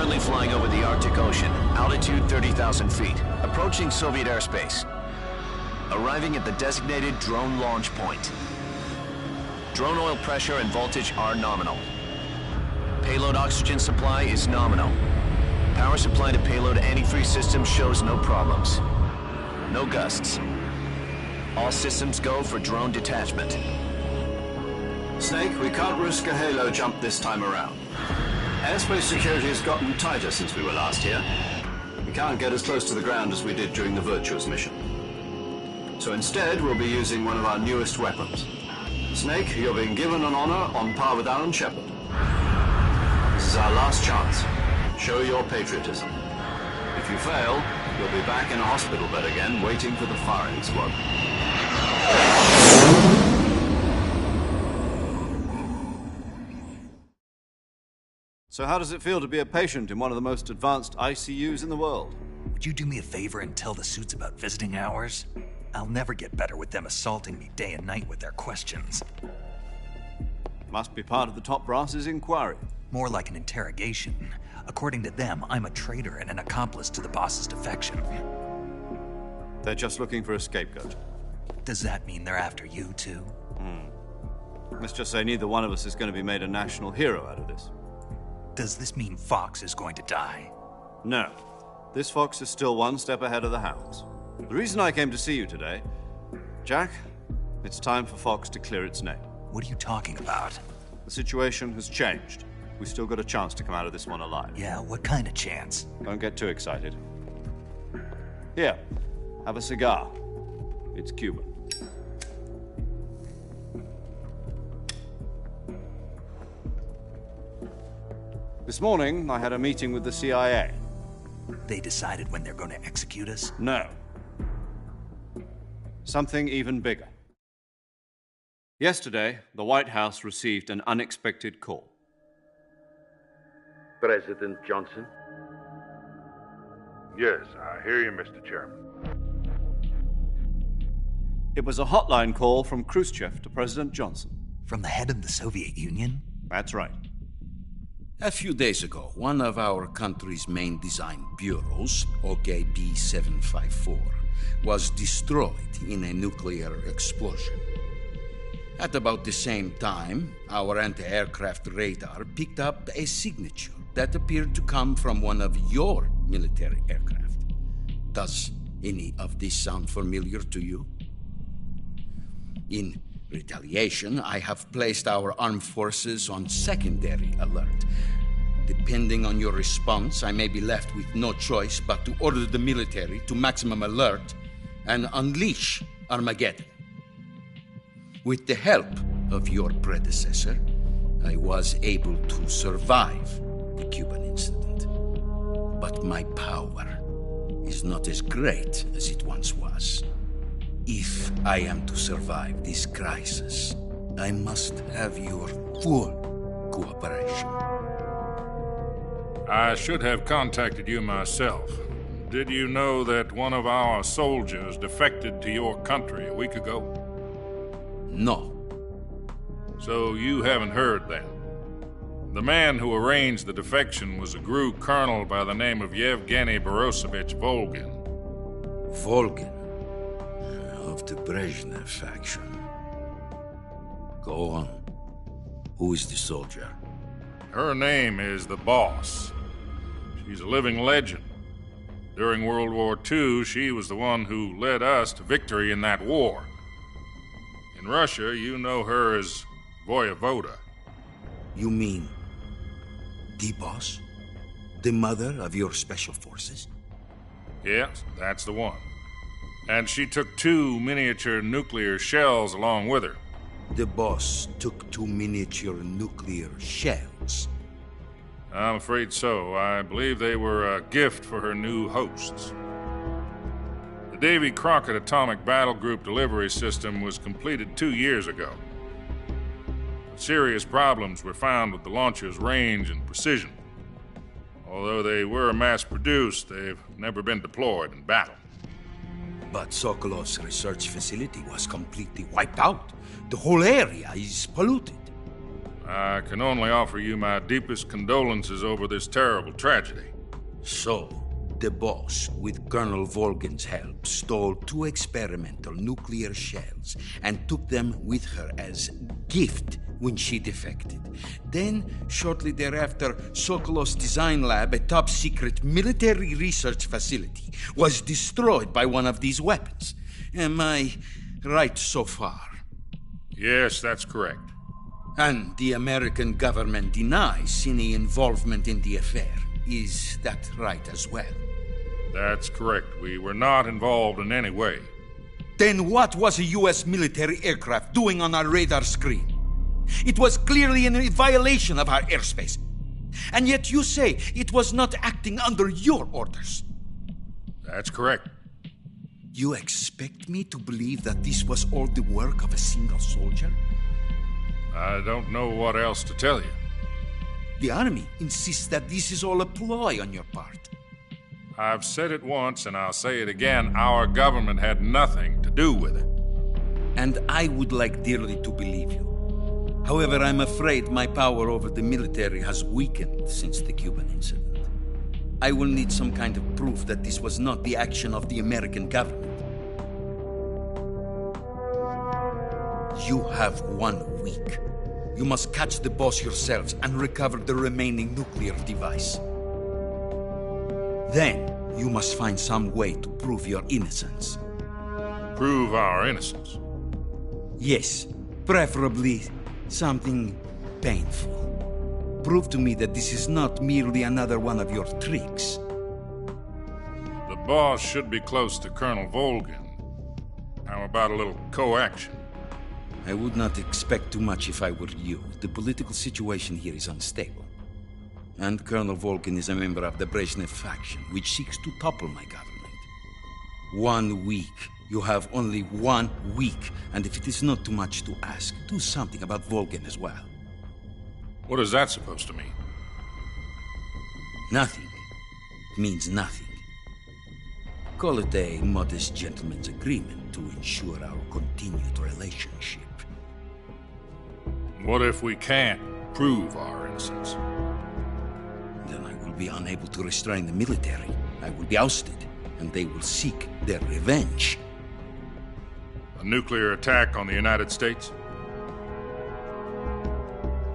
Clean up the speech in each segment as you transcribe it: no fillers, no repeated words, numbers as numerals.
Currently flying over the Arctic Ocean, altitude 30,000 feet, approaching Soviet airspace. Arriving at the designated drone launch point. Drone oil pressure and voltage are nominal. Payload oxygen supply is nominal. Power supply to payload antifreeze system shows no problems. No gusts. All systems go for drone detachment. Snake, we can't risk a halo jump this time around. Airspace security has gotten tighter since we were last here. We can't get as close to the ground as we did during the Virtuous mission. So instead, we'll be using one of our newest weapons. Snake, you're being given an honor on par with Alan Shepard. This is our last chance. Show your patriotism. If you fail, you'll be back in a hospital bed again, waiting for the firing squad. So how does it feel to be a patient in one of the most advanced ICUs in the world? Would you do me a favor and tell the suits about visiting hours? I'll never get better with them assaulting me day and night with their questions. Must be part of the top brass's inquiry. More like an interrogation. According to them, I'm a traitor and an accomplice to the boss's defection. They're just looking for a scapegoat. Does that mean they're after you, too? Let's just say neither one of us is going to be made a national hero out of this. Does this mean Fox is going to die? No. This fox is still one step ahead of the hounds. The reason I came to see you today, Jack, it's time for Fox to clear its name. What are you talking about? The situation has changed. We've still got a chance to come out of this one alive. Yeah, what kind of chance? Don't get too excited. Here, have a cigar. It's Cuban. This morning, I had a meeting with the CIA. They decided when they're going to execute us? No. Something even bigger. Yesterday, the White House received an unexpected call. President Johnson? Yes, I hear you, Mr. Chairman. It was a hotline call from Khrushchev to President Johnson. From the head of the Soviet Union? That's right. A few days ago, one of our country's main design bureaus, OKB 754, was destroyed in a nuclear explosion. At about the same time, our anti-aircraft radar picked up a signature that appeared to come from one of your military aircraft. Does any of this sound familiar to you? In retaliation, I have placed our armed forces on secondary alert. Depending on your response, I may be left with no choice but to order the military to maximum alert and unleash Armageddon. With the help of your predecessor, I was able to survive the Cuban incident. But my power is not as great as it once was. If I am to survive this crisis, I must have your full cooperation. I should have contacted you myself. Did you know that one of our soldiers defected to your country a week ago? No. So you haven't heard then. The man who arranged the defection was a GRU colonel by the name of Yevgeny Borosovich Volgin. Volgin, of the Brezhnev faction. Go on. Who is the soldier? Her name is the Boss. She's a living legend. During World War II, she was the one who led us to victory in that war. In Russia, you know her as Voyevoda. You mean the boss? The mother of your special forces? Yes, that's the one. And she took 2 miniature nuclear shells along with her. The boss took 2 miniature nuclear shells. I'm afraid so. I believe they were a gift for her new hosts. The Davy Crockett Atomic Battle Group delivery system was completed 2 years ago. Serious problems were found with the launcher's range and precision. Although they were mass-produced, they've never been deployed in battle. But Sokolov's research facility was completely wiped out. The whole area is polluted. I can only offer you my deepest condolences over this terrible tragedy. So, the boss, with Colonel Volgin's help, stole 2 experimental nuclear shells and took them with her as gift when she defected. Then, shortly thereafter, Sokolov's design lab, a top-secret military research facility, was destroyed by one of these weapons. Am I right so far? Yes, that's correct. And the American government denies any involvement in the affair. Is that right as well? That's correct. We were not involved in any way. Then what was a U.S. military aircraft doing on our radar screen? It was clearly in violation of our airspace. And yet you say it was not acting under your orders. That's correct. You expect me to believe that this was all the work of a single soldier? I don't know what else to tell you. The army insists that this is all a ploy on your part. I've said it once and I'll say it again. Our government had nothing to do with it. And I would like dearly to believe you. However, I'm afraid my power over the military has weakened since the Cuban incident. I will need some kind of proof that this was not the action of the American government. You have 1 week. You must catch the boss yourselves and recover the remaining nuclear device. Then, you must find some way to prove your innocence. Prove our innocence? Yes, preferably something painful. Prove to me that this is not merely another one of your tricks. The boss should be close to Colonel Volgin. How about a little coaction? I would not expect too much if I were you. The political situation here is unstable. And Colonel Volgin is a member of the Brezhnev faction, which seeks to topple my government. 1 week. You have only 1 week. And if it is not too much to ask, do something about Volgin as well. What is that supposed to mean? Nothing. It means nothing. Call it a modest gentleman's agreement to ensure our continued relationship. What if we can't prove our innocence? Then I will be unable to restrain the military. I will be ousted, and they will seek their revenge. A nuclear attack on the United States?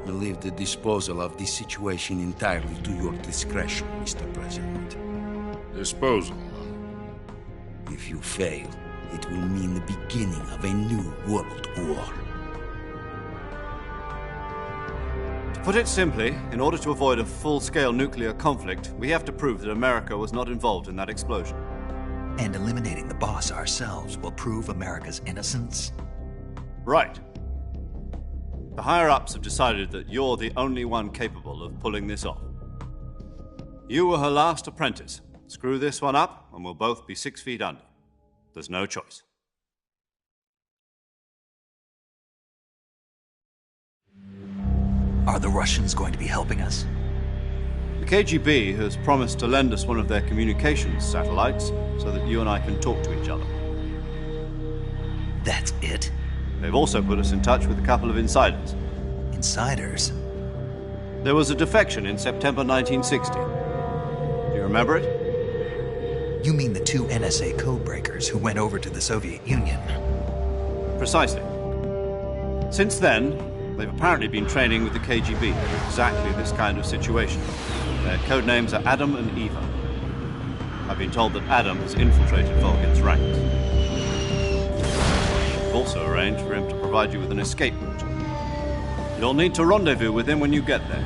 I leave the disposal of this situation entirely to your discretion, Mr. President. Disposal? If you fail, it will mean the beginning of a new world war. To put it simply, in order to avoid a full-scale nuclear conflict, we have to prove that America was not involved in that explosion. And eliminating the boss ourselves will prove America's innocence? Right. The higher-ups have decided that you're the only one capable of pulling this off. You were her last apprentice. Screw this one up, and we'll both be 6 feet under. There's no choice. Are the Russians going to be helping us? The KGB has promised to lend us one of their communications satellites so that you and I can talk to each other. That's it? They've also put us in touch with a couple of insiders. Insiders? There was a defection in September 1960. Do you remember it? You mean the 2 NSA codebreakers who went over to the Soviet Union? Precisely. Since then, they've apparently been training with the KGB for exactly this kind of situation. Their code names are Adam and Eva. I've been told that Adam has infiltrated Volgin's ranks. We've also arranged for him to provide you with an escape route. You'll need to rendezvous with him when you get there.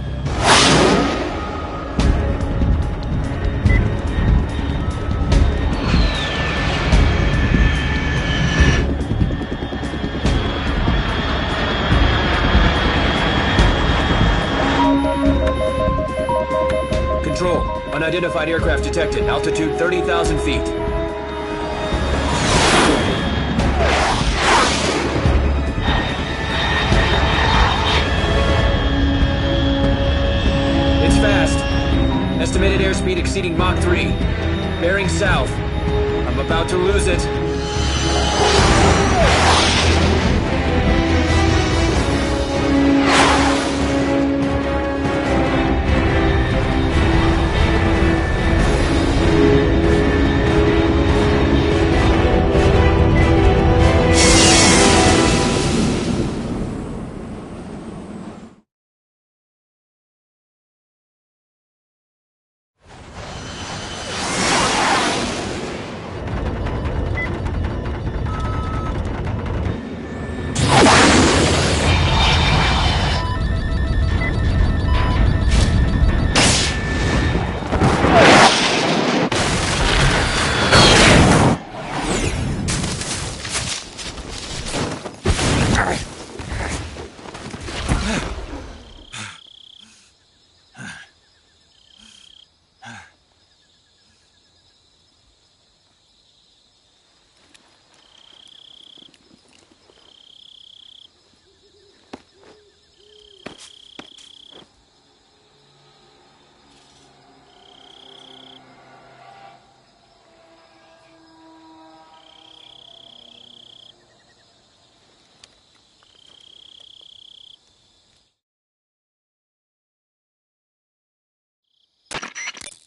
Control. Unidentified aircraft detected. Altitude 30,000 feet. It's fast. Estimated airspeed exceeding Mach 3. Bearing south. I'm about to lose it.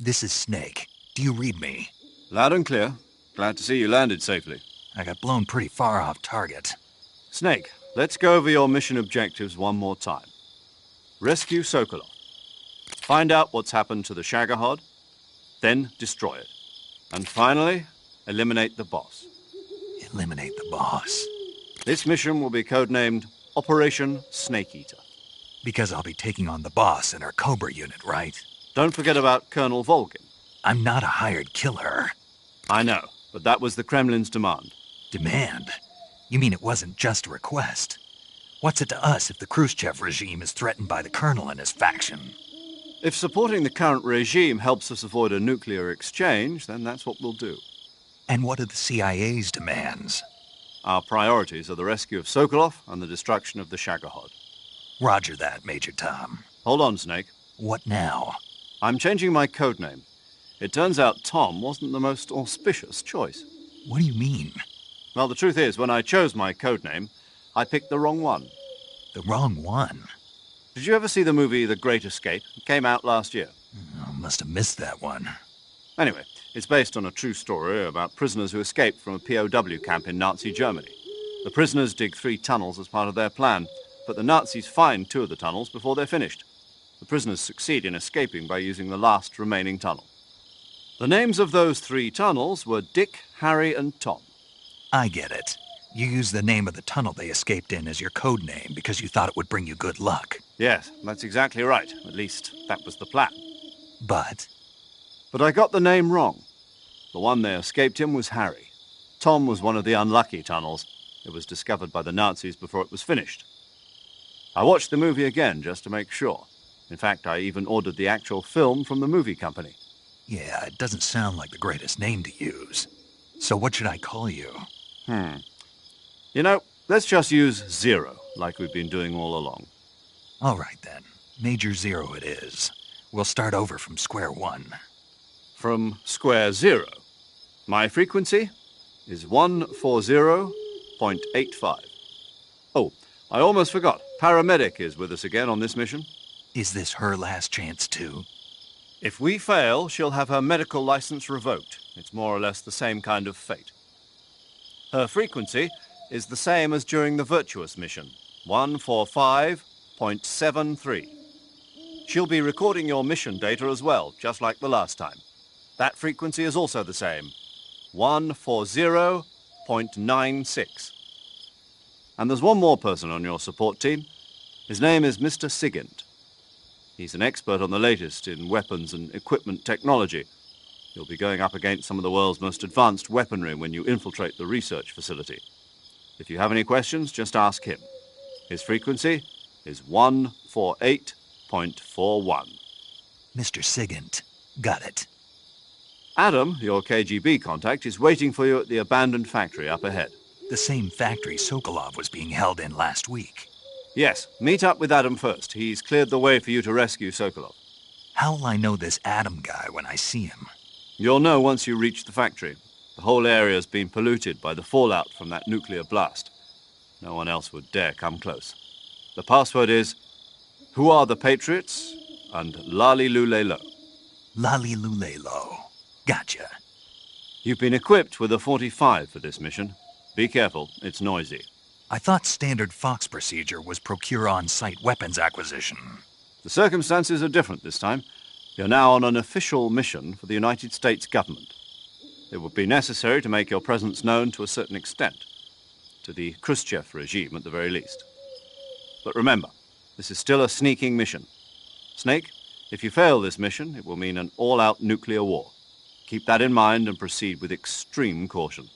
This is Snake. Do you read me? Loud and clear. Glad to see you landed safely. I got blown pretty far off target. Snake, let's go over your mission objectives one more time. Rescue Sokolov. Find out what's happened to the Shagohod, then destroy it. And finally, eliminate the boss. Eliminate the boss. This mission will be codenamed Operation Snake Eater. Because I'll be taking on the boss in our Cobra unit, right? Don't forget about Colonel Volgin. I'm not a hired killer. I know, but that was the Kremlin's demand. Demand? You mean it wasn't just a request? What's it to us if the Khrushchev regime is threatened by the Colonel and his faction? If supporting the current regime helps us avoid a nuclear exchange, then that's what we'll do. And what are the CIA's demands? Our priorities are the rescue of Sokolov and the destruction of the Shagohod. Roger that, Major Tom. Hold on, Snake. What now? I'm changing my codename. It turns out Tom wasn't the most auspicious choice. What do you mean? Well, the truth is, when I chose my codename, I picked the wrong one. The wrong one? Did you ever see the movie The Great Escape? It came out last year. I must have missed that one. Anyway, it's based on a true story about prisoners who escaped from a POW camp in Nazi Germany. The prisoners dig 3 tunnels as part of their plan, but the Nazis find 2 of the tunnels before they're finished. The prisoners succeed in escaping by using the last remaining tunnel. The names of those 3 tunnels were Dick, Harry, and Tom. I get it. You used the name of the tunnel they escaped in as your code name because you thought it would bring you good luck. Yes, that's exactly right. At least, that was the plan. But I got the name wrong. The one they escaped in was Harry. Tom was one of the unlucky tunnels. It was discovered by the Nazis before it was finished. I watched the movie again just to make sure. In fact, I even ordered the actual film from the movie company. yeah, it doesn't sound like the greatest name to use. So what should I call you? You know, let's just use Zero, like we've been doing all along. All right, then. Major Zero it is. We'll start over from square one. From square 0. My frequency is 140.85. Oh, I almost forgot. Paramedic is with us again on this mission. Is this her last chance, too? If we fail, she'll have her medical license revoked. It's more or less the same kind of fate. Her frequency is the same as during the Virtuous mission, 145.73. She'll be recording your mission data as well, just like the last time. That frequency is also the same, 140.96. And there's one more person on your support team. His name is Mr. Sigint. He's an expert on the latest in weapons and equipment technology. You'll be going up against some of the world's most advanced weaponry when you infiltrate the research facility. If you have any questions, just ask him. His frequency is 148.41. Mr. Sigint. Got it. Adam, your KGB contact, is waiting for you at the abandoned factory up ahead. The same factory Sokolov was being held in last week. Yes, meet up with Adam first. He's cleared the way for you to rescue Sokolov. How'll I know this Adam guy when I see him? You'll know once you reach the factory. The whole area's been polluted by the fallout from that nuclear blast. No one else would dare come close. The password is, "Who are the Patriots?" and "Lali Lule Lo." Lali Lulelo. Gotcha. You've been equipped with a 45 for this mission. Be careful, it's noisy. I thought standard Fox procedure was procure on-site weapons acquisition. The circumstances are different this time. You're now on an official mission for the United States government. It would be necessary to make your presence known to a certain extent, to the Khrushchev regime at the very least. But remember, this is still a sneaking mission. Snake, if you fail this mission, it will mean an all-out nuclear war. Keep that in mind and proceed with extreme caution.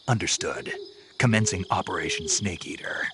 Understood. Commencing Operation Snake Eater.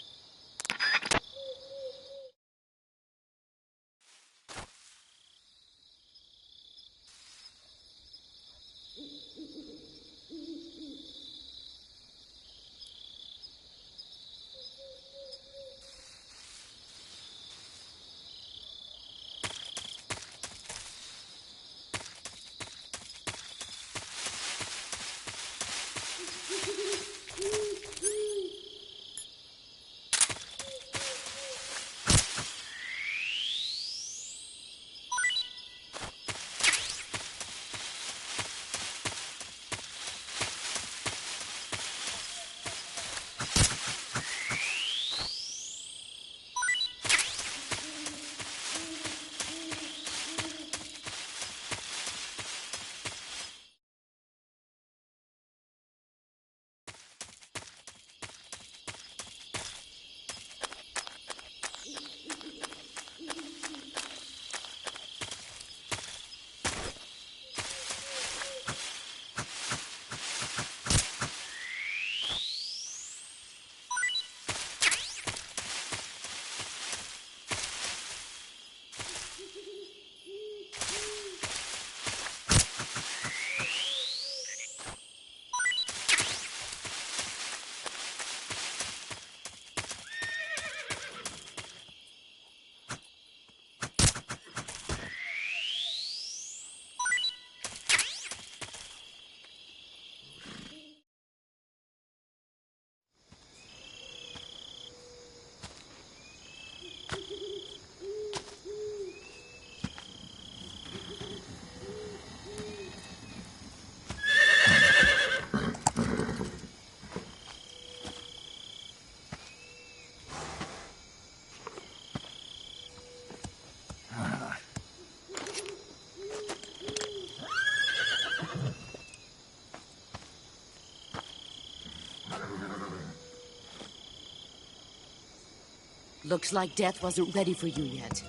Looks like death wasn't ready for you yet.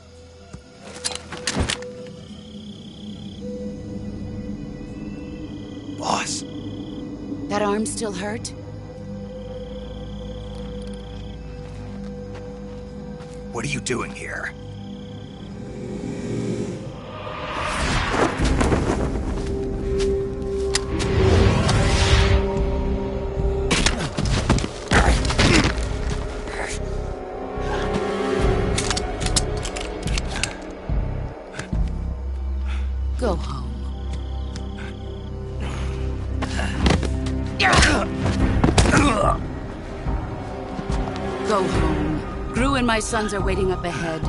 Boss. That arm still hurt? What are you doing here? Go home. Go home. Gru and my sons are waiting up ahead.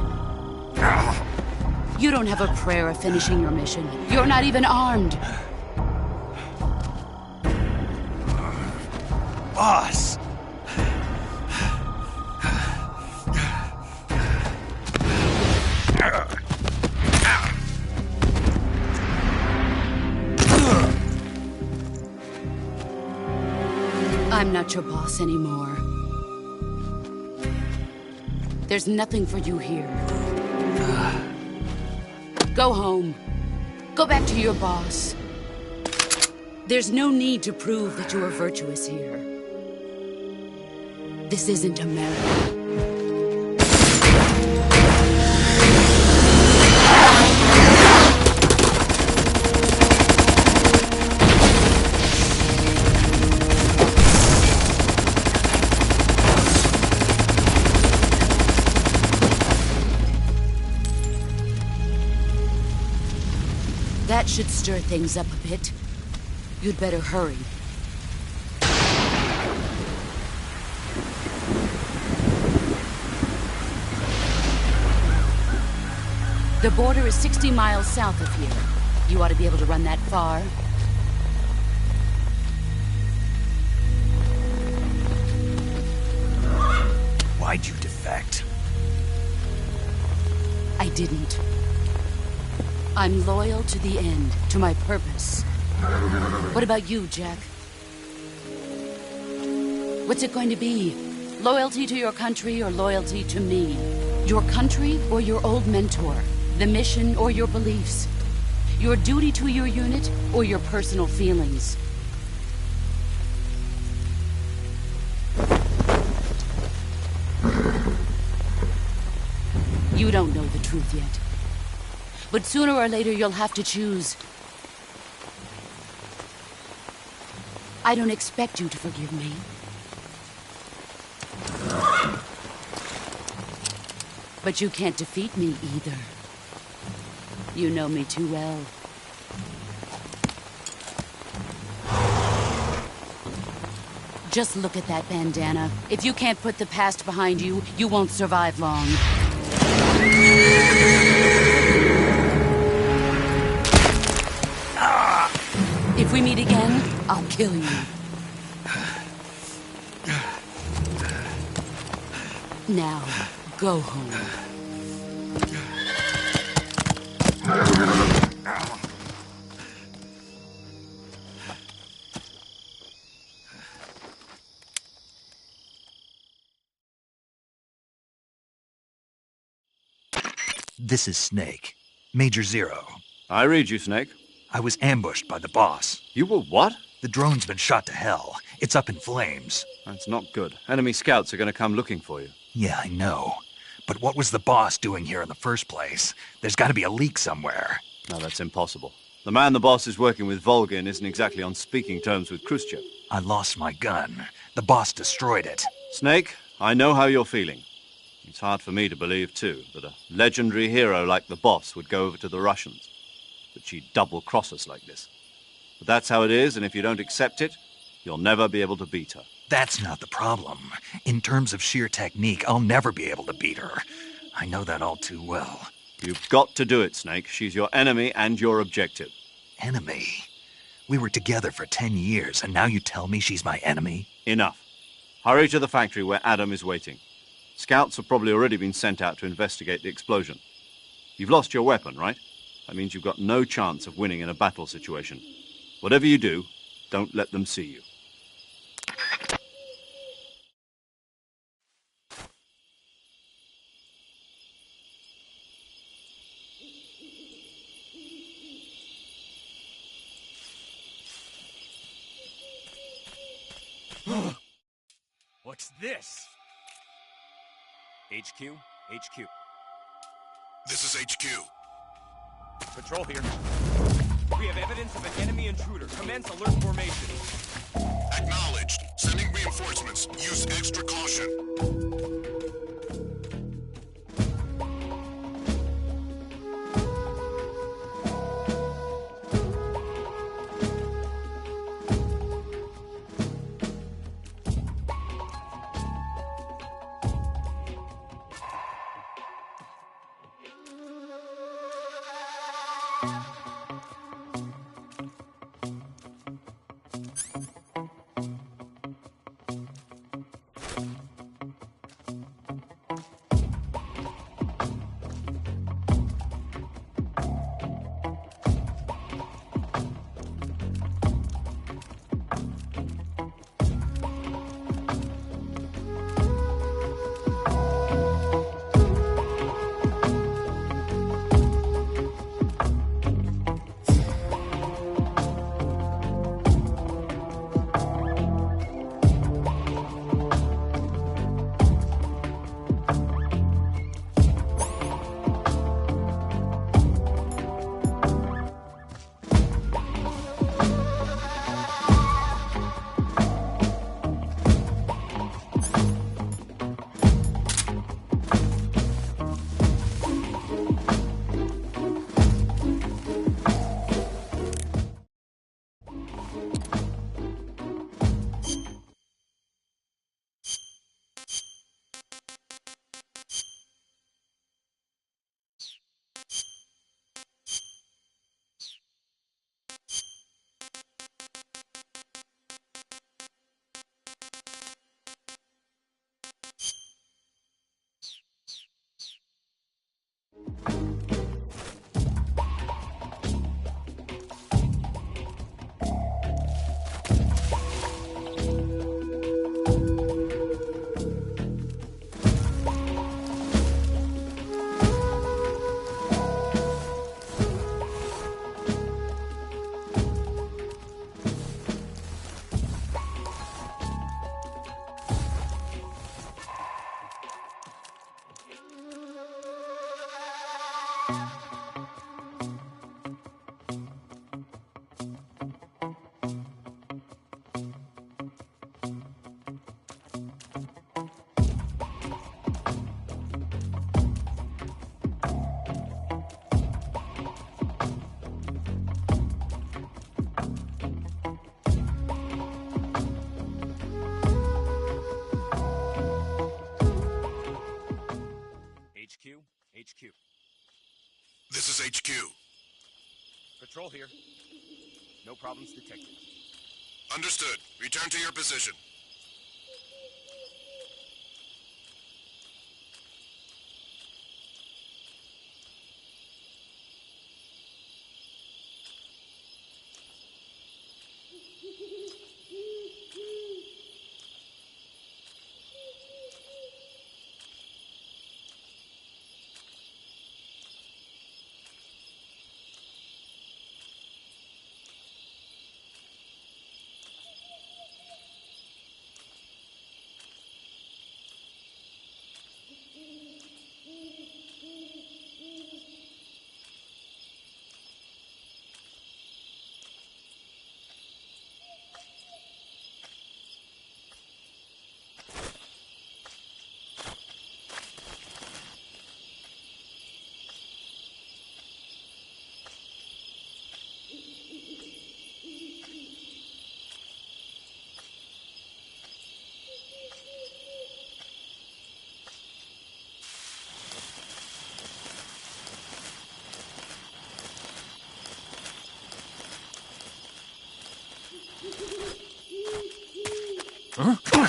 You don't have a prayer of finishing your mission. You're not even armed. Boss! I'm not your boss anymore. There's nothing for you here. Go home. Go back to your boss. There's no need to prove that you are virtuous here. This isn't America. That should stir things up a bit. You'd better hurry. The border is 60 miles south of here. You ought to be able to run that far. Why'd you defect? I didn't. I'm loyal to the end, to my purpose. What about you, Jack? What's it going to be? Loyalty to your country or loyalty to me? Your country or your old mentor? The mission or your beliefs? Your duty to your unit or your personal feelings? You don't know the truth yet. But sooner or later, you'll have to choose. I don't expect you to forgive me. But you can't defeat me either. You know me too well. Just look at that bandana. If you can't put the past behind you, you won't survive long. If we meet again, I'll kill you. Now, go home. This is Snake. Major Zero. I read you, Snake. I was ambushed by the boss. You were what? The drone's been shot to hell. It's up in flames. That's not good. Enemy scouts are going to come looking for you. Yeah, I know. But what was the boss doing here in the first place? There's got to be a leak somewhere. No, that's impossible. The man the boss is working with, Volgin, isn't exactly on speaking terms with Khrushchev. I lost my gun. The boss destroyed it. Snake, I know how you're feeling. It's hard for me to believe, too, that a legendary hero like the boss would go over to the Russians. That she'd double-cross us like this. But that's how it is, and if you don't accept it, you'll never be able to beat her. That's not the problem. In terms of sheer technique, I'll never be able to beat her. I know that all too well. You've got to do it, Snake. She's your enemy and your objective. Enemy? We were together for 10 years, and now you tell me she's my enemy? Enough. Hurry to the factory where Adam is waiting. Scouts have probably already been sent out to investigate the explosion. You've lost your weapon, right? That means you've got no chance of winning in a battle situation. Whatever you do, don't let them see you. this? HQ? HQ. This is HQ. Patrol here. We have evidence of an enemy intruder. Commence alert formation. Acknowledged. Sending reinforcements. Use extra caution. HQ. This is HQ. Patrol here. No problems detected. Understood. Return to your position. Huh?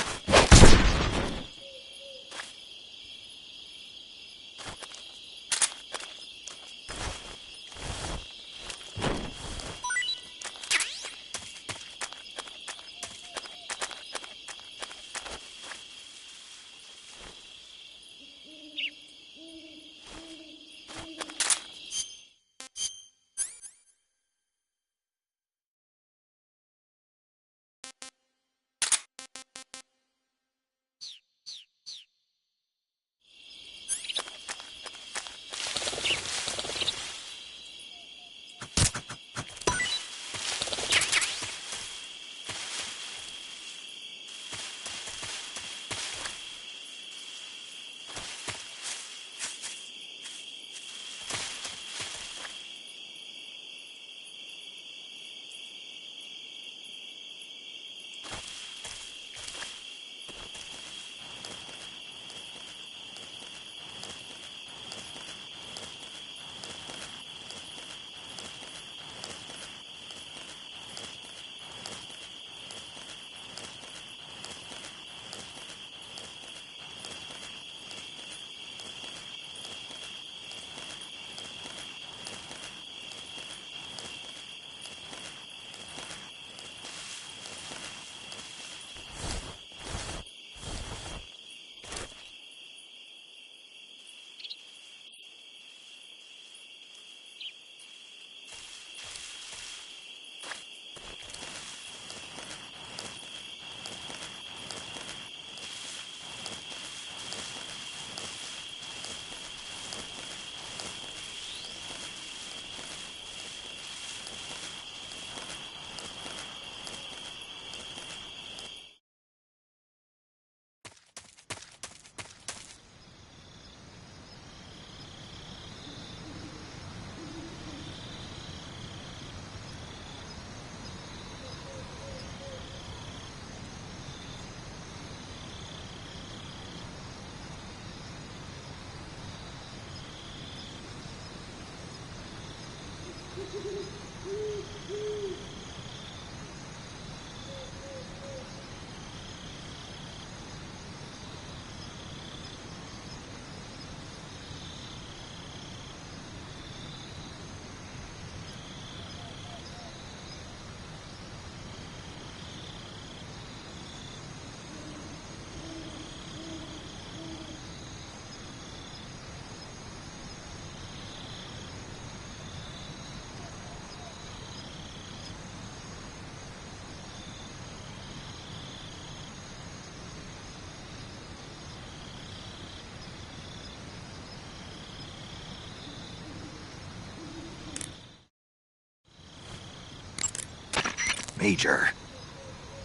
Major.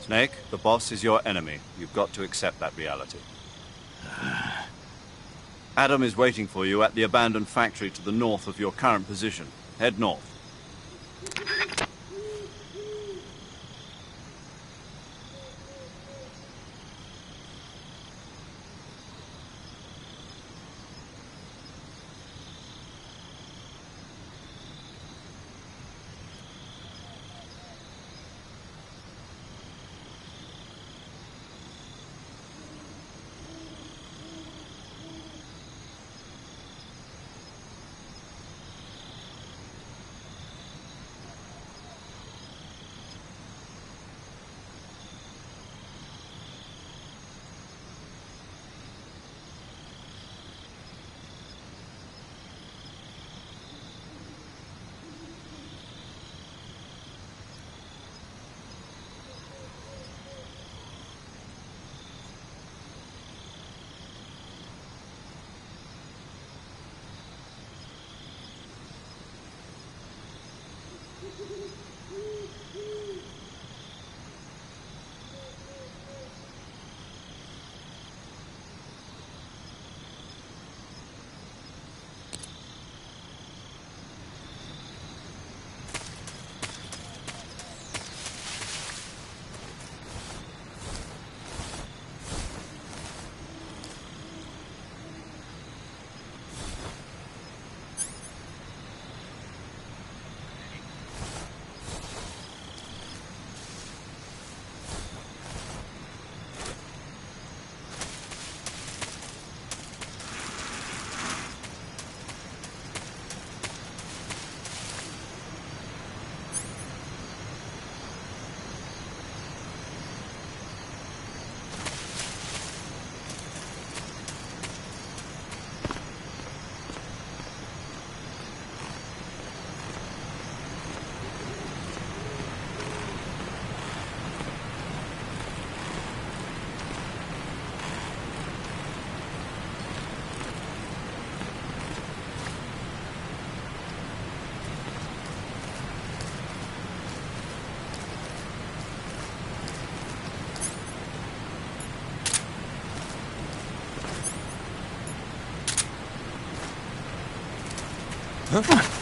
Snake, the boss is your enemy. You've got to accept that reality. Adam is waiting for you at the abandoned factory to the north of your current position. Head north. Huh?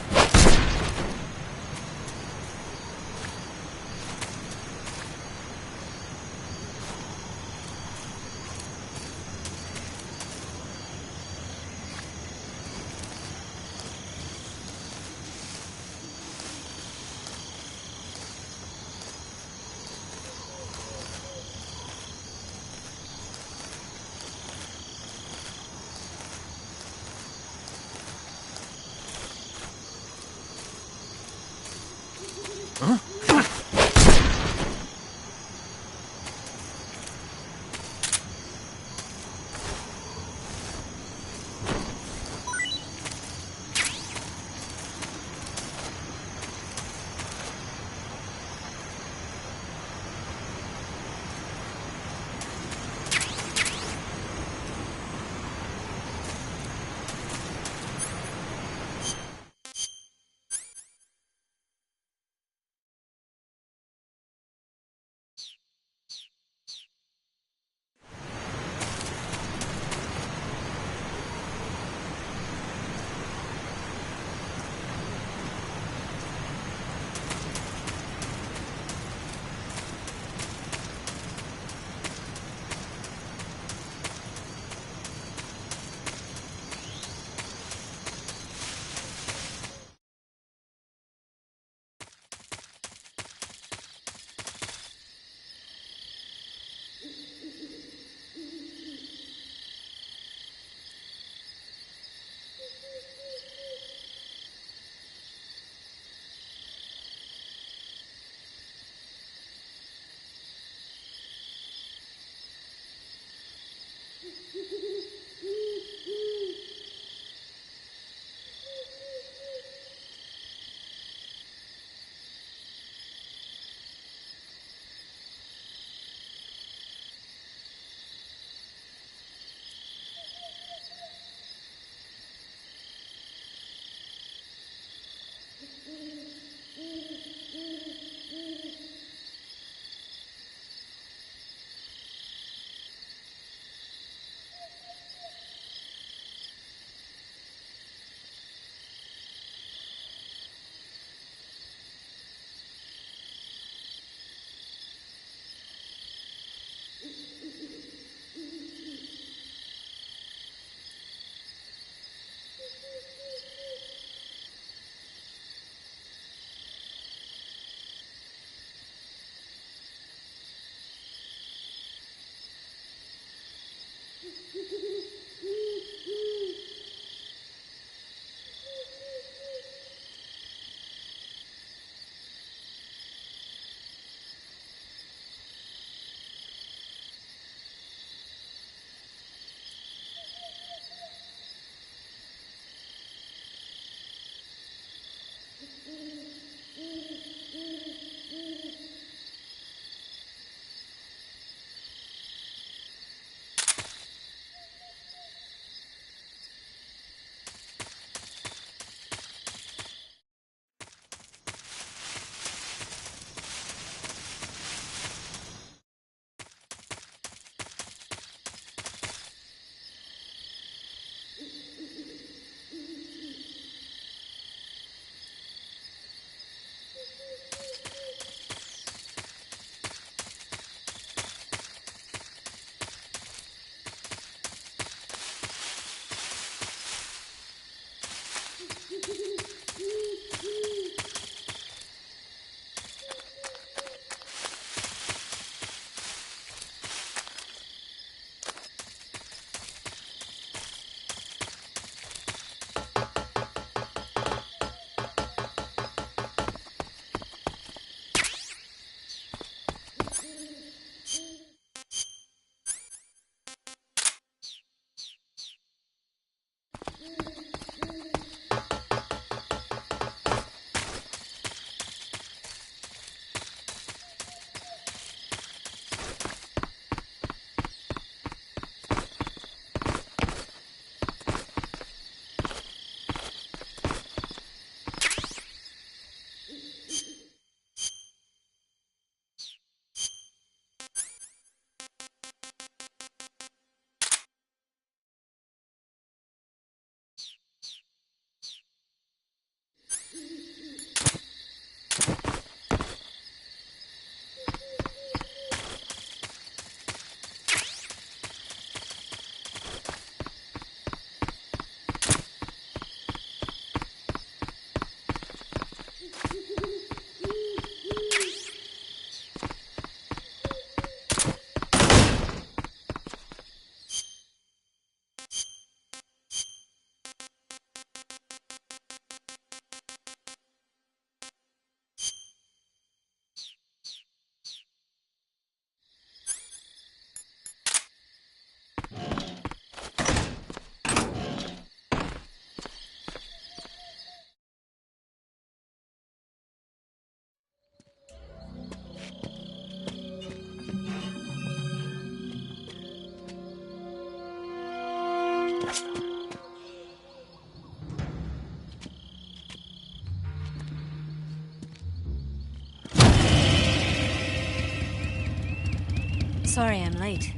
Sorry I'm late.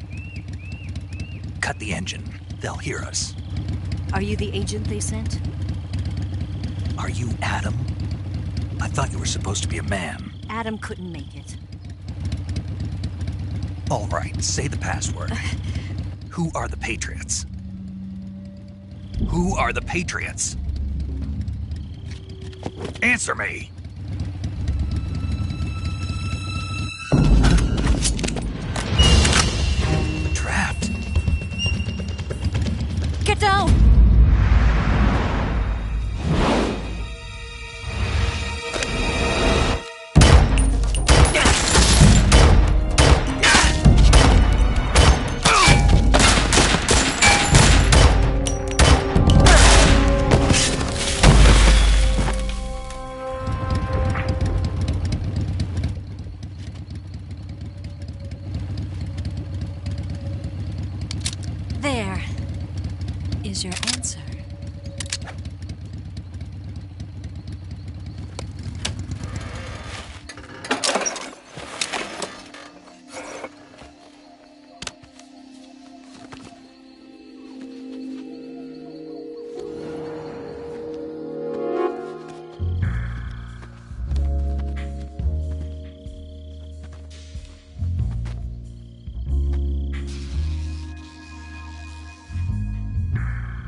Cut the engine. They'll hear us. Are you the agent they sent? Are you Adam? I thought you were supposed to be a man. Adam couldn't make it. All right, say the password. Who are the Patriots? Who are the Patriots? Answer me! We're trapped. Get down! There is your answer.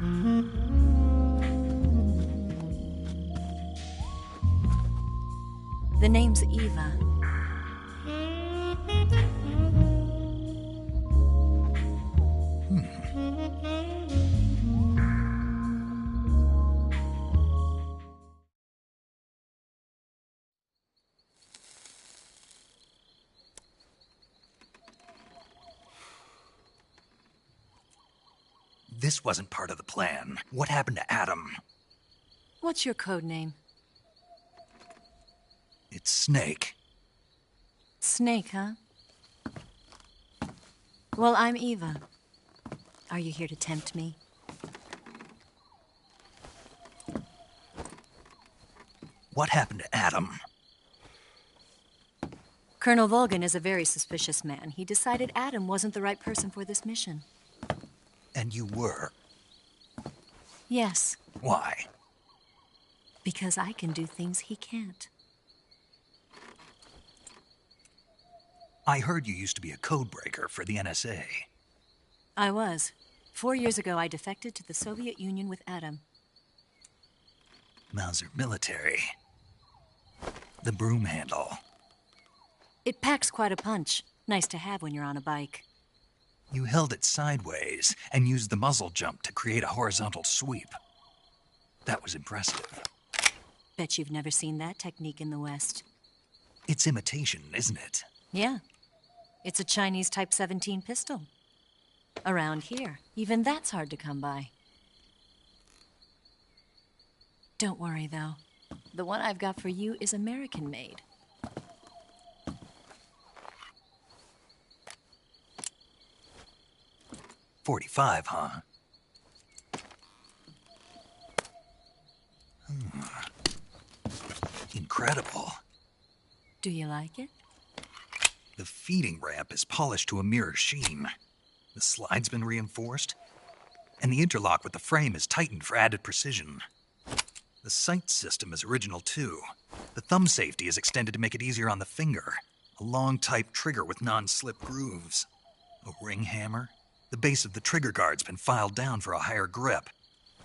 Mm-hmm. The name's Eva. This wasn't part of the plan. What happened to Adam? What's your code name? It's Snake. Snake, huh? Well, I'm Eva. Are you here to tempt me? What happened to Adam? Colonel Volgan is a very suspicious man. He decided Adam wasn't the right person for this mission. And you were? Yes, Why? because I can do things he can't. I heard you used to be a codebreaker for the NSA. I was. 4 years ago, I defected to the Soviet Union with Adam. Mauser military. The broom handle. It packs quite a punch. Nice to have when you're on a bike. You held it sideways and used the muzzle jump to create a horizontal sweep. That was impressive. Bet you've never seen that technique in the West. It's imitation, isn't it? Yeah. It's a Chinese Type 17 pistol. Around here, even that's hard to come by. Don't worry, though. The one I've got for you is American-made. .45, huh? Incredible. Do you like it? The feeding ramp is polished to a mirror sheen. The slide's been reinforced, and the interlock with the frame is tightened for added precision. The sight system is original too. The thumb safety is extended to make it easier on the finger. A long type trigger with non-slip grooves. A ring hammer. The base of the trigger guard's been filed down for a higher grip.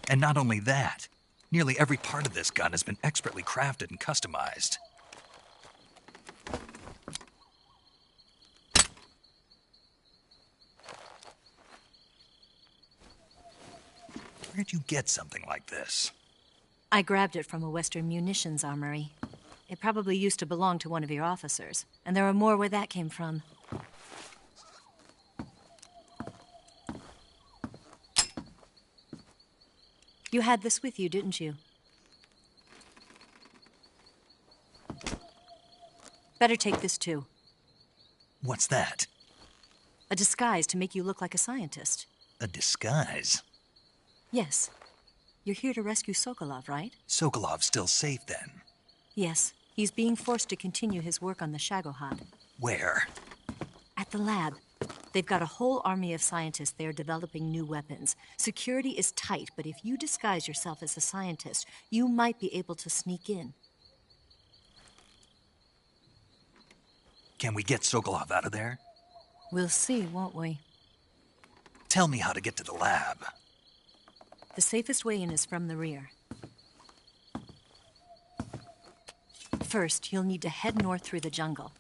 And not only that, nearly every part of this gun has been expertly crafted and customized. Where'd you get something like this? I grabbed it from a Western munitions armory. It probably used to belong to one of your officers, and there are more where that came from. You had this with you, didn't you? Better take this too. What's that? A disguise to make you look like a scientist. A disguise? Yes. You're here to rescue Sokolov, right? Sokolov's still safe then? Yes. He's being forced to continue his work on the Shagohod. Where? At the lab. They've got a whole army of scientists there developing new weapons. Security is tight, but if you disguise yourself as a scientist, you might be able to sneak in. Can we get Sokolov out of there? We'll see, won't we? Tell me how to get to the lab. The safest way in is from the rear. First, you'll need to head north through the jungle.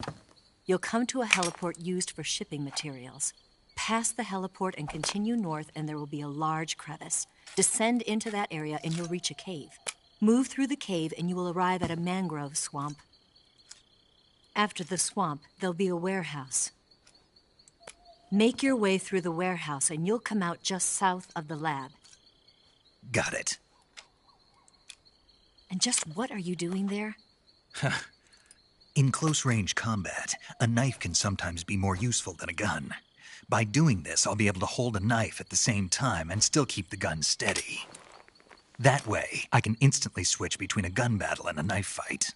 You'll come to a heliport used for shipping materials. Pass the heliport and continue north, and there will be a large crevice. Descend into that area, and you'll reach a cave. Move through the cave, and you will arrive at a mangrove swamp. After the swamp, there'll be a warehouse. Make your way through the warehouse, and you'll come out just south of the lab. Got it. And just what are you doing there? In close-range combat, a knife can sometimes be more useful than a gun. By doing this, I'll be able to hold a knife at the same time and still keep the gun steady. That way, I can instantly switch between a gun battle and a knife fight.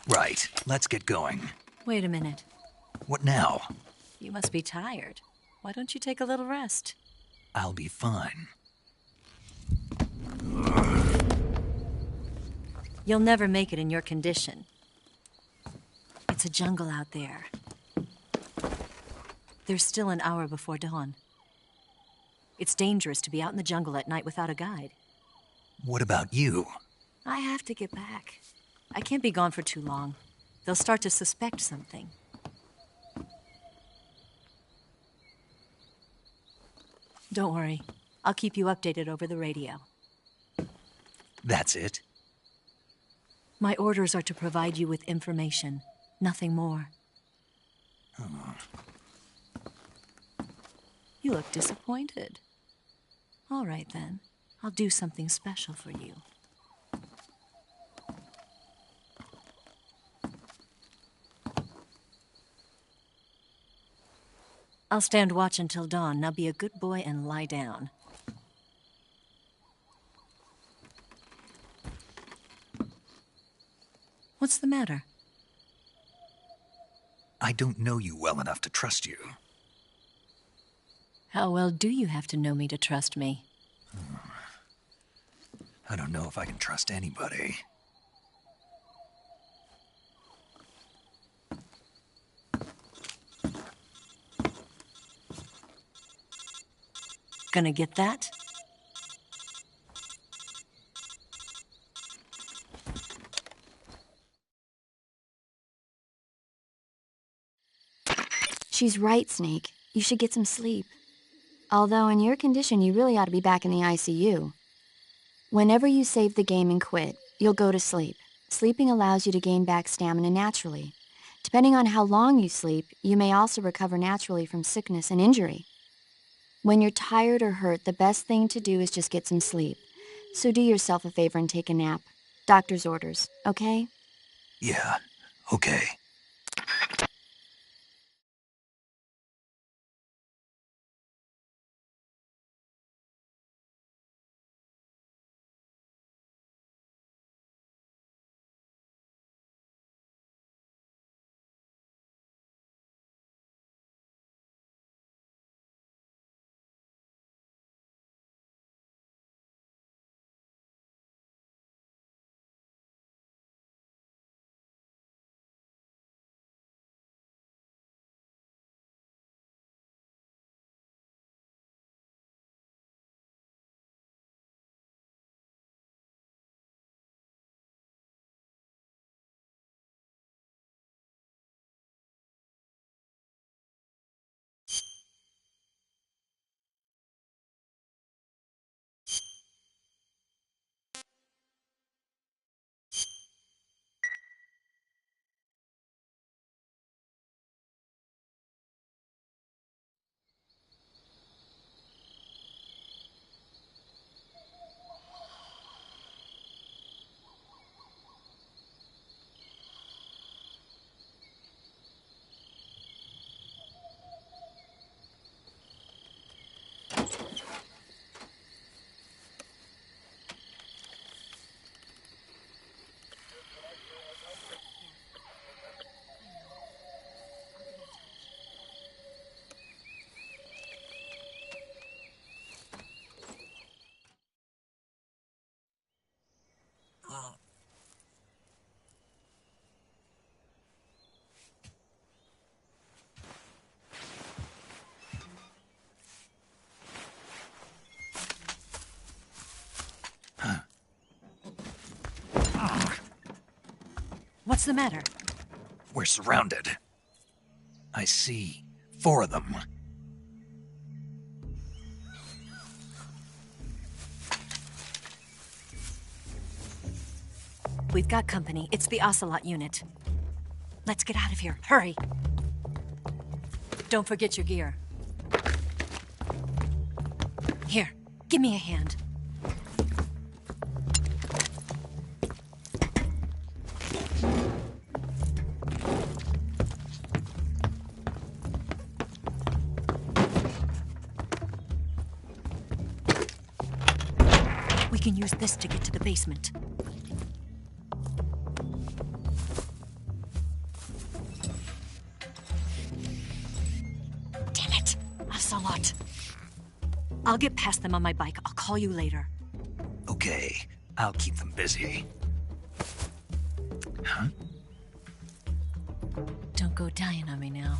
Right, let's get going. Wait a minute. What now? You must be tired. Why don't you take a little rest? I'll be fine. You'll never make it in your condition. It's a jungle out there. There's still an hour before dawn. It's dangerous to be out in the jungle at night without a guide. What about you? I have to get back. I can't be gone for too long. They'll start to suspect something. Don't worry. I'll keep you updated over the radio. That's it? My orders are to provide you with information, nothing more. Oh. You look disappointed. All right, then. I'll do something special for you. I'll stand watch until dawn. Now be a good boy and lie down. What's the matter? I don't know you well enough to trust you. How well do you have to know me to trust me? I don't know if I can trust anybody. Gonna get that? She's right, Snake. You should get some sleep. Although in your condition, you really ought to be back in the ICU. Whenever you save the game and quit, you'll go to sleep. Sleeping allows you to gain back stamina naturally. Depending on how long you sleep, you may also recover naturally from sickness and injury. When you're tired or hurt, the best thing to do is just get some sleep. So do yourself a favor and take a nap. Doctor's orders, okay? Yeah, okay. What's the matter? We're surrounded. I see 4 of them. We've got company. It's the Ocelot unit. Let's get out of here. Hurry! Don't forget your gear. Here, give me a hand. We can use this to get to the basement. Damn it! Ocelot. I'll get past them on my bike. I'll call you later. Okay, I'll keep them busy. Huh? Don't go dying on me now.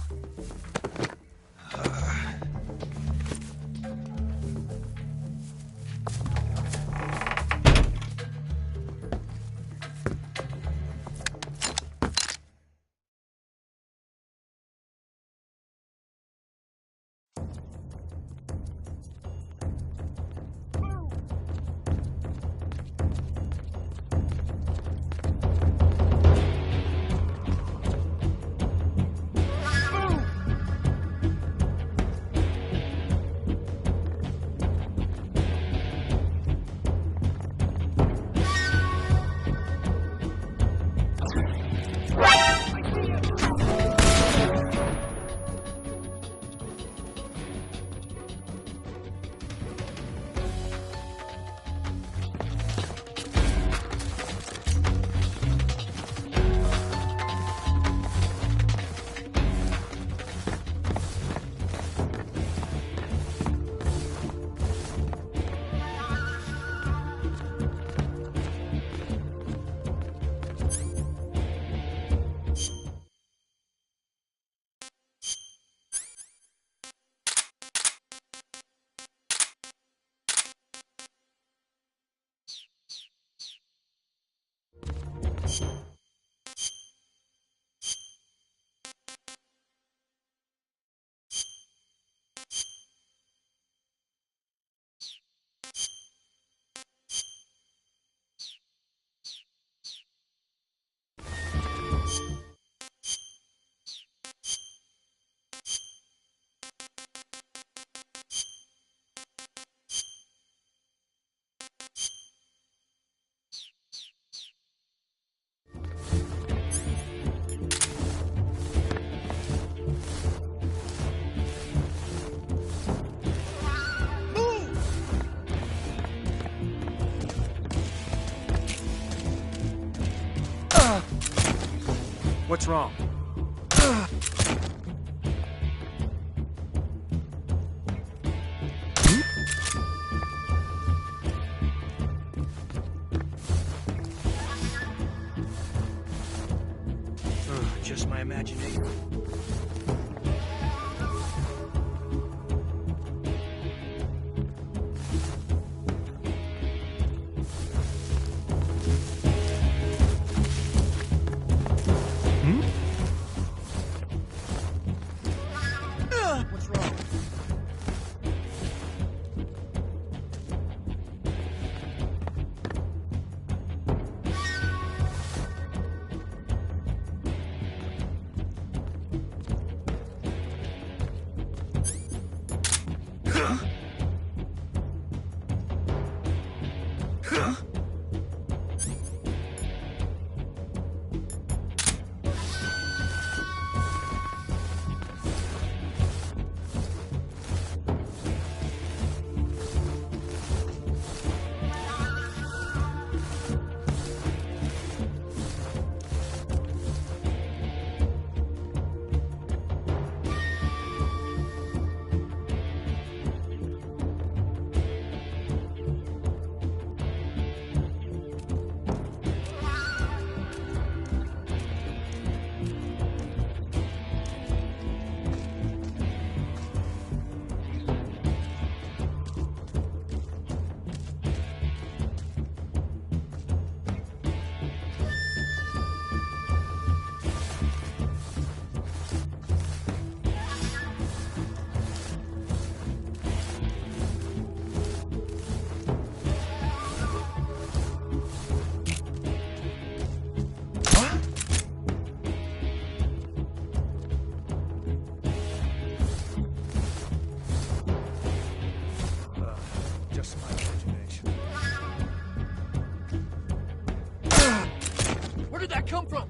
What's wrong? Just my imagination. What's wrong? Just my imagination. Where did that come from?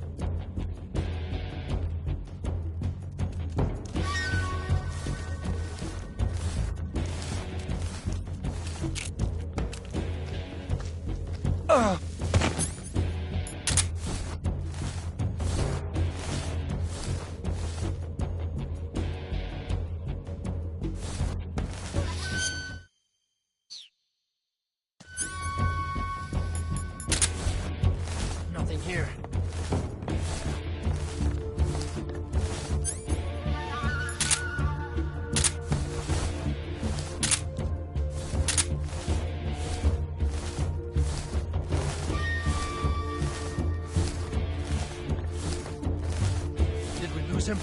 Nothing here. Did we lose him?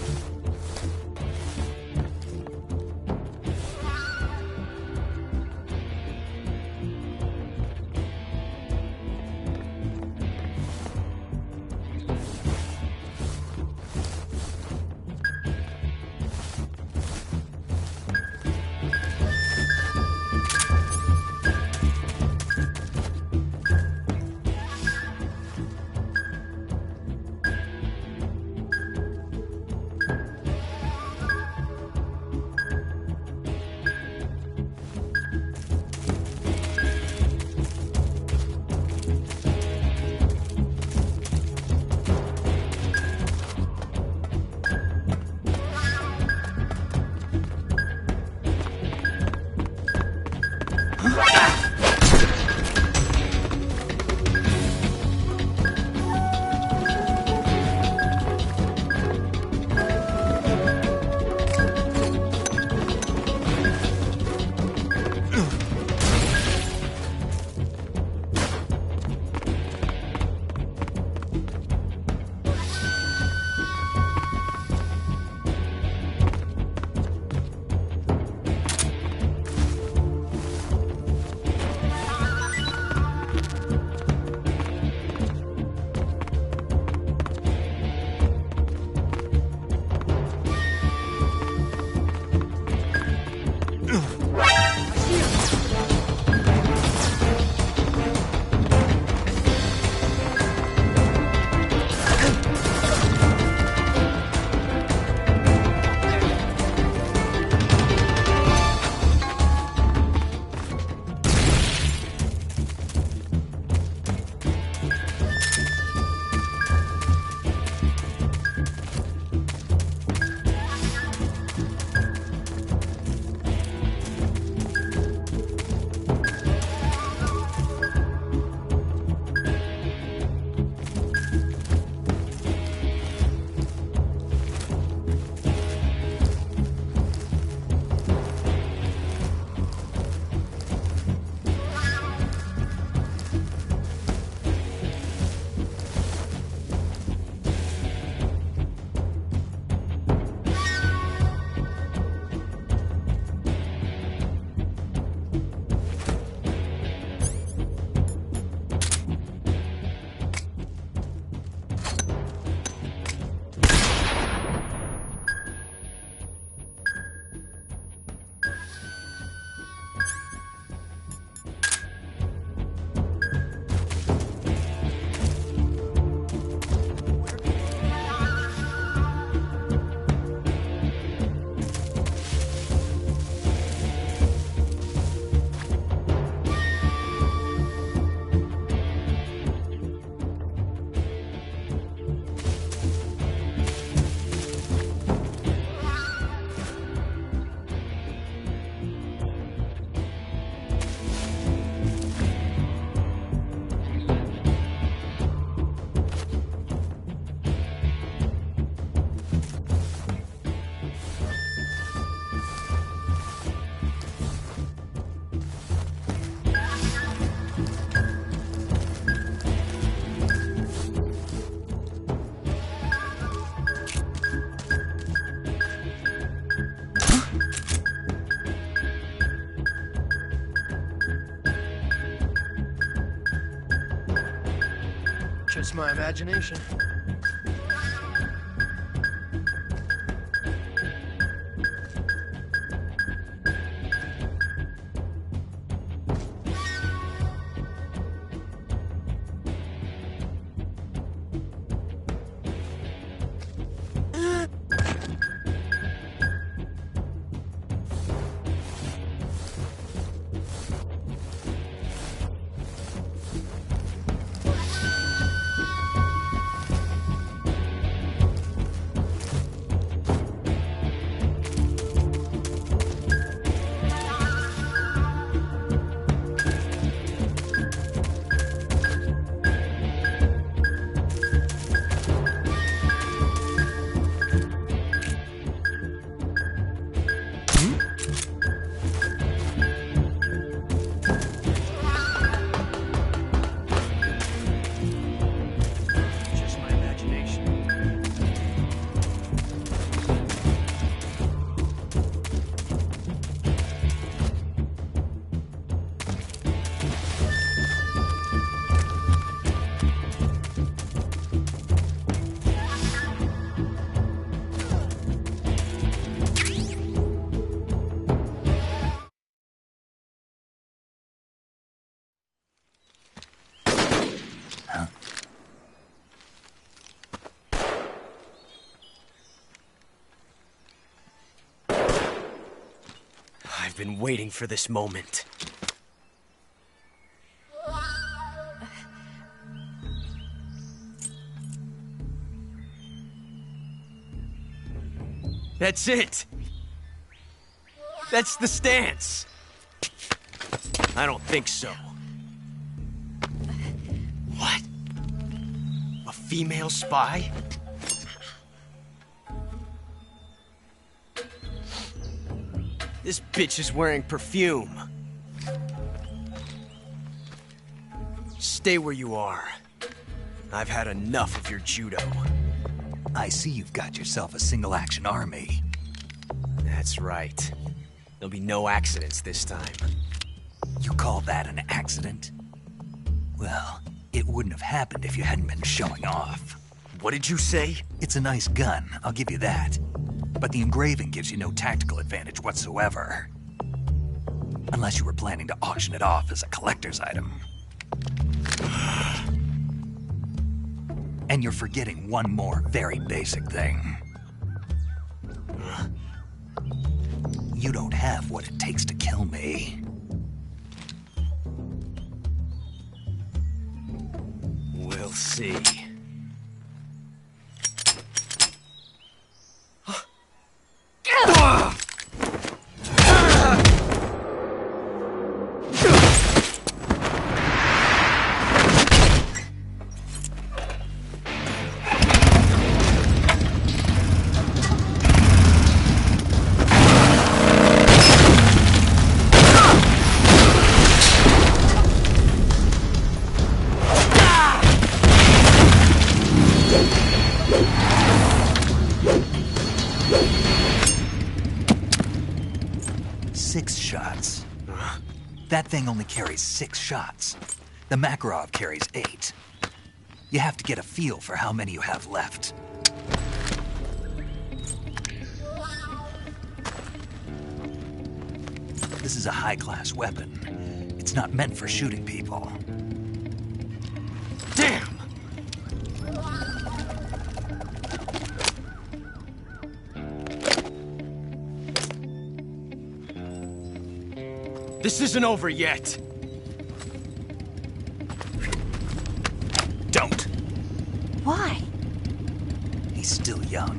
Just my imagination. I've been waiting for this moment. That's it! That's the stance! I don't think so. What? A female spy? This bitch is wearing perfume. Stay where you are. I've had enough of your judo. I see you've got yourself a single-action army. That's right. There'll be no accidents this time. You call that an accident? Well, it wouldn't have happened if you hadn't been showing off. What did you say? It's a nice gun, I'll give you that. But the engraving gives you no tactical advantage whatsoever. Unless you were planning to auction it off as a collector's item. And you're forgetting one more very basic thing. You don't have what it takes to kill me. We'll see. That thing only carries 6 shots. The Makarov carries 8. You have to get a feel for how many you have left. This is a high-class weapon. It's not meant for shooting people. Damn! This isn't over yet. Don't. Why? He's still young.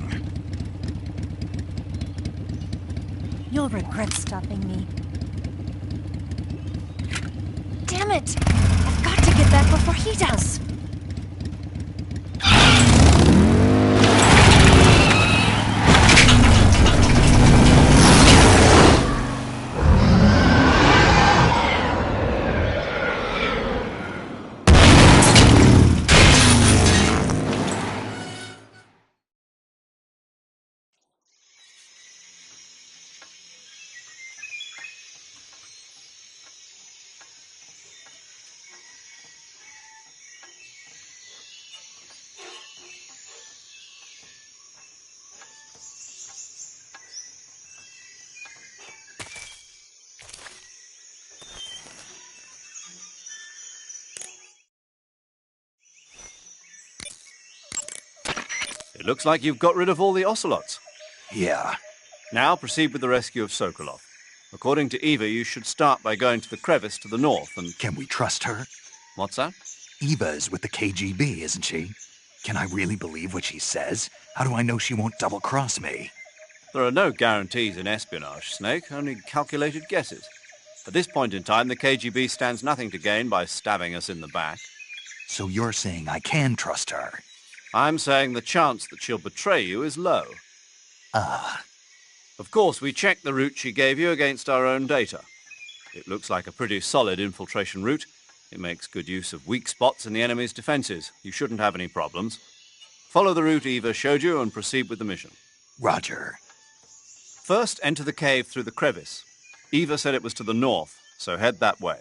You'll regret stopping me. Damn it! I've got to get back before he does. It looks like you've got rid of all the ocelots. Yeah. Now proceed with the rescue of Sokolov. According to Eva, you should start by going to the crevice to the north and... Can we trust her? What's that? Eva is with the KGB, isn't she? Can I really believe what she says? How do I know she won't double-cross me? There are no guarantees in espionage, Snake, only calculated guesses. At this point in time, the KGB stands nothing to gain by stabbing us in the back. So you're saying I can trust her? I'm saying the chance that she'll betray you is low. Of course, we checked the route she gave you against our own data. It looks like a pretty solid infiltration route. It makes good use of weak spots in the enemy's defenses. You shouldn't have any problems. Follow the route Eva showed you and proceed with the mission. Roger. First, enter the cave through the crevice. Eva said it was to the north, so head that way.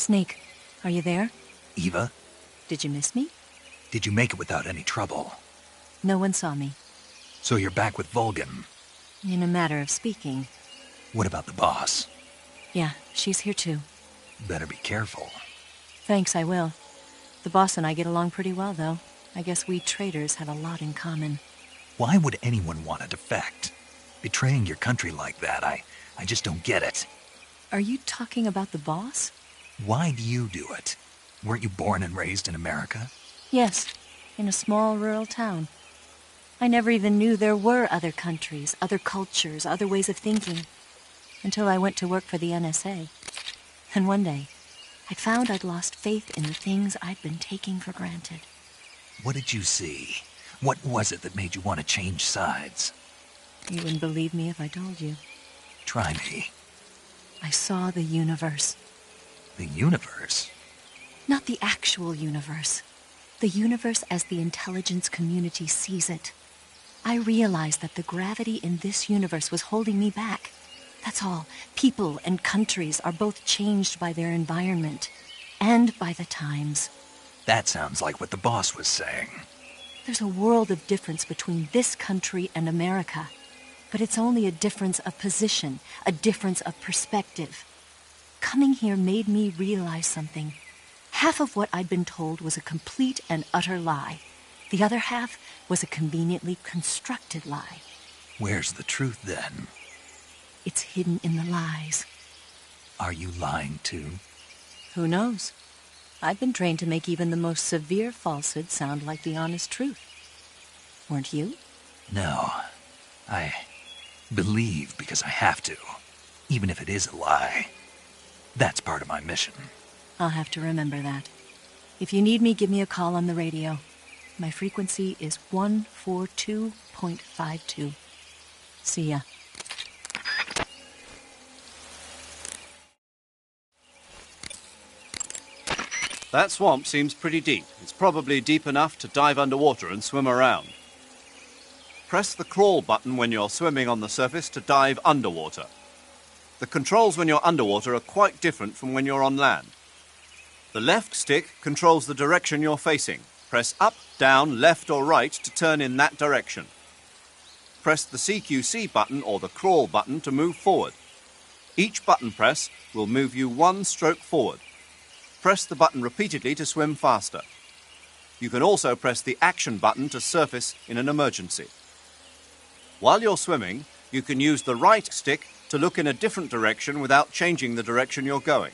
Snake, are you there? Eva? Did you miss me? Did you make it without any trouble? No one saw me. So you're back with Volgan? In a matter of speaking. What about the boss? Yeah, she's here too. Better be careful. Thanks, I will. The boss and I get along pretty well, though. I guess we traitors have a lot in common. Why would anyone want to defect? Betraying your country like that, I just don't get it. Are you talking about the boss? Why do you do it? Weren't you born and raised in America? Yes, in a small rural town. I never even knew there were other countries, other cultures, other ways of thinking, until I went to work for the NSA. And one day, I found I'd lost faith in the things I'd been taking for granted. What did you see? What was it that made you want to change sides? You wouldn't believe me if I told you. Try me. I saw the universe. The universe? Not the actual universe. The universe as the intelligence community sees it. I realized that the gravity in this universe was holding me back. That's all. People and countries are both changed by their environment and by the times. That sounds like what the boss was saying. There's a world of difference between this country and America. But it's only a difference of position, a difference of perspective. Coming here made me realize something. Half of what I'd been told was a complete and utter lie. The other half was a conveniently constructed lie. Where's the truth, then? It's hidden in the lies. Are you lying, too? Who knows? I've been trained to make even the most severe falsehood sound like the honest truth. Weren't you? No. I believe because I have to, even if it is a lie. That's part of my mission. I'll have to remember that. If you need me, give me a call on the radio. My frequency is 142.52. See ya. That swamp seems pretty deep. It's probably deep enough to dive underwater and swim around. Press the crawl button when you're swimming on the surface to dive underwater. The controls when you're underwater are quite different from when you're on land. The left stick controls the direction you're facing. Press up, down, left or right to turn in that direction. Press the CQC button or the crawl button to move forward. Each button press will move you one stroke forward. Press the button repeatedly to swim faster. You can also press the action button to surface in an emergency. While you're swimming, you can use the right stick to look in a different direction without changing the direction you're going.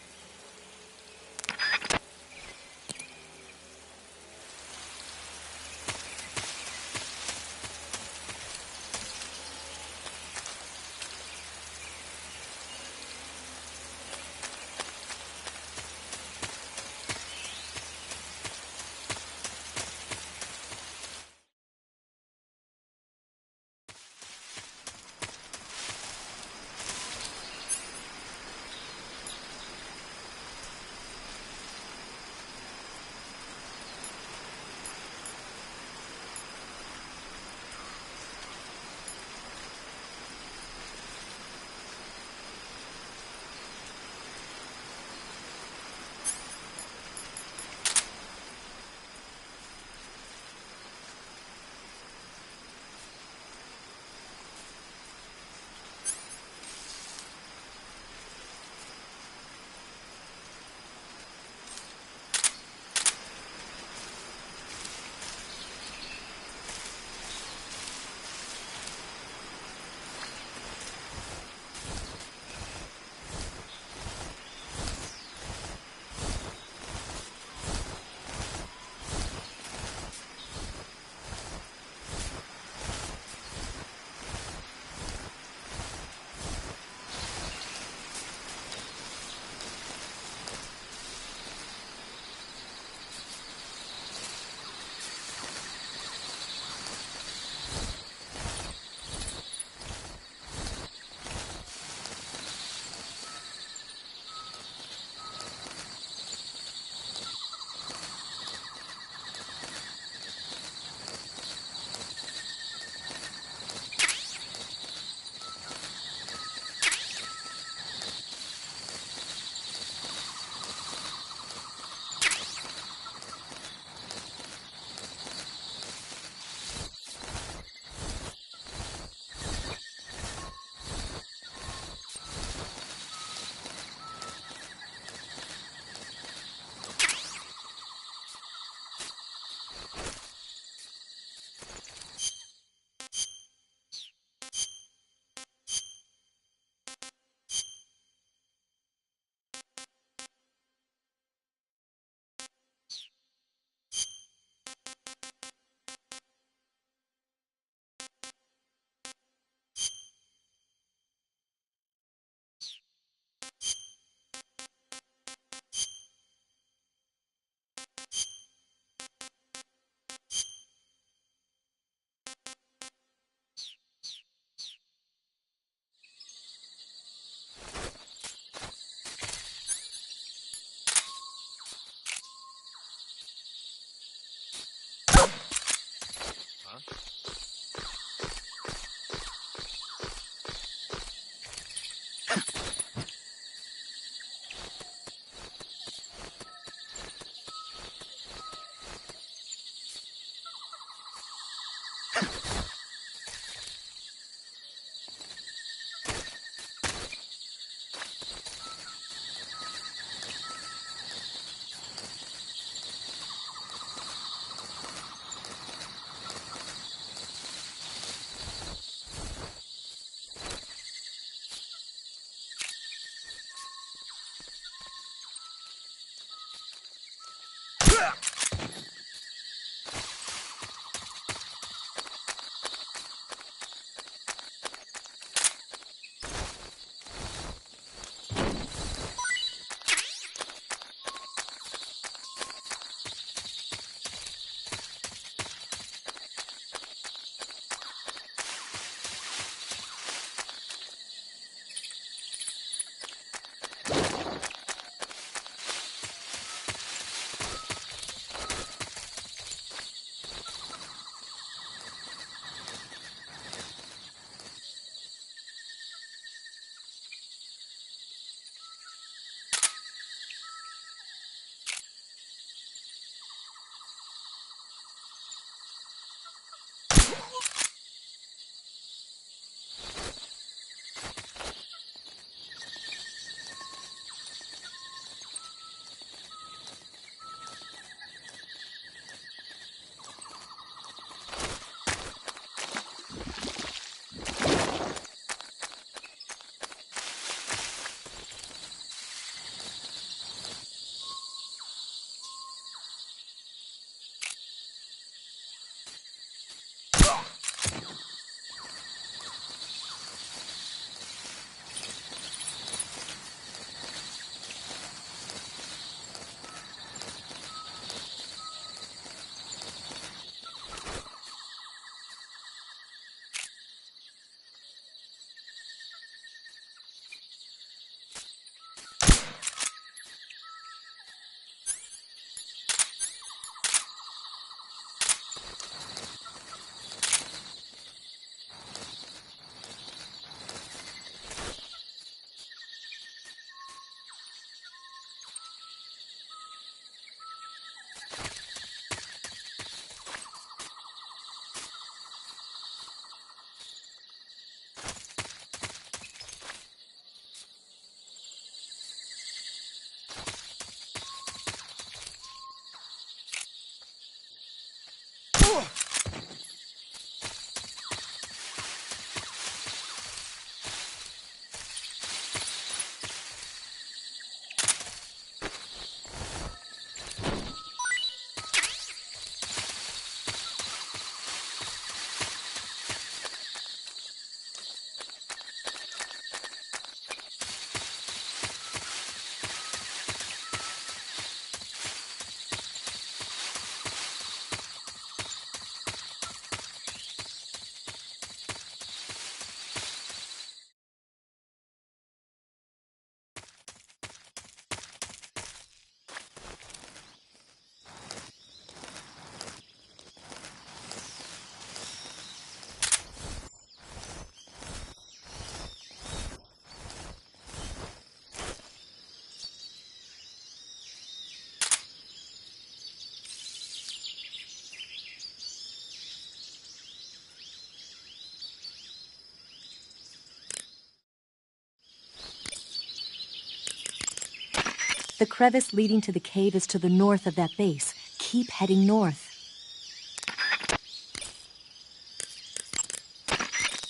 The crevice leading to the cave is to the north of that base. Keep heading north.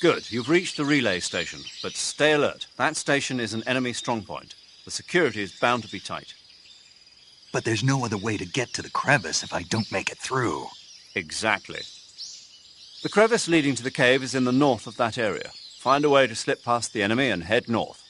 Good. You've reached the relay station, but stay alert. That station is an enemy strongpoint. The security is bound to be tight. But there's no other way to get to the crevice if I don't make it through. Exactly. The crevice leading to the cave is in the north of that area. Find a way to slip past the enemy and head north.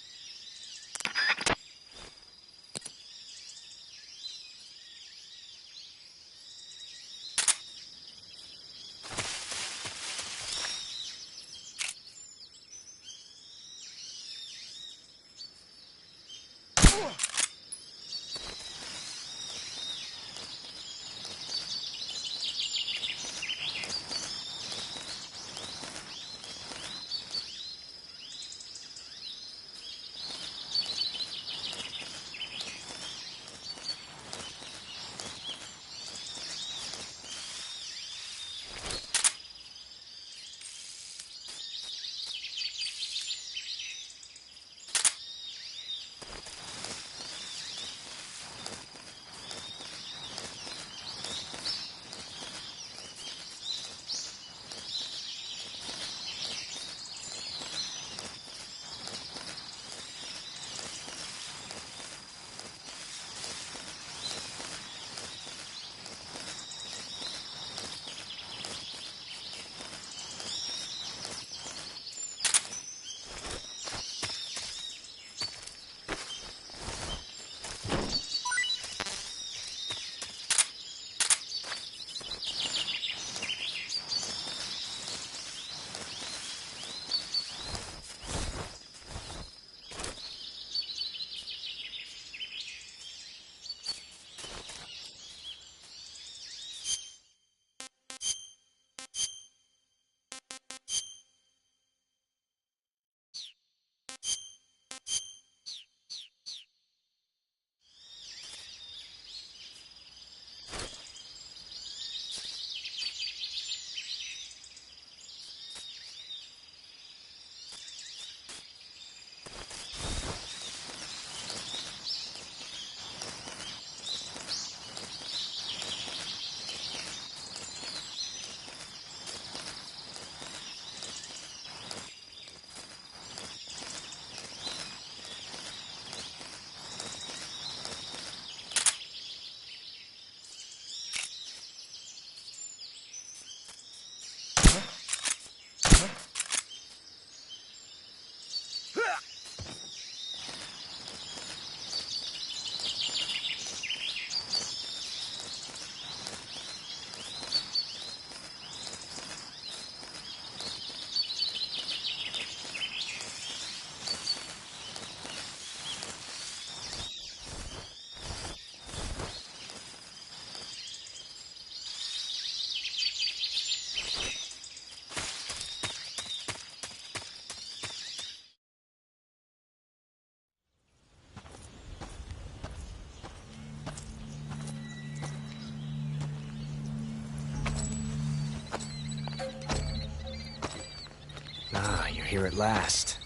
here at last.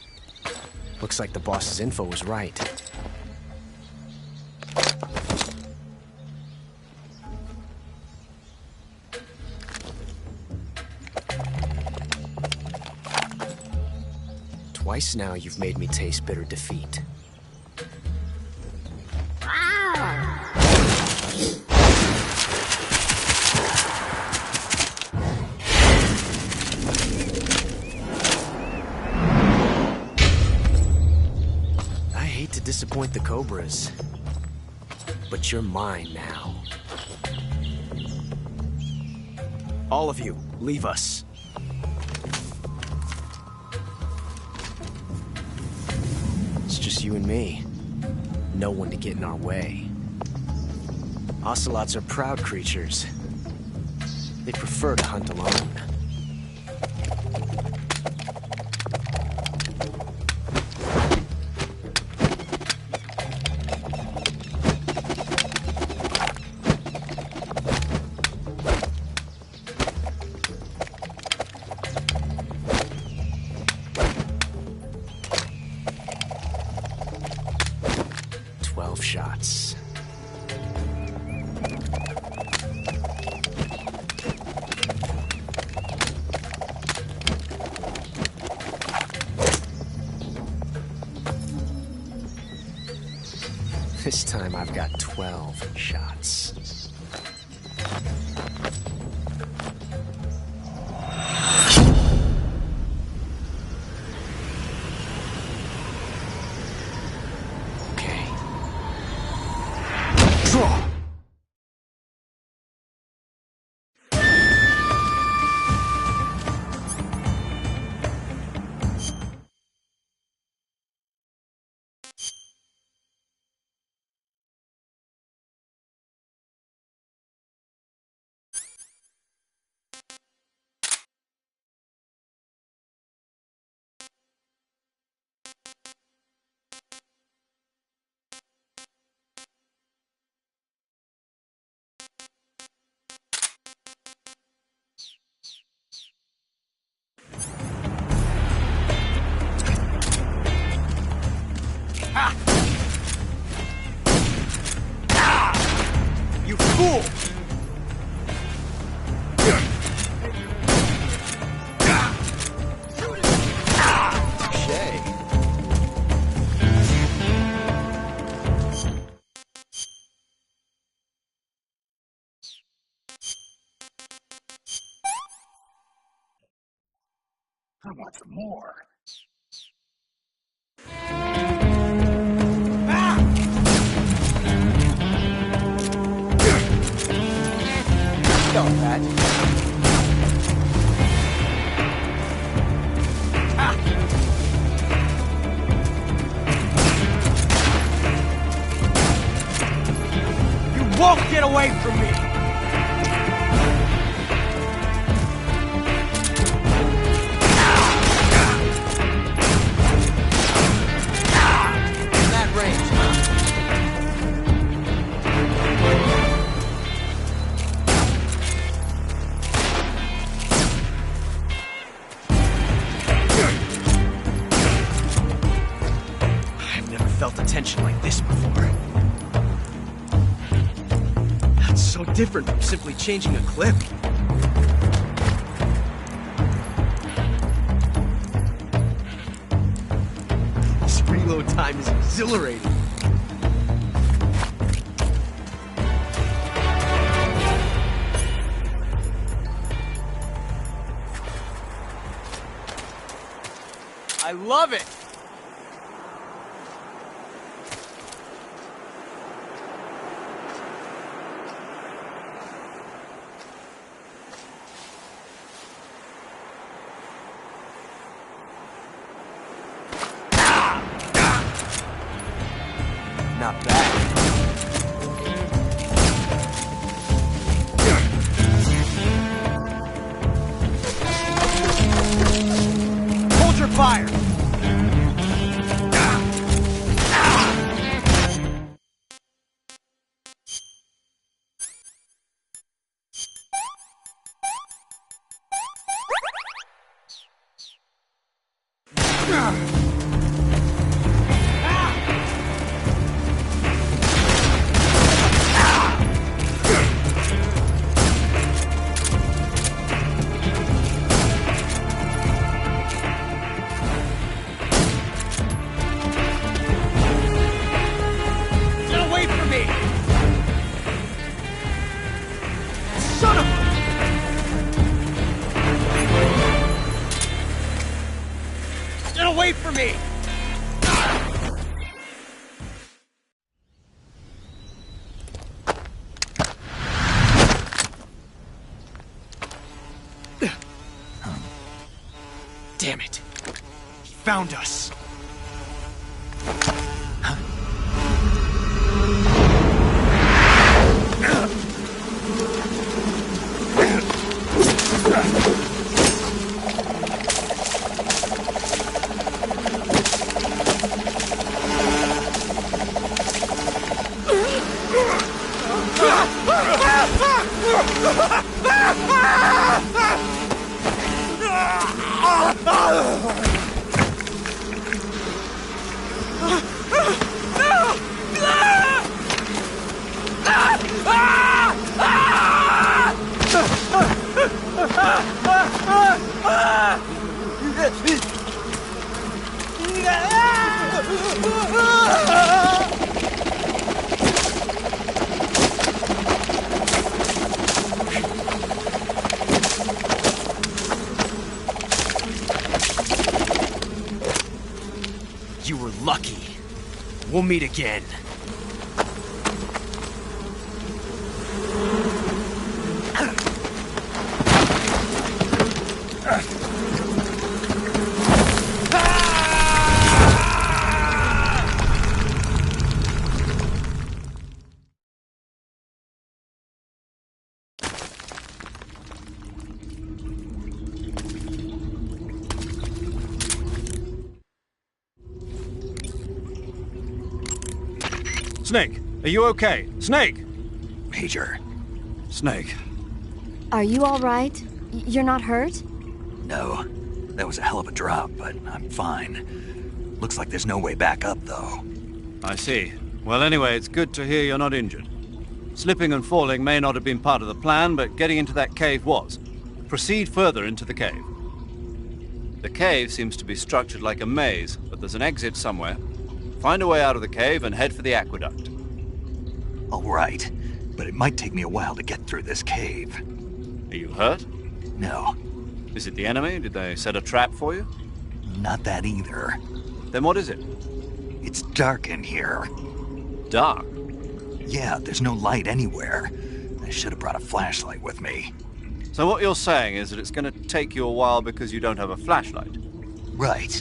Looks like the boss's info was right. Twice now you've made me taste bitter defeat. I hate to disappoint the Cobras, but you're mine now. All of you, leave us. It's just you and me. No one to get in our way. Ocelots are proud creatures. They prefer to hunt alone. Shots. This time I've got 12 shots. You fool! I want some more. Stop that. You won't get away from me! Felt a tension like this before. That's so different from simply changing a clip. This reload time is exhilarating. I love it! Not bad. Hold your fire! found us. You were lucky. We'll meet again. Snake, are you okay? Snake! Major. Snake. Are you all right? You're not hurt? No. That was a hell of a drop, but I'm fine. Looks like there's no way back up, though. I see. Well, anyway, it's good to hear you're not injured. Slipping and falling may not have been part of the plan, but getting into that cave was. Proceed further into the cave. The cave seems to be structured like a maze, but there's an exit somewhere. Find a way out of the cave and head for the aqueduct. All right, but it might take me a while to get through this cave. Are you hurt? No. Is it the enemy? Did they set a trap for you? Not that either. Then what is it? It's dark in here. Dark? Yeah, there's no light anywhere. I should have brought a flashlight with me. So what you're saying is that it's going to take you a while because you don't have a flashlight? Right.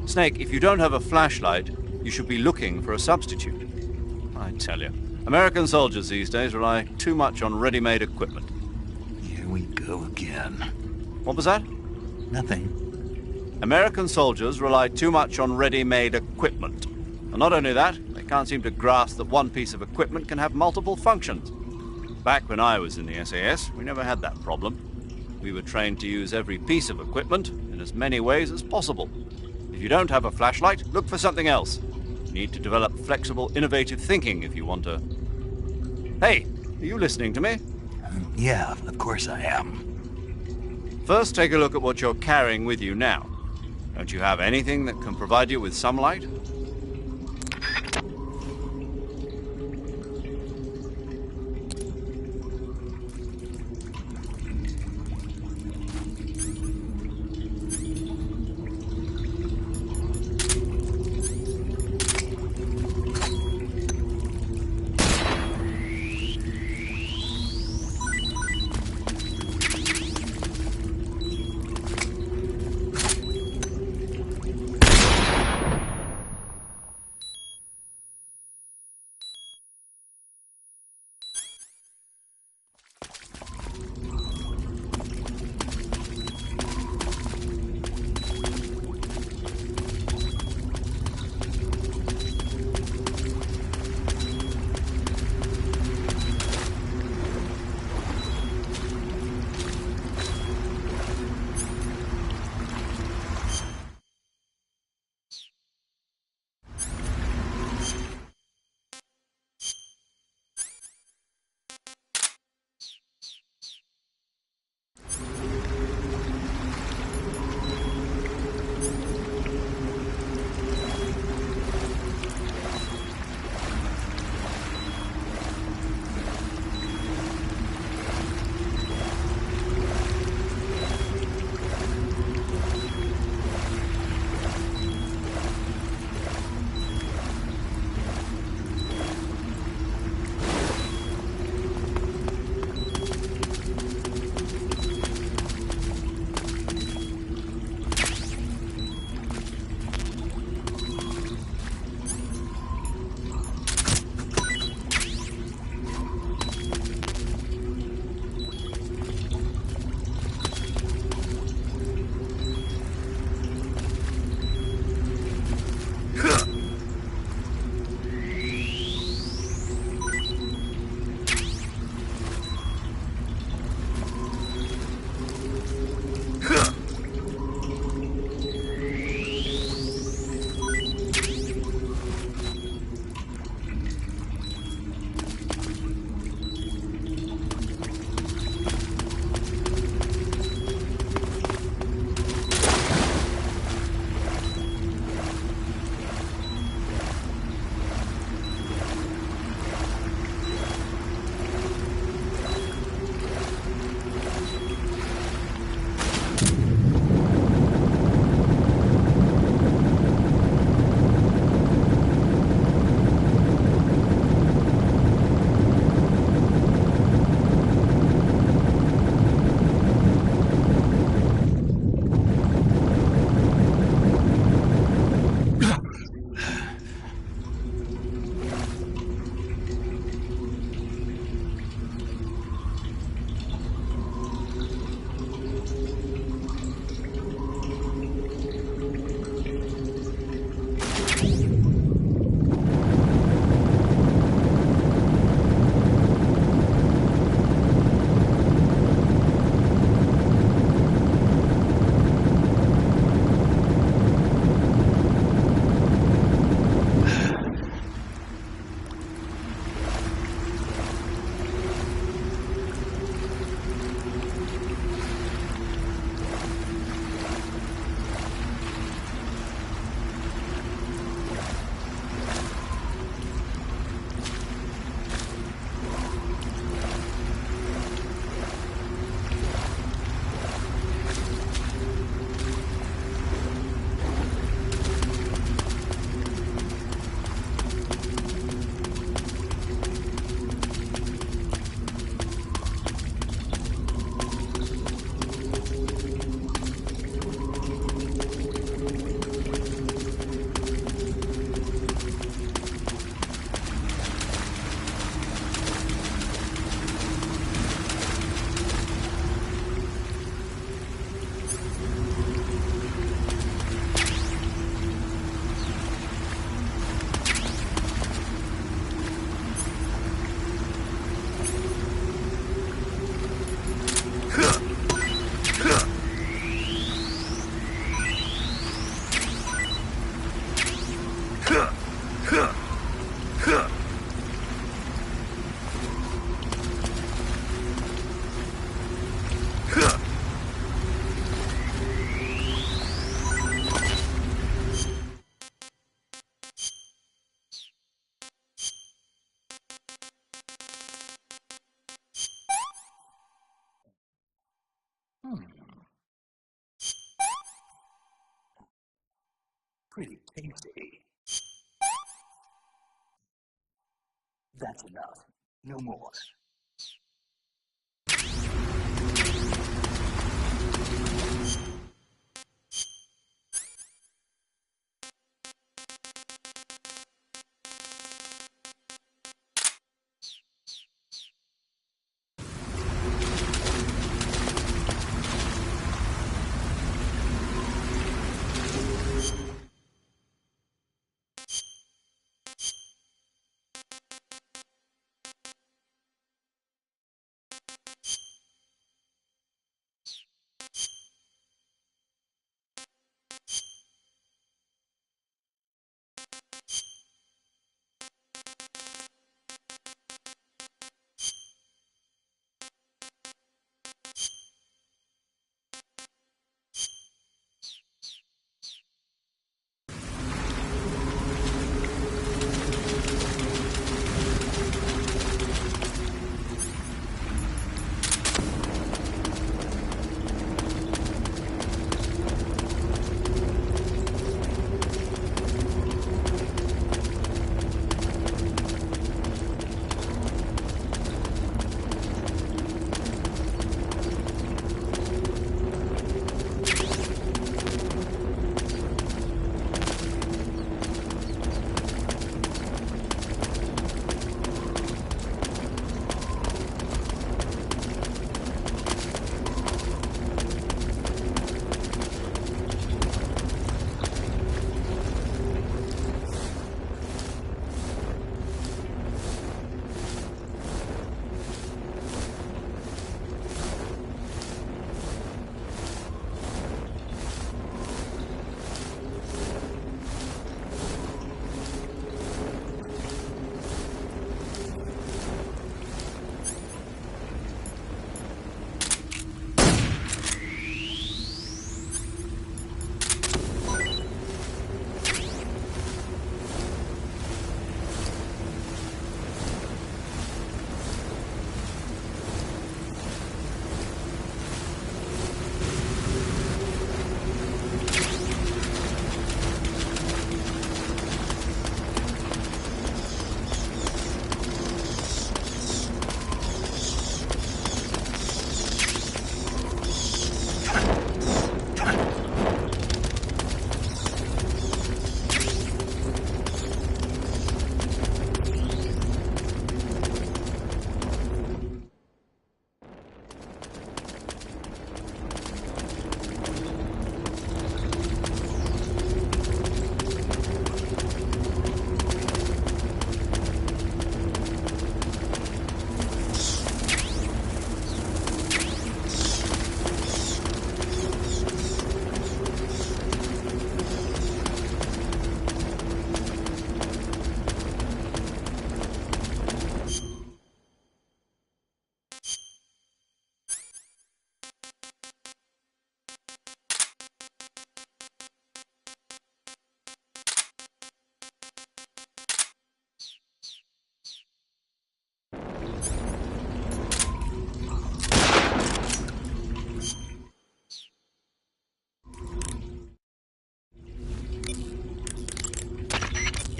Snake, if you don't have a flashlight, you should be looking for a substitute. I tell you, American soldiers these days rely too much on ready-made equipment. Here we go again. What was that? Nothing. American soldiers rely too much on ready-made equipment. And not only that, they can't seem to grasp that one piece of equipment can have multiple functions. Back when I was in the SAS, we never had that problem. We were trained to use every piece of equipment in as many ways as possible. If you don't have a flashlight, look for something else. You need to develop flexible, innovative thinking if you want to... Hey, are you listening to me? Yeah, of course I am. First, take a look at what you're carrying with you now. Don't you have anything that can provide you with some light? That's enough. No more.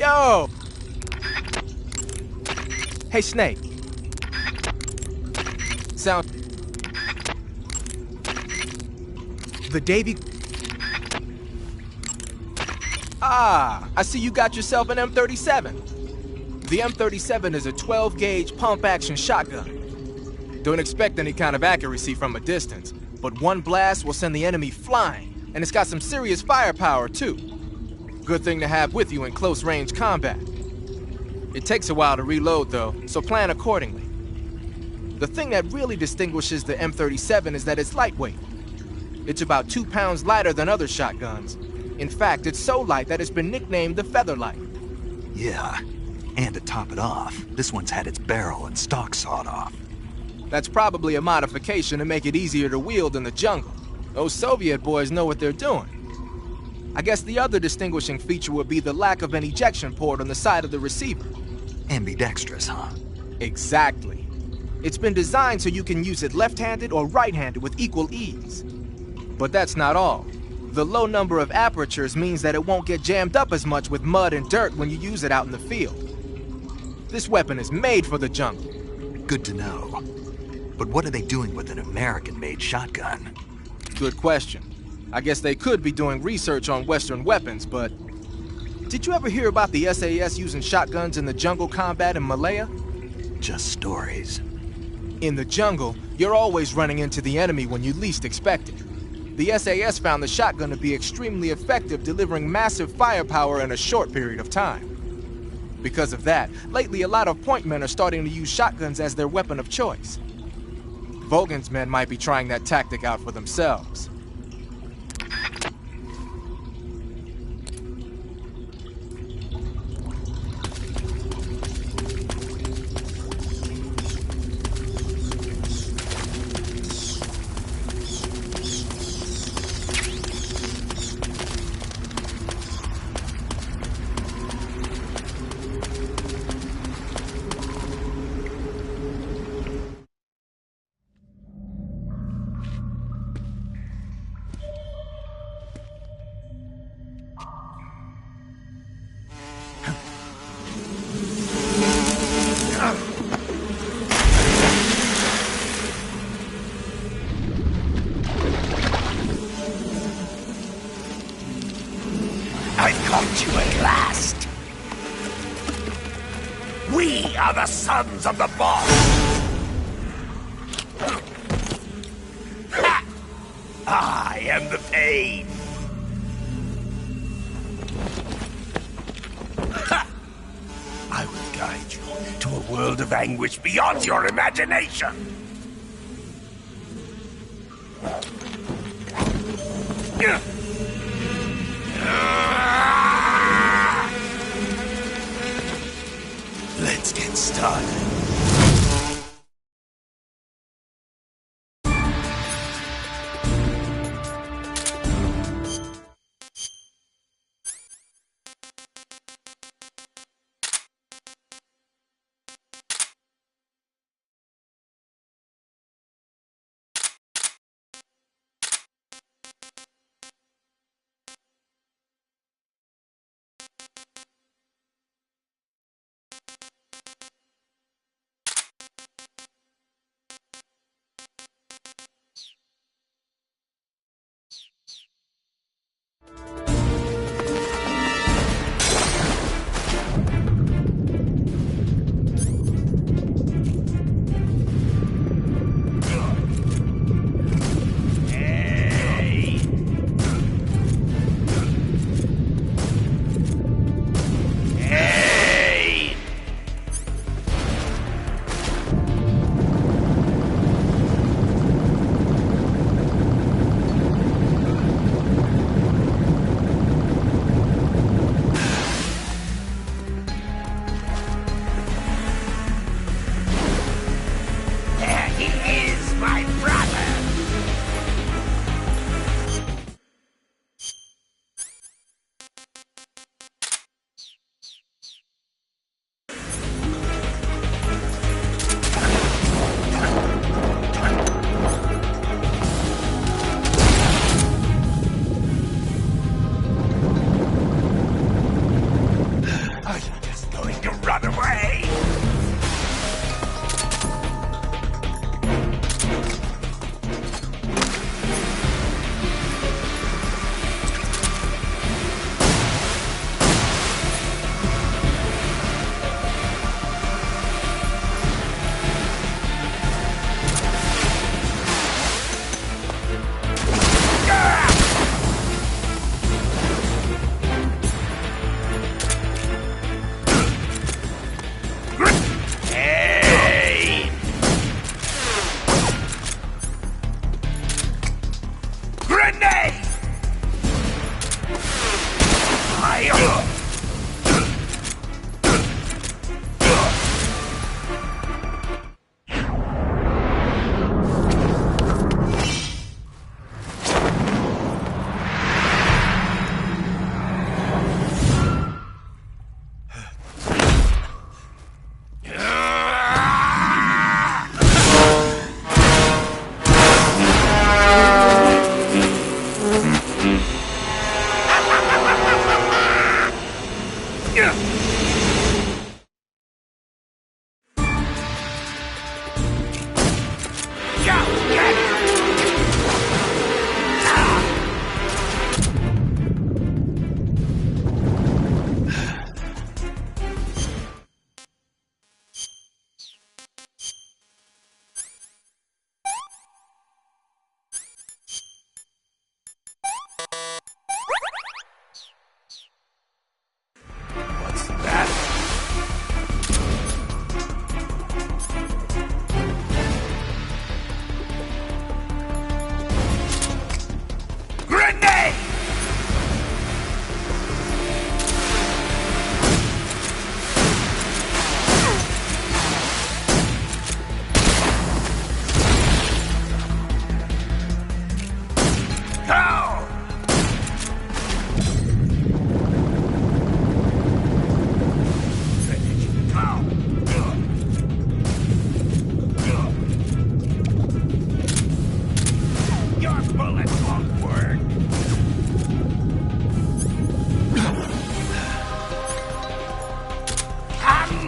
Yo! Hey, Snake. Sound... The Davy... Ah, I see you got yourself an M37. The M37 is a 12-gauge pump-action shotgun. Don't expect any kind of accuracy from a distance, but one blast will send the enemy flying, and it's got some serious firepower, too. Good thing to have with you in close-range combat. It takes a while to reload, though, so plan accordingly. The thing that really distinguishes the M37 is that it's lightweight. It's about 2 pounds lighter than other shotguns. In fact, it's so light that it's been nicknamed the Featherlight. Yeah, and to top it off, this one's had its barrel and stock sawed off. That's probably a modification to make it easier to wield in the jungle. Those Soviet boys know what they're doing. I guess the other distinguishing feature would be the lack of an ejection port on the side of the receiver. Ambidextrous, huh? Exactly. It's been designed so you can use it left-handed or right-handed with equal ease. But that's not all. The low number of apertures means that it won't get jammed up as much with mud and dirt when you use it out in the field. This weapon is made for the jungle. Good to know. But what are they doing with an American-made shotgun? Good question. I guess they could be doing research on Western weapons, but... Did you ever hear about the SAS using shotguns in the jungle combat in Malaya? Just stories. In the jungle, you're always running into the enemy when you least expect it. The SAS found the shotgun to be extremely effective, delivering massive firepower in a short period of time. Because of that, lately a lot of point men are starting to use shotguns as their weapon of choice. Vogan's men might be trying that tactic out for themselves. I caught you at last. We are the sons of the boss. Ha! I am the pain. Ha! I will guide you to a world of anguish beyond your imagination. Let's get started.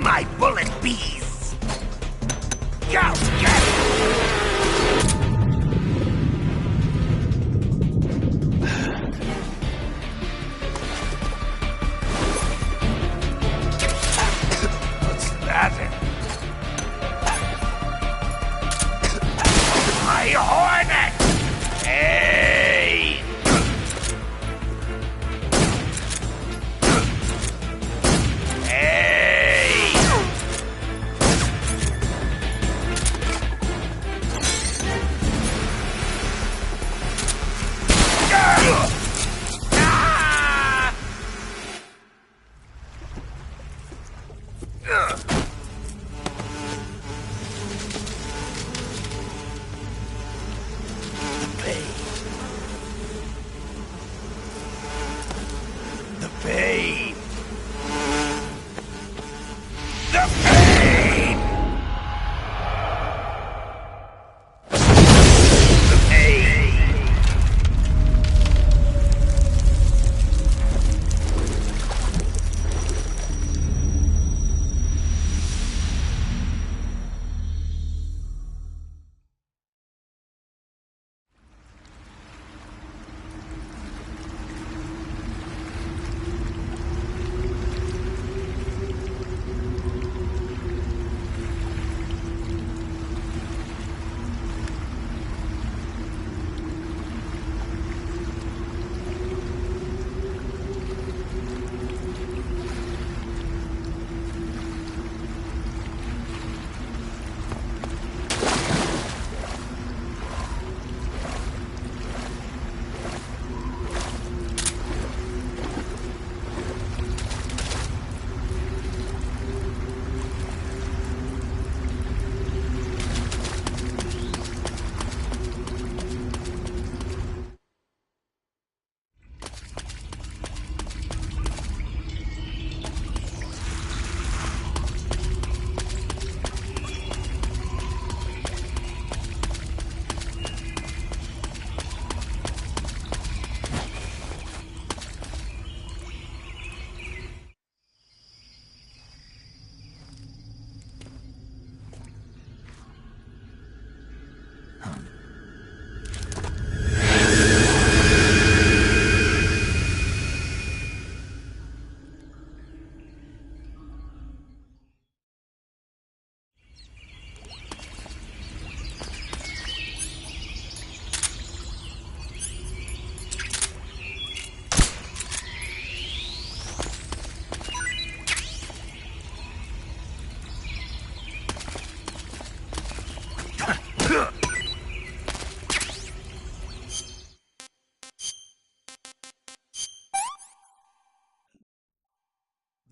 my bullet bees! Go, get! What's that? My hornet! Hey! Hey! The pain! The pain! The pain!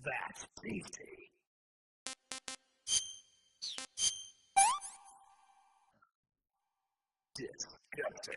That's easy. Disgusting.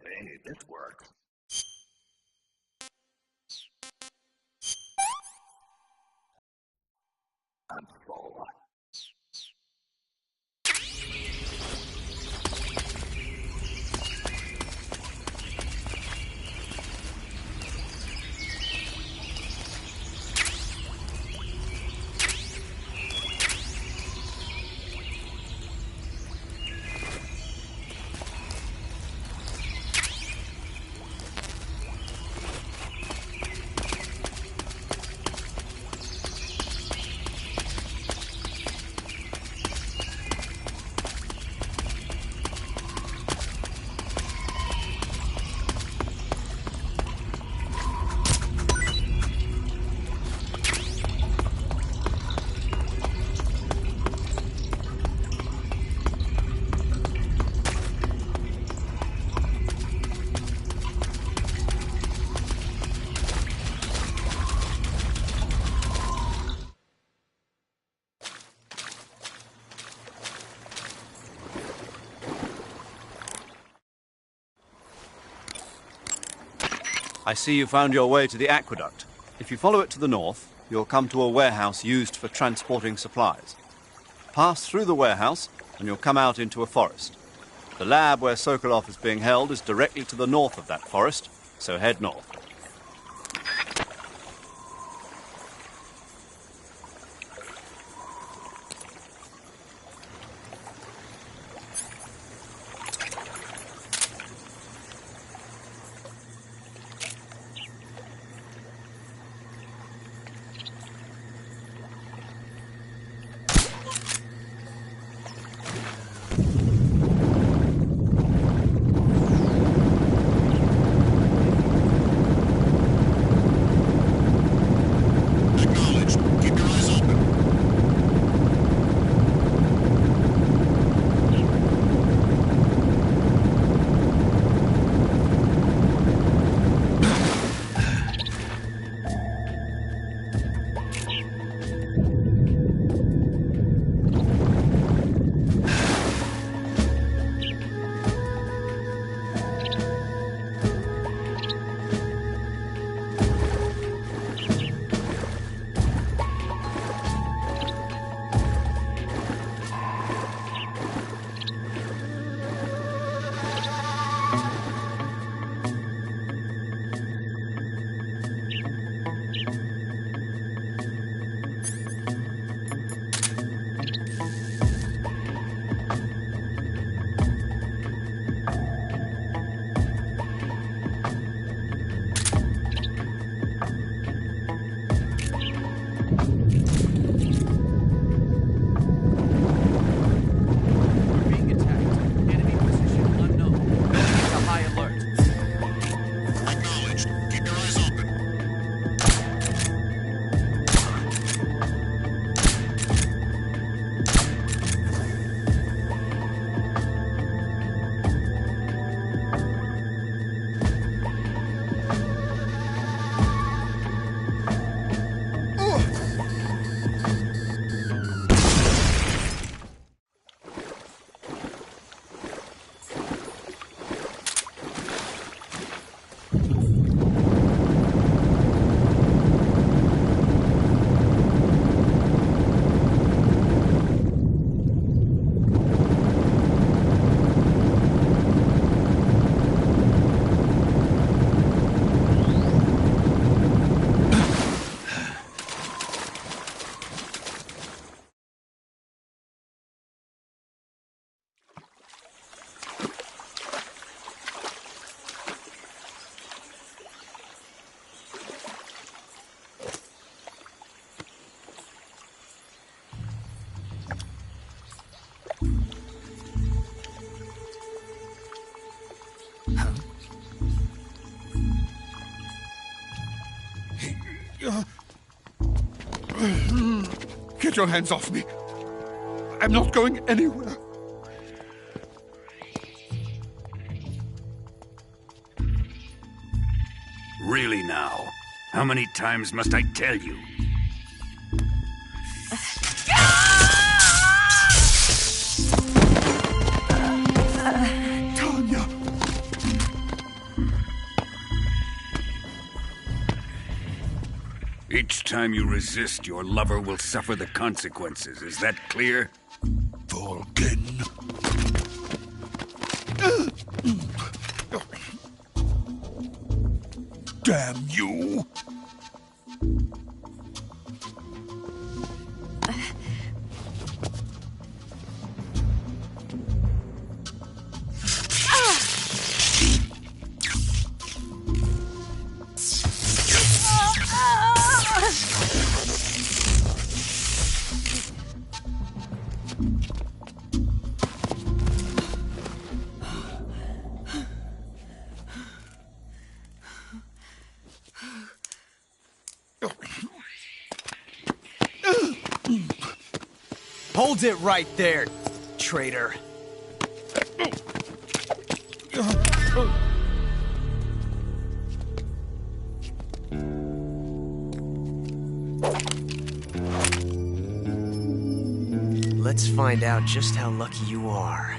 Hey, this works. I see you found your way to the aqueduct. If you follow it to the north, you'll come to a warehouse used for transporting supplies. Pass through the warehouse, and you'll come out into a forest. The lab where Sokolov is being held is directly to the north of that forest, so head north. Get your hands off me. I'm not going anywhere. Really now? How many times must I tell you? Tanya! It's time you resist, your lover will suffer the consequences. Is that clear? Vulcan. Damn you! Hold it right there, traitor. Let's find out just how lucky you are.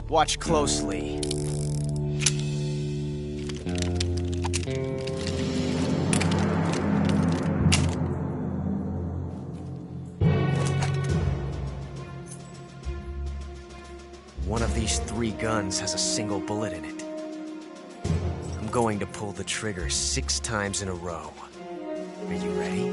Watch closely. One of these 3 guns has a single bullet in it. I'm going to pull the trigger 6 times in a row. Are you ready?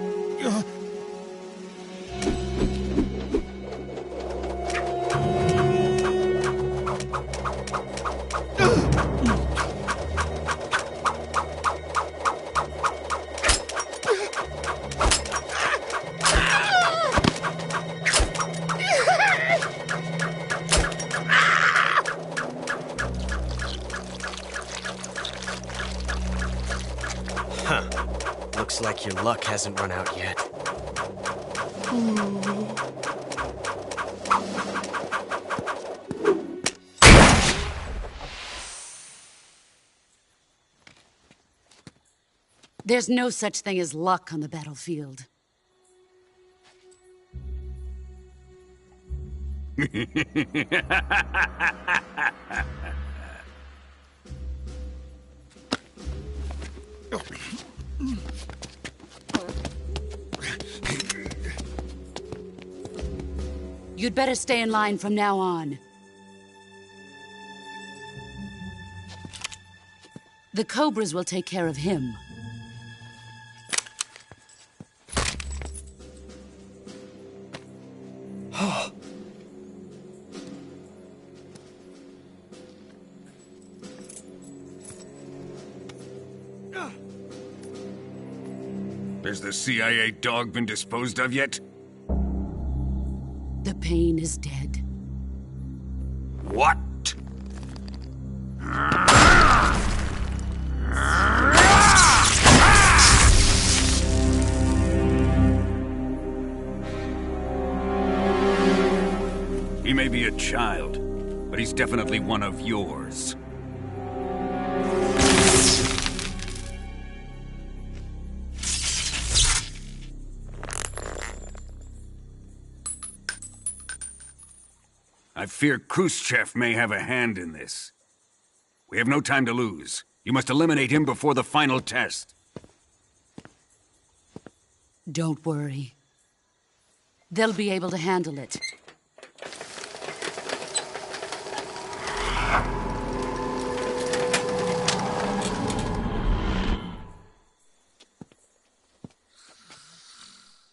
Looks like your luck hasn't run out yet. There's no such thing as luck on the battlefield. You'd better stay in line from now on. The Cobras will take care of him. Has the CIA dog been disposed of yet? The pain is dead. What? He may be a child, but he's definitely one of yours. I fear Khrushchev may have a hand in this. We have no time to lose. You must eliminate him before the final test. Don't worry. They'll be able to handle it.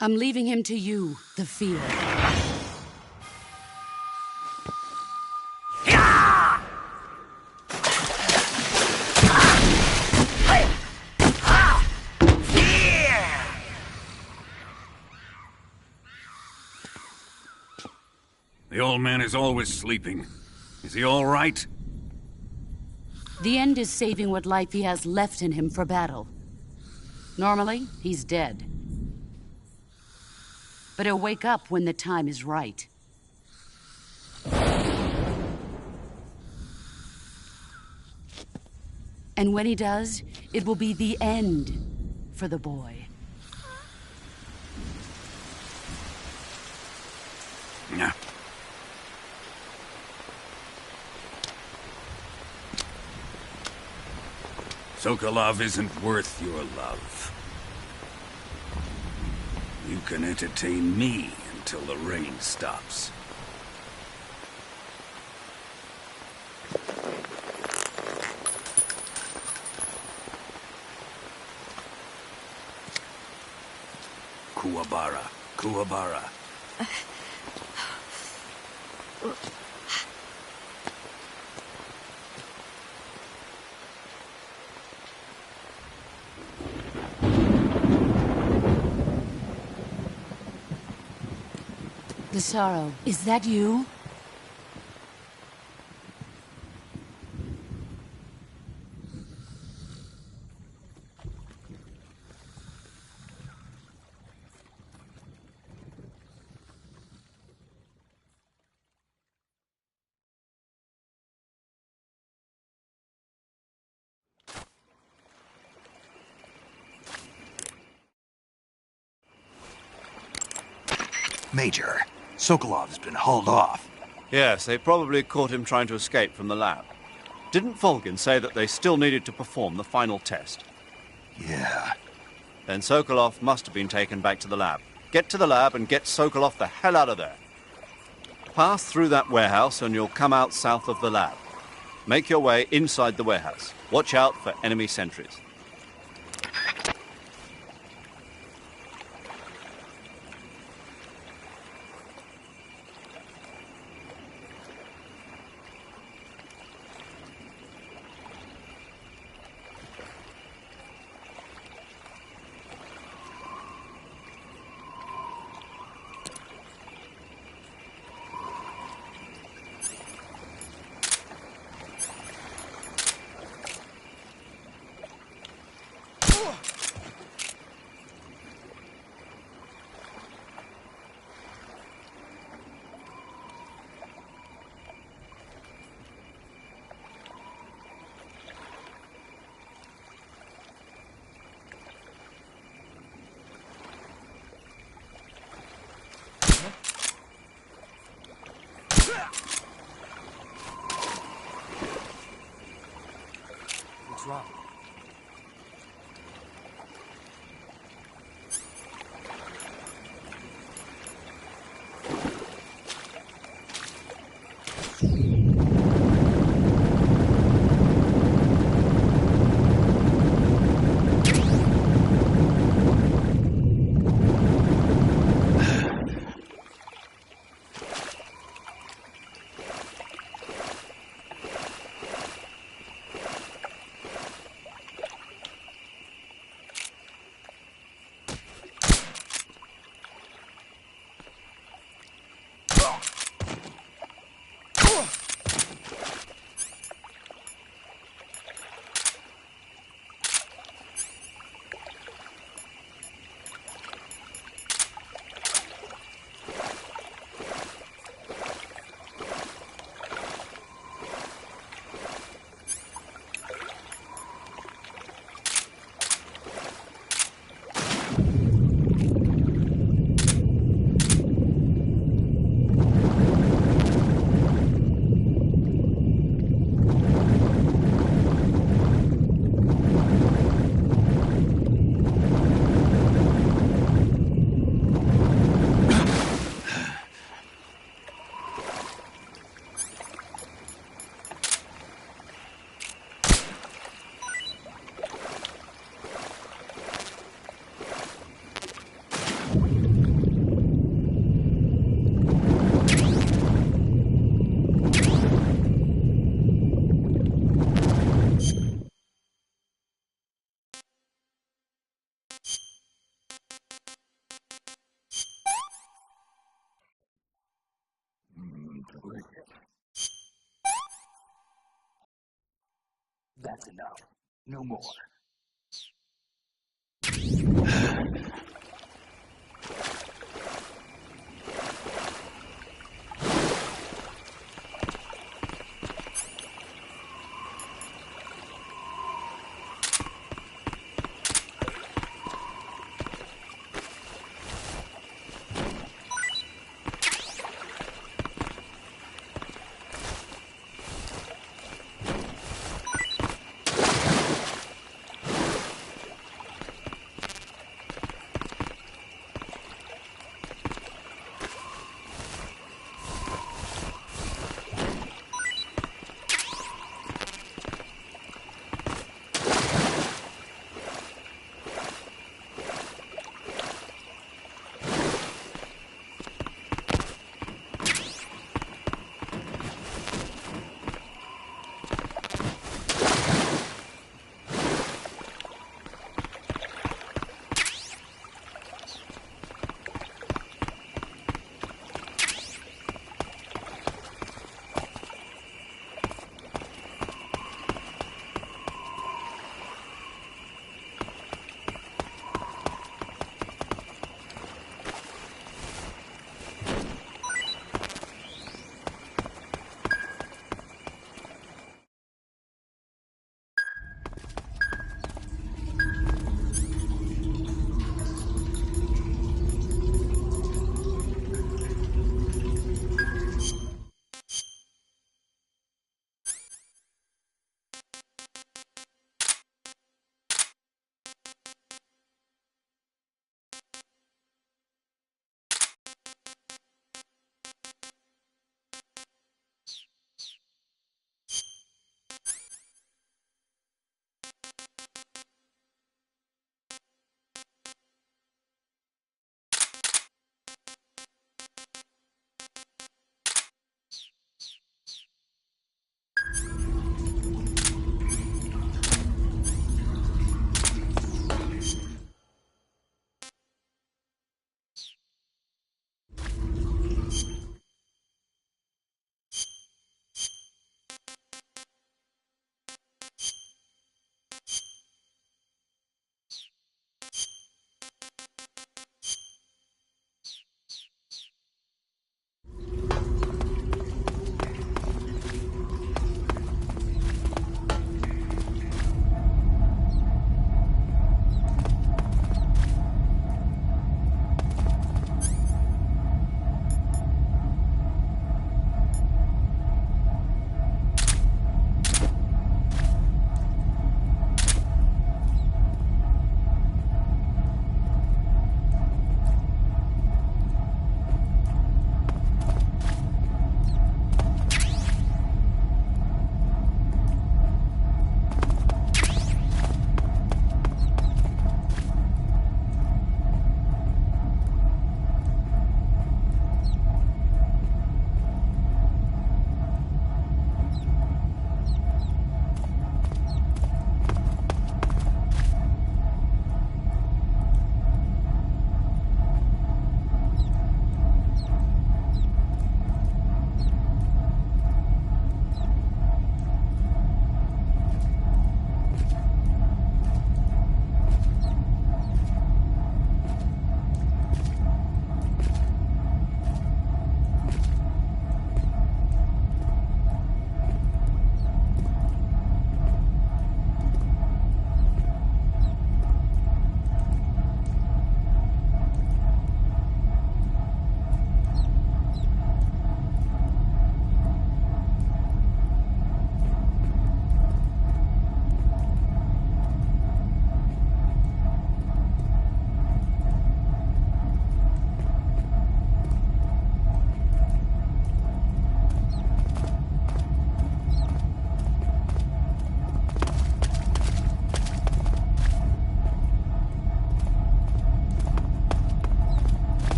I'm leaving him to you, the field. The old man is always sleeping. Is he all right? The end is saving what life he has left in him for battle. Normally, he's dead. But he'll wake up when the time is right. And when he does, it will be the end for the boy. Yeah. Sokolov isn't worth your love. You can entertain me until the rain stops. Kuwabara, Kuwabara. Desaro, is that you? Major, Sokolov's been hauled off. Yes, they probably caught him trying to escape from the lab. Didn't Volgin say that they still needed to perform the final test? Yeah. Then Sokolov must have been taken back to the lab. Get to the lab and get Sokolov the hell out of there. Pass through that warehouse and you'll come out south of the lab. Make your way inside the warehouse. Watch out for enemy sentries. What's wrong? That's enough. No more.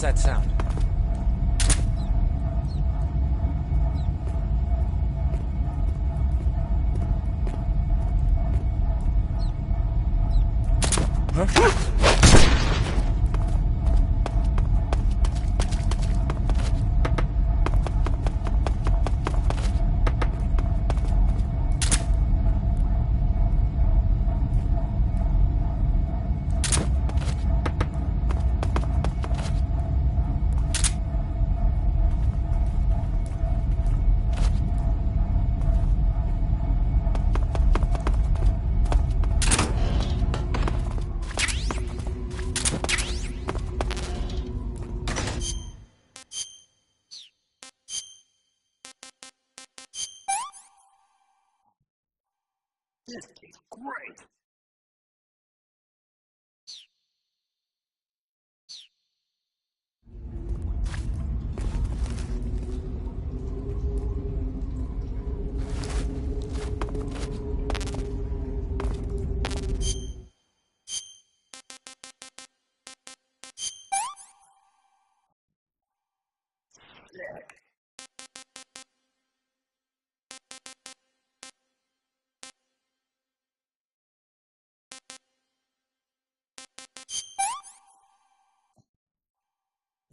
What's that sound? Huh? This is great!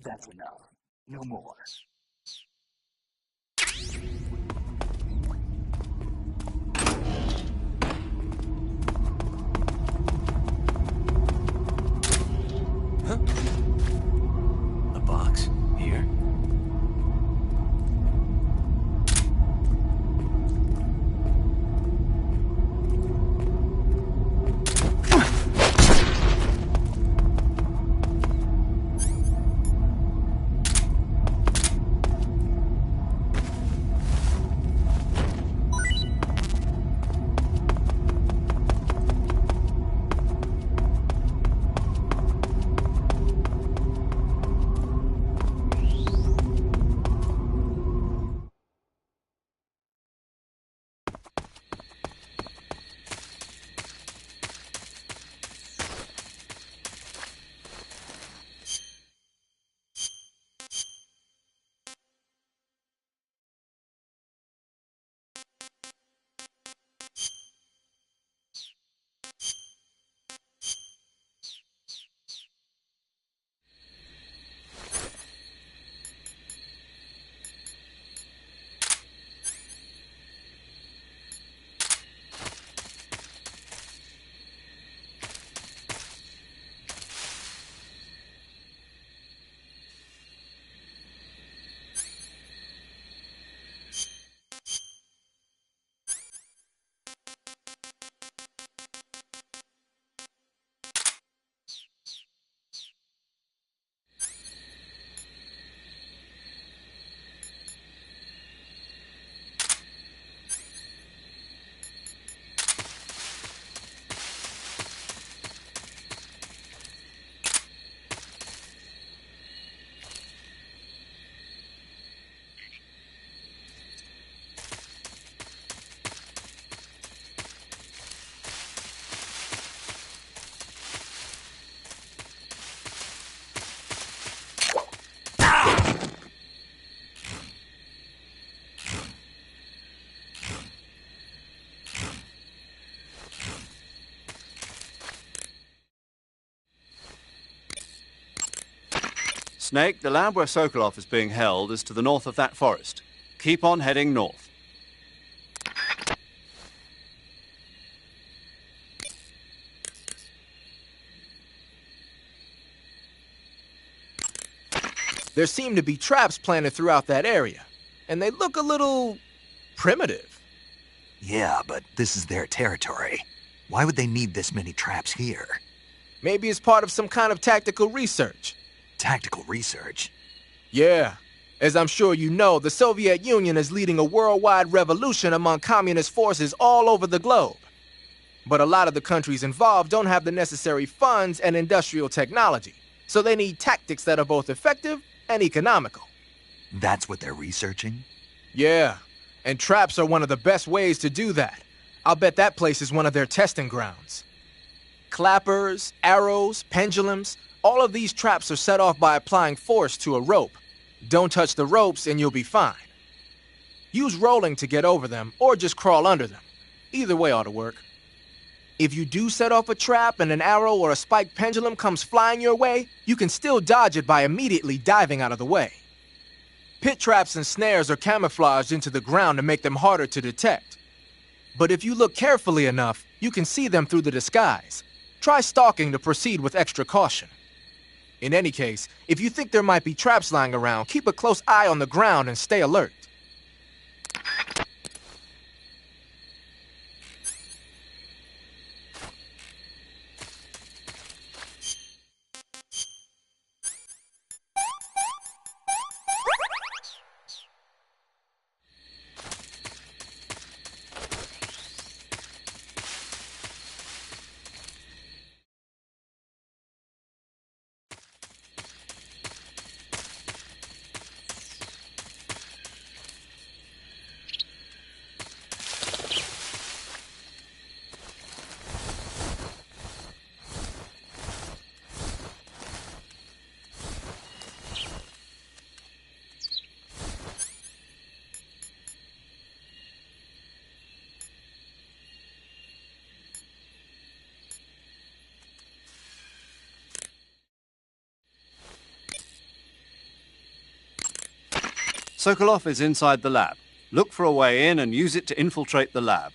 That's enough. No more. Huh? A box. Here? Snake, the lab where Sokolov is being held is to the north of that forest. Keep on heading north. There seem to be traps planted throughout that area, and they look a little primitive. Yeah, but this is their territory. Why would they need this many traps here? Maybe it's part of some kind of tactical research. Tactical research? Yeah. As I'm sure you know, the Soviet Union is leading a worldwide revolution among communist forces all over the globe. But a lot of the countries involved don't have the necessary funds and industrial technology, so they need tactics that are both effective and economical. That's what they're researching? Yeah, and traps are one of the best ways to do that. I'll bet that place is one of their testing grounds. Clappers, arrows, pendulums, All of these traps are set off by applying force to a rope. Don't touch the ropes and you'll be fine. Use rolling to get over them, or just crawl under them. Either way ought to work. If you do set off a trap and an arrow or a spiked pendulum comes flying your way, you can still dodge it by immediately diving out of the way. Pit traps and snares are camouflaged into the ground to make them harder to detect. But if you look carefully enough, you can see them through the disguise. Try stalking to proceed with extra caution. In any case, if you think there might be traps lying around, keep a close eye on the ground and stay alert. Sokolov is inside the lab. Look for a way in and use it to infiltrate the lab.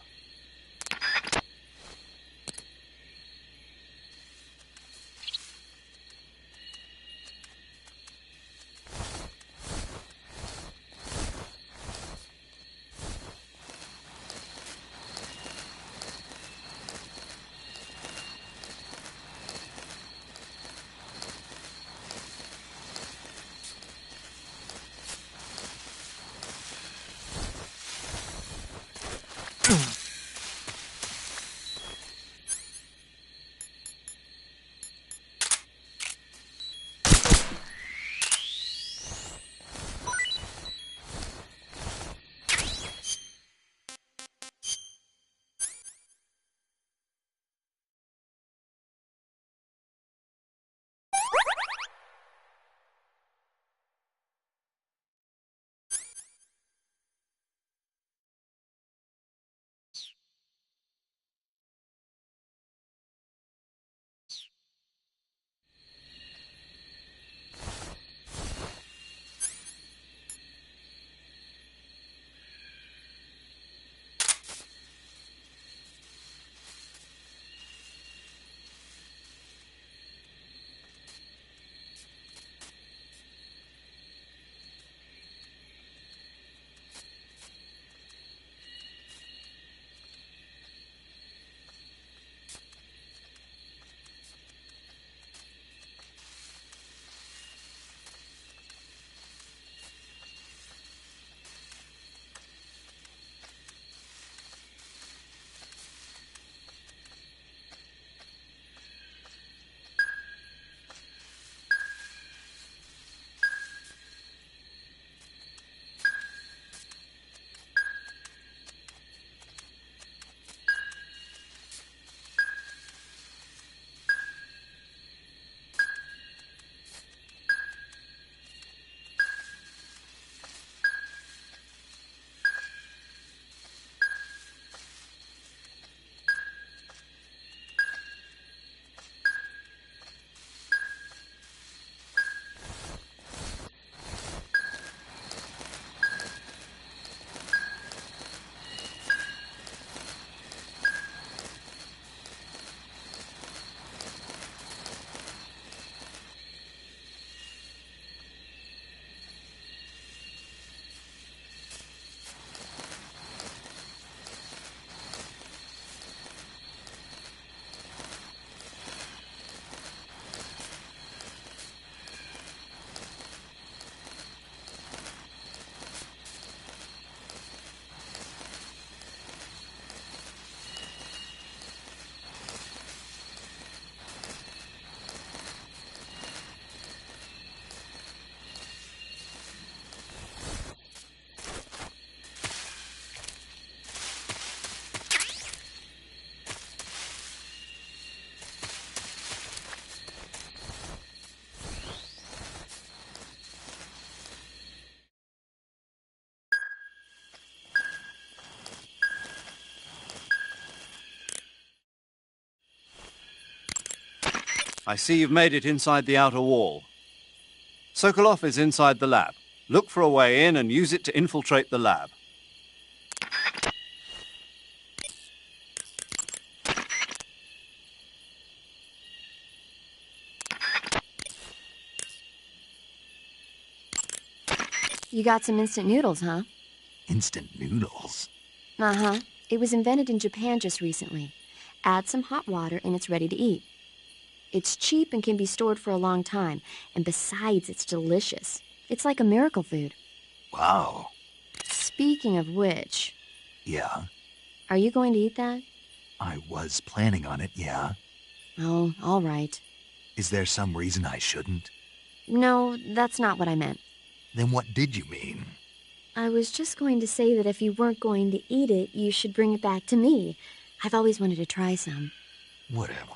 I see you've made it inside the outer wall. Sokolov is inside the lab. Look for a way in and use it to infiltrate the lab. You got some instant noodles, huh? Instant noodles? Uh-huh. It was invented in Japan just recently. Add some hot water and it's ready to eat. It's cheap and can be stored for a long time, and besides, it's delicious. It's like a miracle food. Wow. Speaking of which... Yeah? Are you going to eat that? I was planning on it, yeah. Oh, all right. Is there some reason I shouldn't? No, that's not what I meant. Then what did you mean? I was just going to say that if you weren't going to eat it, you should bring it back to me. I've always wanted to try some. Whatever.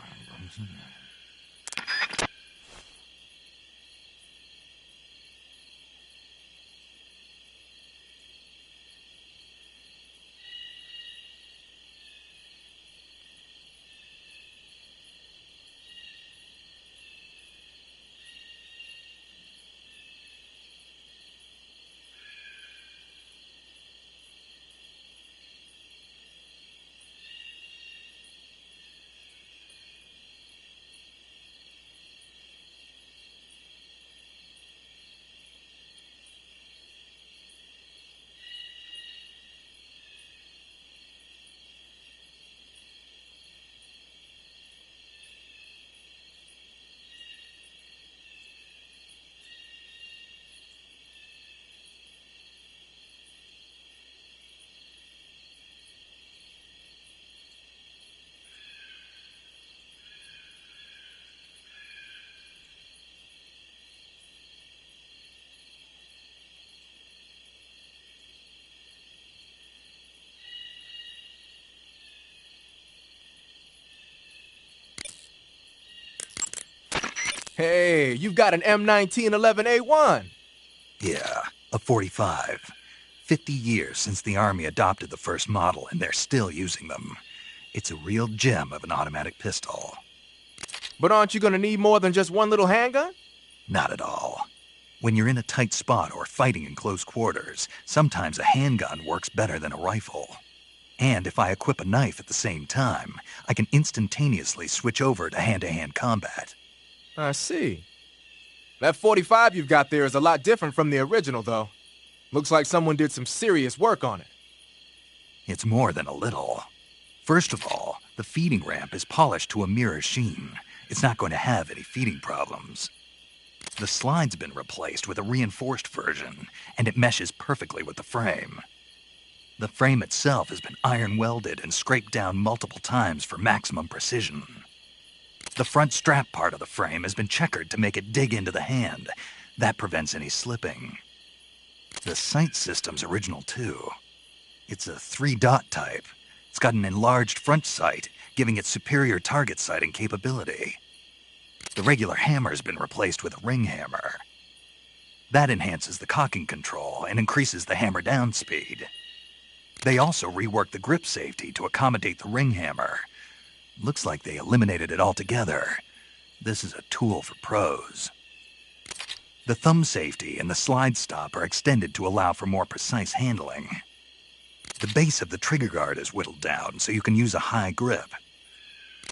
Hey, you've got an M1911A1. Yeah, a 45. 50 years since the Army adopted the first model, and they're still using them. It's a real gem of an automatic pistol. But aren't you gonna need more than just one little handgun? Not at all. When you're in a tight spot or fighting in close quarters, sometimes a handgun works better than a rifle. And if I equip a knife at the same time, I can instantaneously switch over to hand-to-hand combat. I see. That 45 you've got there is a lot different from the original, though. Looks like someone did some serious work on it. It's more than a little. First of all, the feeding ramp is polished to a mirror sheen. It's not going to have any feeding problems. The slide's been replaced with a reinforced version, and it meshes perfectly with the frame. The frame itself has been iron welded and scraped down multiple times for maximum precision. The front strap part of the frame has been checkered to make it dig into the hand. That prevents any slipping. The sight system's original too. It's a 3-dot type. It's got an enlarged front sight, giving it superior target sighting capability. The regular hammer's been replaced with a ring hammer. That enhances the cocking control and increases the hammer down speed. They also reworked the grip safety to accommodate the ring hammer. Looks like they eliminated it altogether. This is a tool for pros. The thumb safety and the slide stop are extended to allow for more precise handling. The base of the trigger guard is whittled down so you can use a high grip.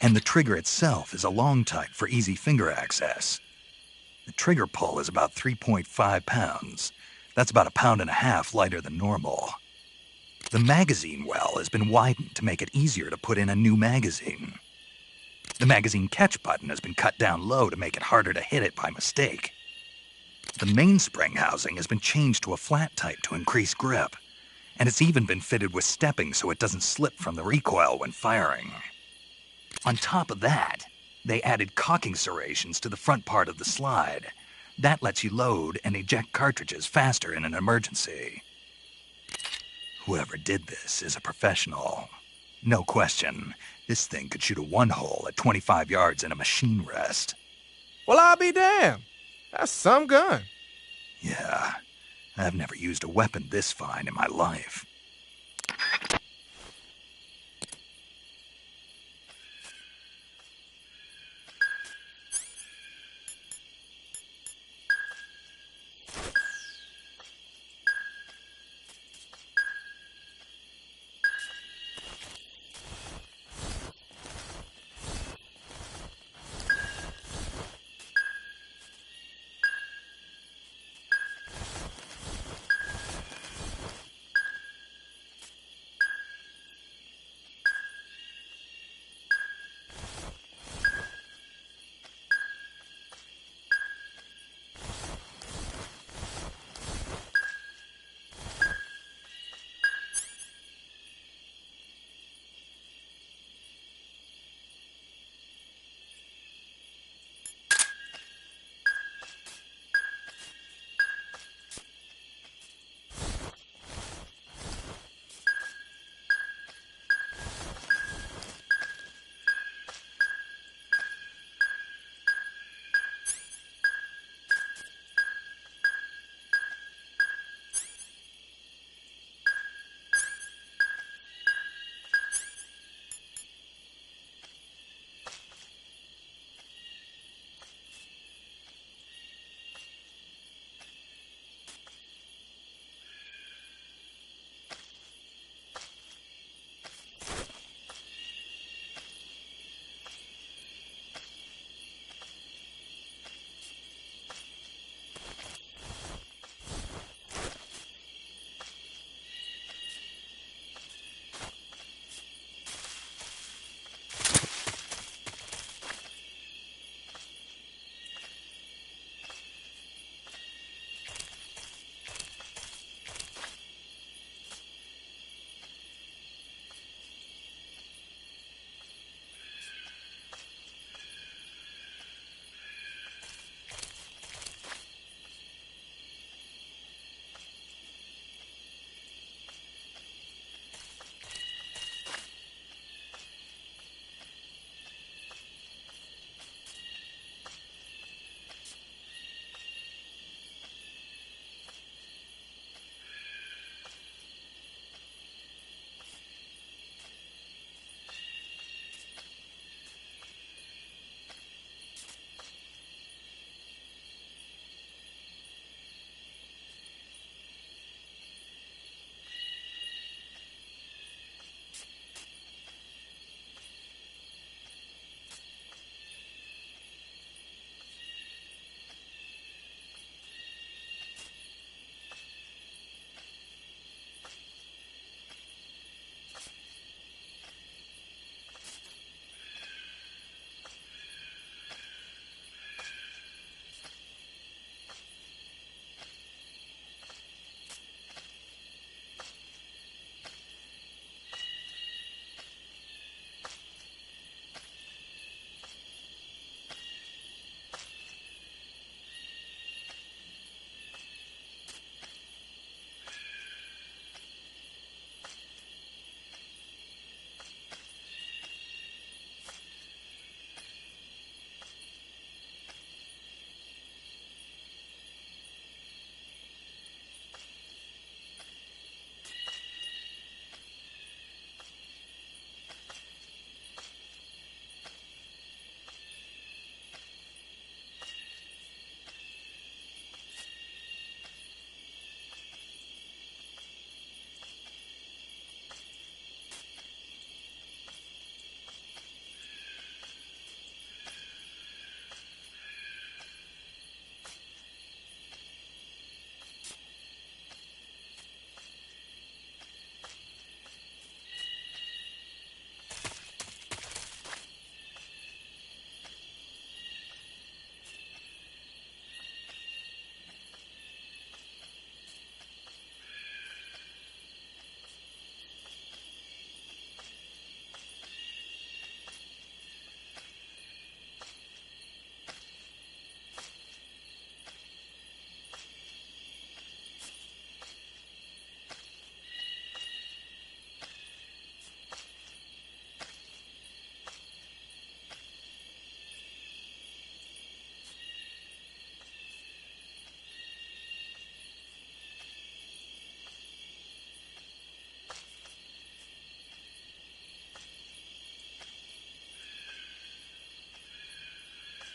And the trigger itself is a long type for easy finger access. The trigger pull is about 3.5 pounds. That's about 1.5 pounds lighter than normal. The magazine well has been widened to make it easier to put in a new magazine. The magazine catch button has been cut down low to make it harder to hit it by mistake. The mainspring housing has been changed to a flat type to increase grip, and it's even been fitted with stepping so it doesn't slip from the recoil when firing. On top of that, they added cocking serrations to the front part of the slide. That lets you load and eject cartridges faster in an emergency. Whoever did this is a professional. No question, this thing could shoot a one-hole at 25 yards in a machine rest. Well, I'll be damned. That's some gun. Yeah, I've never used a weapon this fine in my life.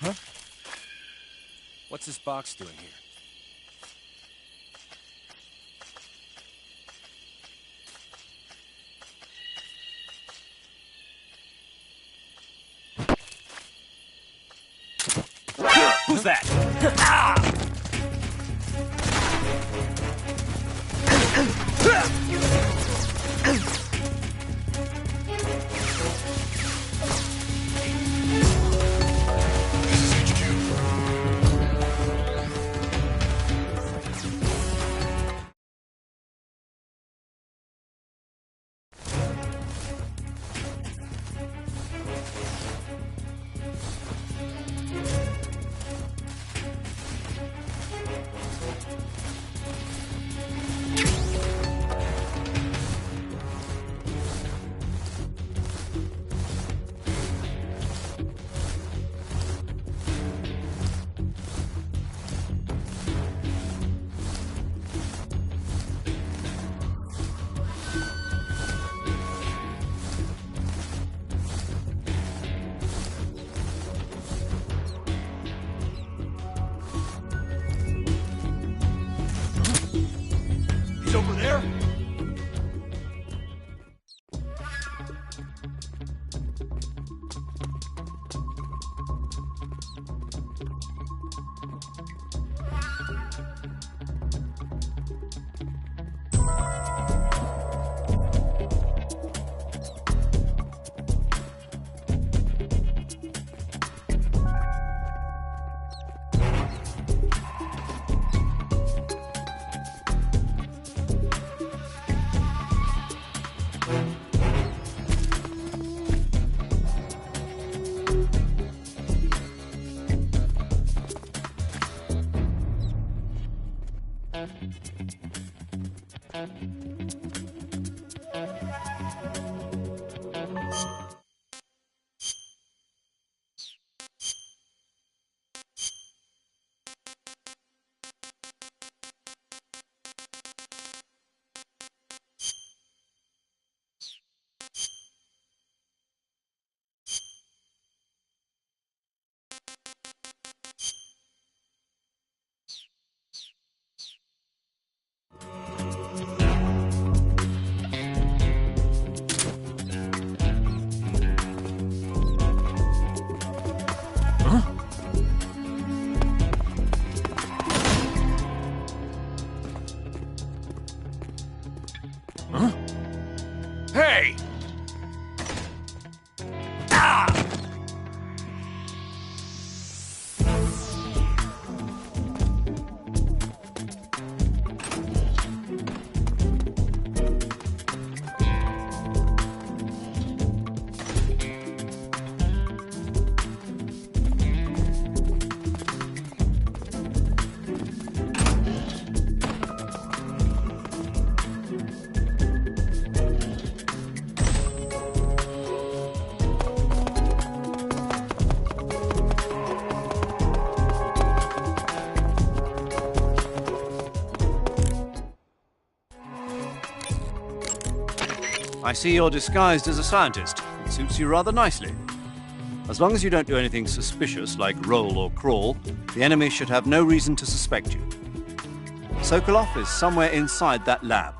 Huh? What's this box doing here? Who's that? Over there? Hey! I see you're disguised as a scientist. It suits you rather nicely. As long as you don't do anything suspicious like roll or crawl, the enemy should have no reason to suspect you. Sokolov is somewhere inside that lab.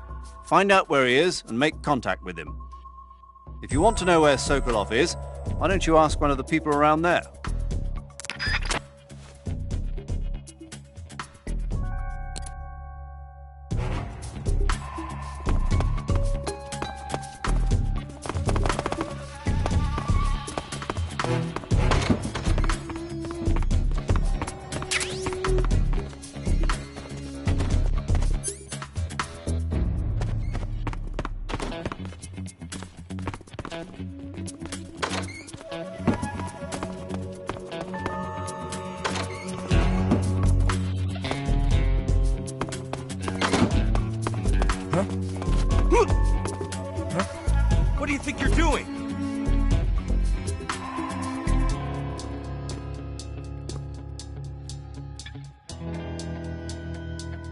Find out where he is and make contact with him. If you want to know where Sokolov is, why don't you ask one of the people around there? What do you think you're doing?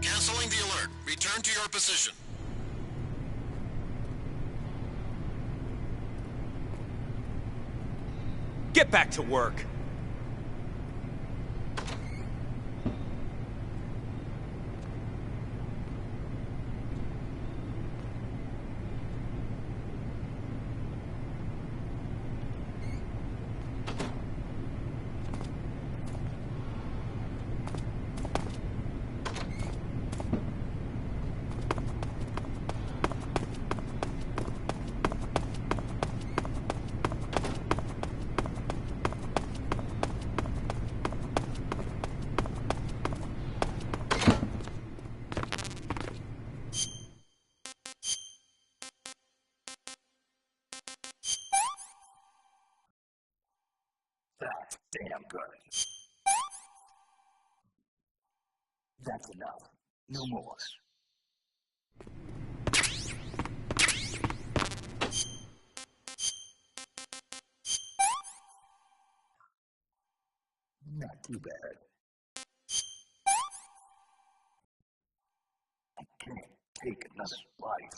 Canceling the alert. Return to your position. Get back to work. That's damn good. That's enough. No more. Not too bad. I can't take another bite.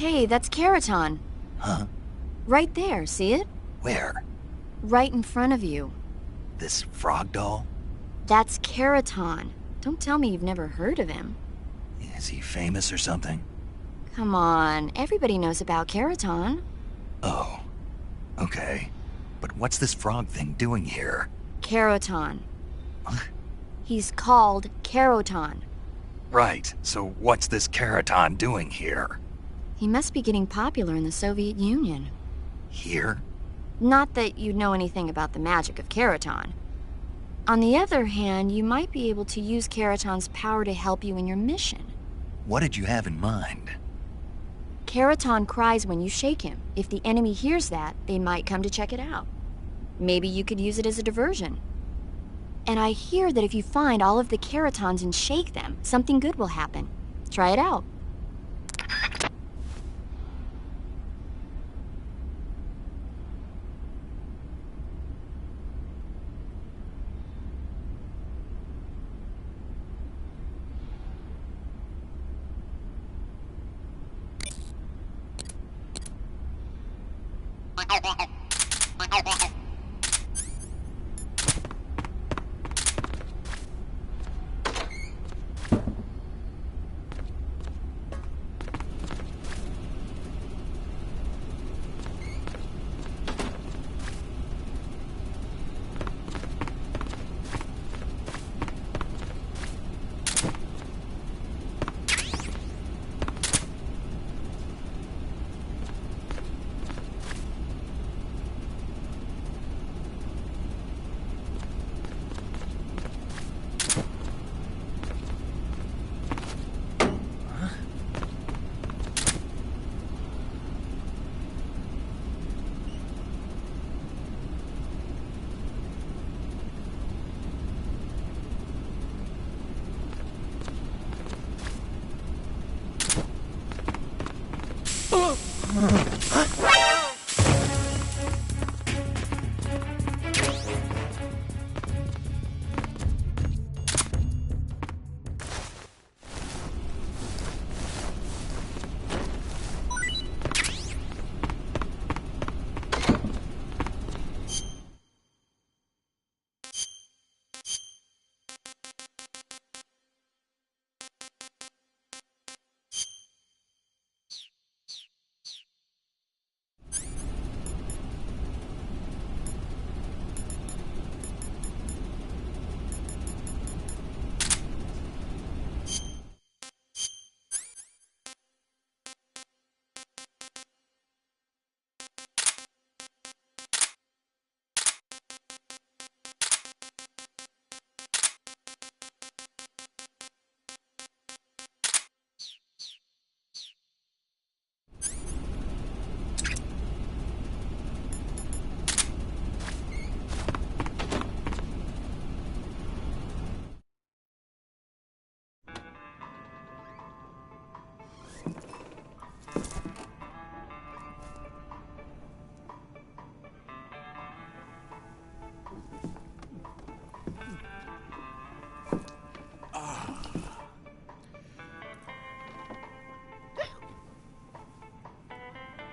Hey, that's Keraton. Huh? Right there, see it? Where? Right in front of you. This frog doll? That's Keraton. Don't tell me you've never heard of him. Is he famous or something? Come on, everybody knows about Keraton. Oh, okay. But what's this frog thing doing here? Keraton. He's called Keraton. Right, so what's this Keraton doing here? He must be getting popular in the Soviet Union. Here? Not that you'd know anything about the magic of Keraton. On the other hand, you might be able to use Keraton's power to help you in your mission. What did you have in mind? Keraton cries when you shake him. If the enemy hears that, they might come to check it out. Maybe you could use it as a diversion. And I hear that if you find all of the Keratons and shake them, something good will happen. Try it out.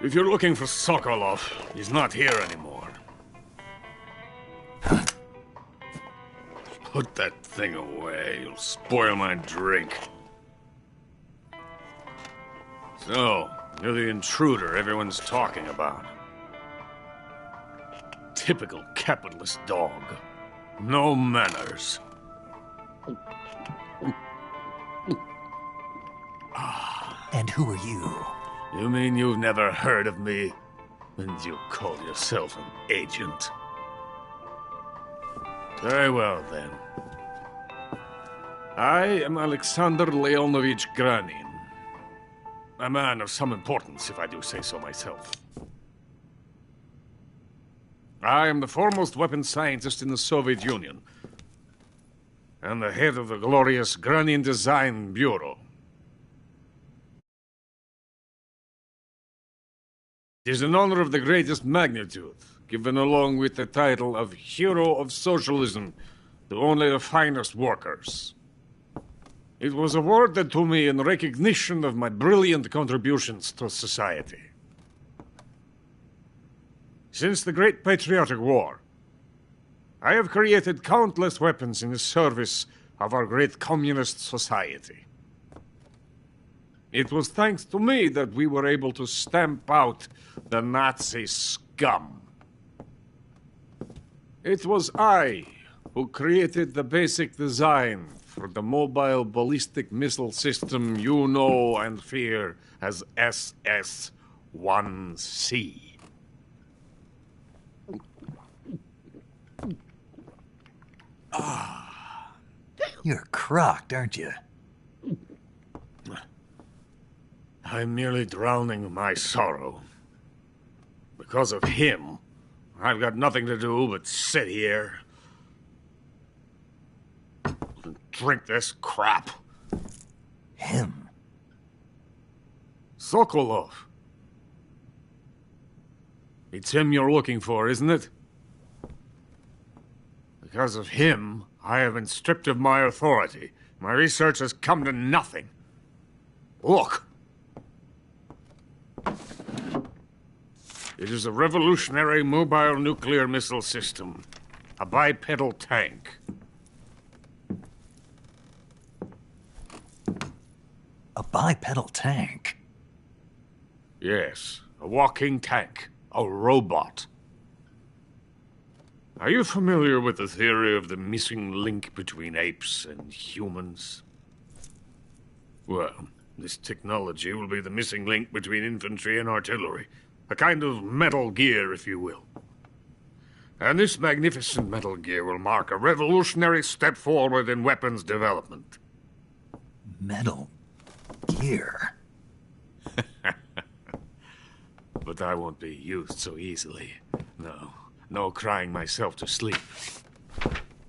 If you're looking for Sokolov, he's not here anymore. Put that thing away. You'll spoil my drink. So, you're the intruder everyone's talking about. Typical capitalist dog. No manners. And who are you? You mean you've never heard of me? And you call yourself an agent? Very well, then. I am Alexander Leonovich Granin. A man of some importance, if I do say so myself. I am the foremost weapons scientist in the Soviet Union, and the head of the glorious Granin Design Bureau. It is an honor of the greatest magnitude, given along with the title of Hero of Socialism to only the finest workers. It was awarded to me in recognition of my brilliant contributions to society. Since the Great Patriotic War, I have created countless weapons in the service of our great communist society. It was thanks to me that we were able to stamp out the Nazi scum. It was I who created the basic design for the mobile ballistic missile system you know and fear as SS-1C. You're crocked, aren't you? I'm merely drowning my sorrow. Because of him, I've got nothing to do but sit here and drink this crap. Him? Sokolov. It's him you're looking for, isn't it? Because of him, I have been stripped of my authority. My research has come to nothing. Look. It is a revolutionary mobile nuclear missile system. A bipedal tank. A bipedal tank? Yes, a walking tank. A robot. Are you familiar with the theory of the missing link between apes and humans? Well, this technology will be the missing link between infantry and artillery. A kind of Metal Gear, if you will. And this magnificent Metal Gear will mark a revolutionary step forward in weapons development. Metal Gear? But I won't be used so easily. No crying myself to sleep.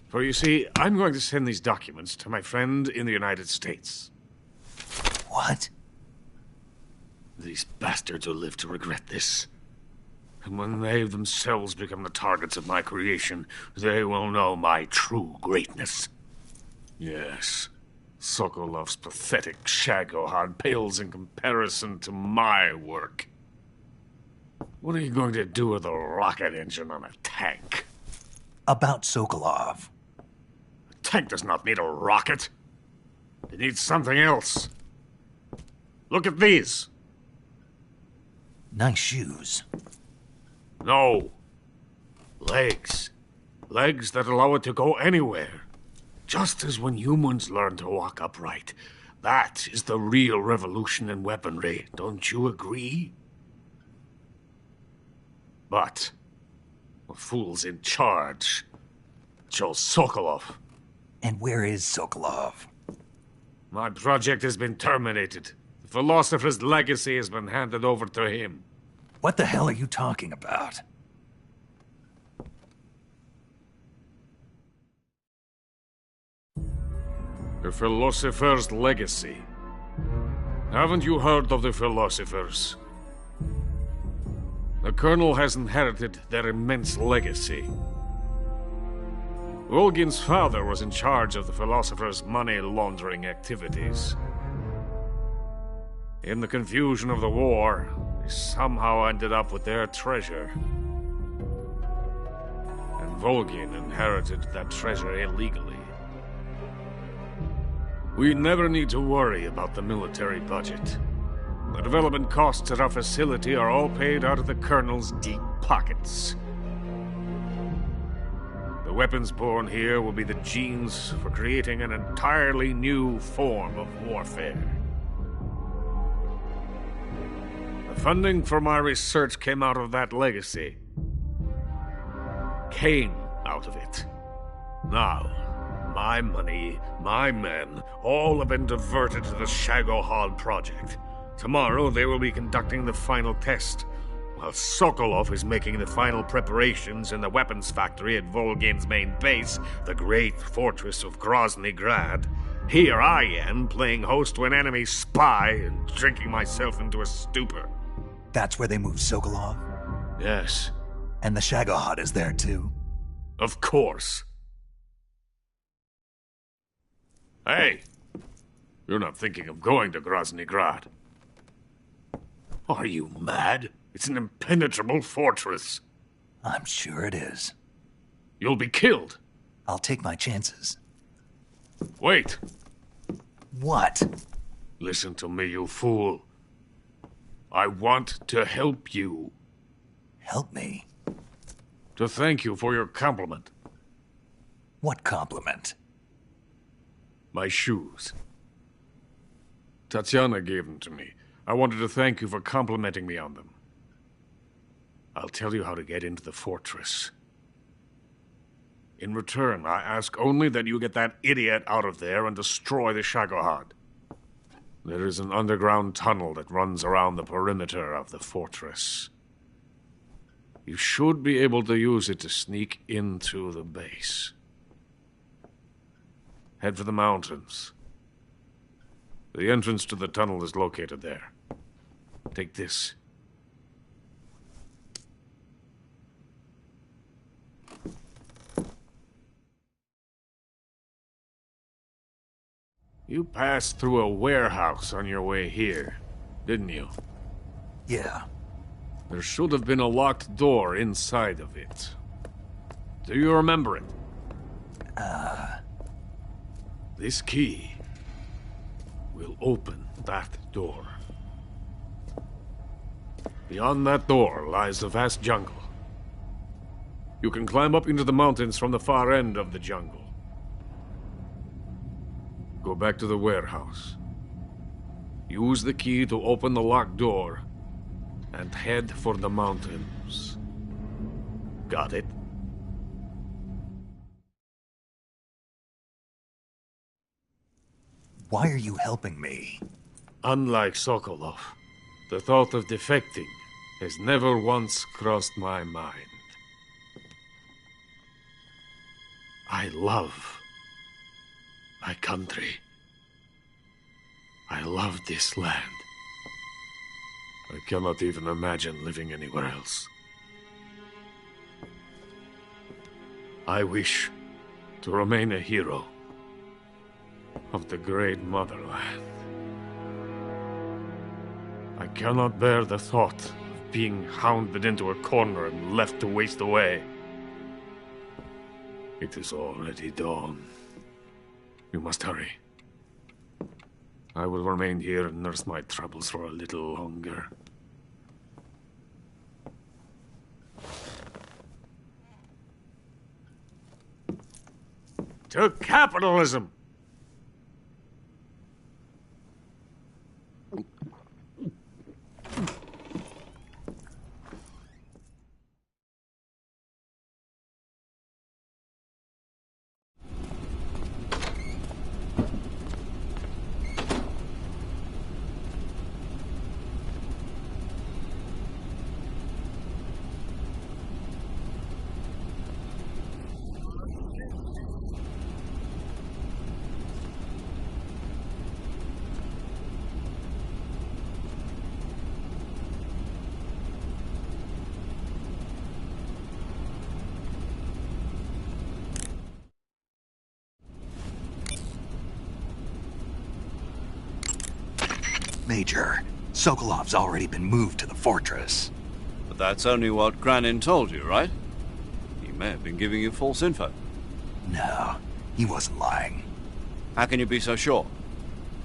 For you see, I'm going to send these documents to my friend in the United States. What? These bastards will live to regret this. And when they themselves become the targets of my creation, they will know my true greatness. Yes, Sokolov's pathetic Shagohod pales in comparison to my work. What are you going to do with a rocket engine on a tank? About Sokolov. A tank does not need a rocket. It needs something else. Look at these. Nice shoes. No. Legs. Legs that allow it to go anywhere. Just as when humans learn to walk upright. That is the real revolution in weaponry. Don't you agree? But the fool's in charge. Joe Sokolov. And where is Sokolov? My project has been terminated. The philosopher's legacy has been handed over to him. What the hell are you talking about? The philosopher's legacy. Haven't you heard of the philosophers? The Colonel has inherited their immense legacy. Volgin's father was in charge of the philosophers' money laundering activities. In the confusion of the war, they somehow ended up with their treasure. And Volgin inherited that treasure illegally. We never need to worry about the military budget. The development costs at our facility are all paid out of the Colonel's deep pockets. The weapons born here will be the genes for creating an entirely new form of warfare. The funding for my research came out of that legacy. Came out of it. Now, my money, my men, all have been diverted to the Shagohod project. Tomorrow they will be conducting the final test, while Sokolov is making the final preparations in the weapons factory at Volgin's main base, the great fortress of Grozny Grad. Here I am, playing host to an enemy spy and drinking myself into a stupor. That's where they moved Sokolov? Yes. And the Shagohod is there too? Of course. Hey! You're not thinking of going to Grozny Grad. Are you mad? It's an impenetrable fortress. I'm sure it is. You'll be killed. I'll take my chances. Wait. What? Listen to me, you fool. I want to help you. Help me? To thank you for your compliment. What compliment? My shoes. Tatiana gave them to me. I wanted to thank you for complimenting me on them. I'll tell you how to get into the fortress. In return, I ask only that you get that idiot out of there and destroy the Shagohod. There is an underground tunnel that runs around the perimeter of the fortress. You should be able to use it to sneak into the base. Head for the mountains. The entrance to the tunnel is located there. Take this. You passed through a warehouse on your way here, didn't you? Yeah. There should have been a locked door inside of it. Do you remember it? This key will open that door. Beyond that door lies the vast jungle. You can climb up into the mountains from the far end of the jungle. Go back to the warehouse. Use the key to open the locked door and head for the mountains. Got it? Why are you helping me? Unlike Sokolov, the thought of defecting has never once crossed my mind. I love my country. I love this land. I cannot even imagine living anywhere else. I wish to remain a hero of the great motherland. I cannot bear the thought of being hounded into a corner and left to waste away. It is already dawn. You must hurry. I will remain here and nurse my troubles for a little longer. To capitalism! Major, Sokolov's already been moved to the fortress. But that's only what Granin told you, right? He may have been giving you false info. No, he wasn't lying. How can you be so sure?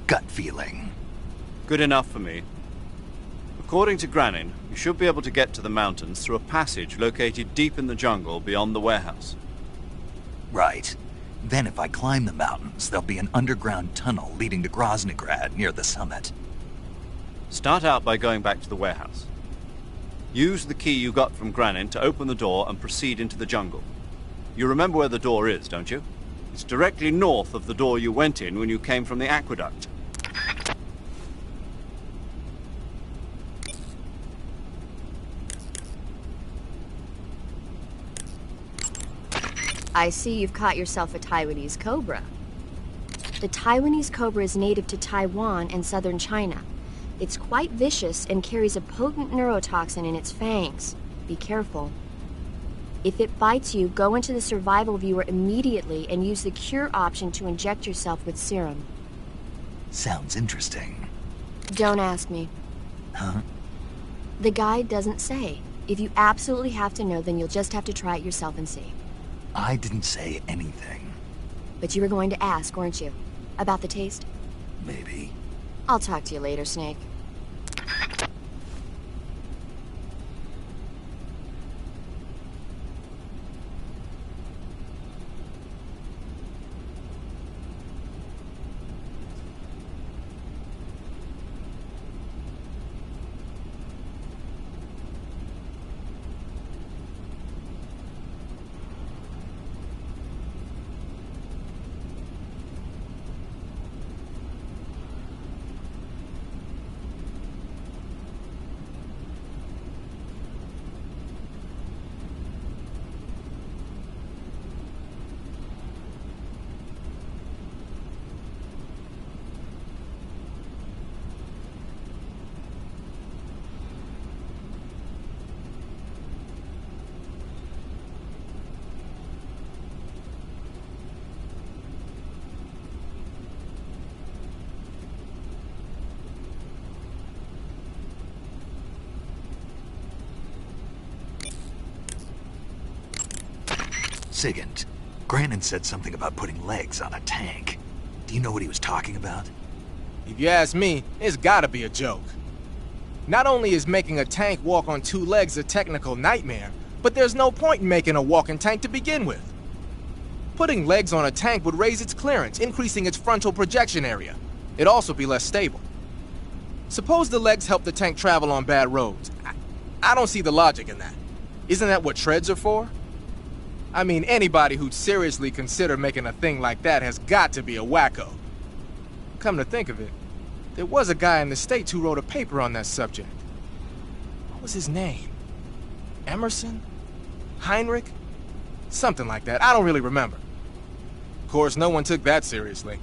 Gut feeling. Good enough for me. According to Granin, you should be able to get to the mountains through a passage located deep in the jungle beyond the warehouse. Right. Then if I climb the mountains, there'll be an underground tunnel leading to Groznygrad near the summit. Start out by going back to the warehouse. Use the key you got from Granin to open the door and proceed into the jungle. You remember where the door is, don't you? It's directly north of the door you went in when you came from the aqueduct. I see you've caught yourself a Taiwanese cobra. The Taiwanese cobra is native to Taiwan and southern China. It's quite vicious and carries a potent neurotoxin in its fangs. Be careful. If it bites you, go into the survival viewer immediately and use the cure option to inject yourself with serum. Sounds interesting. Don't ask me. Huh? The guide doesn't say. If you absolutely have to know, then you'll just have to try it yourself and see. I didn't say anything. But you were going to ask, weren't you? About the taste? Maybe. I'll talk to you later, Snake. Sigint, Granin said something about putting legs on a tank. Do you know what he was talking about? If you ask me, it's gotta be a joke. Not only is making a tank walk on two legs a technical nightmare, but there's no point in making a walking tank to begin with. Putting legs on a tank would raise its clearance, increasing its frontal projection area. It'd also be less stable. Suppose the legs help the tank travel on bad roads. I don't see the logic in that. Isn't that what treads are for? I mean, anybody who'd seriously consider making a thing like that has got to be a wacko. Come to think of it, there was a guy in the States who wrote a paper on that subject. What was his name? Emerson? Heinrich? Something like that. I don't really remember. Of course, no one took that seriously.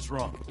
What's wrong?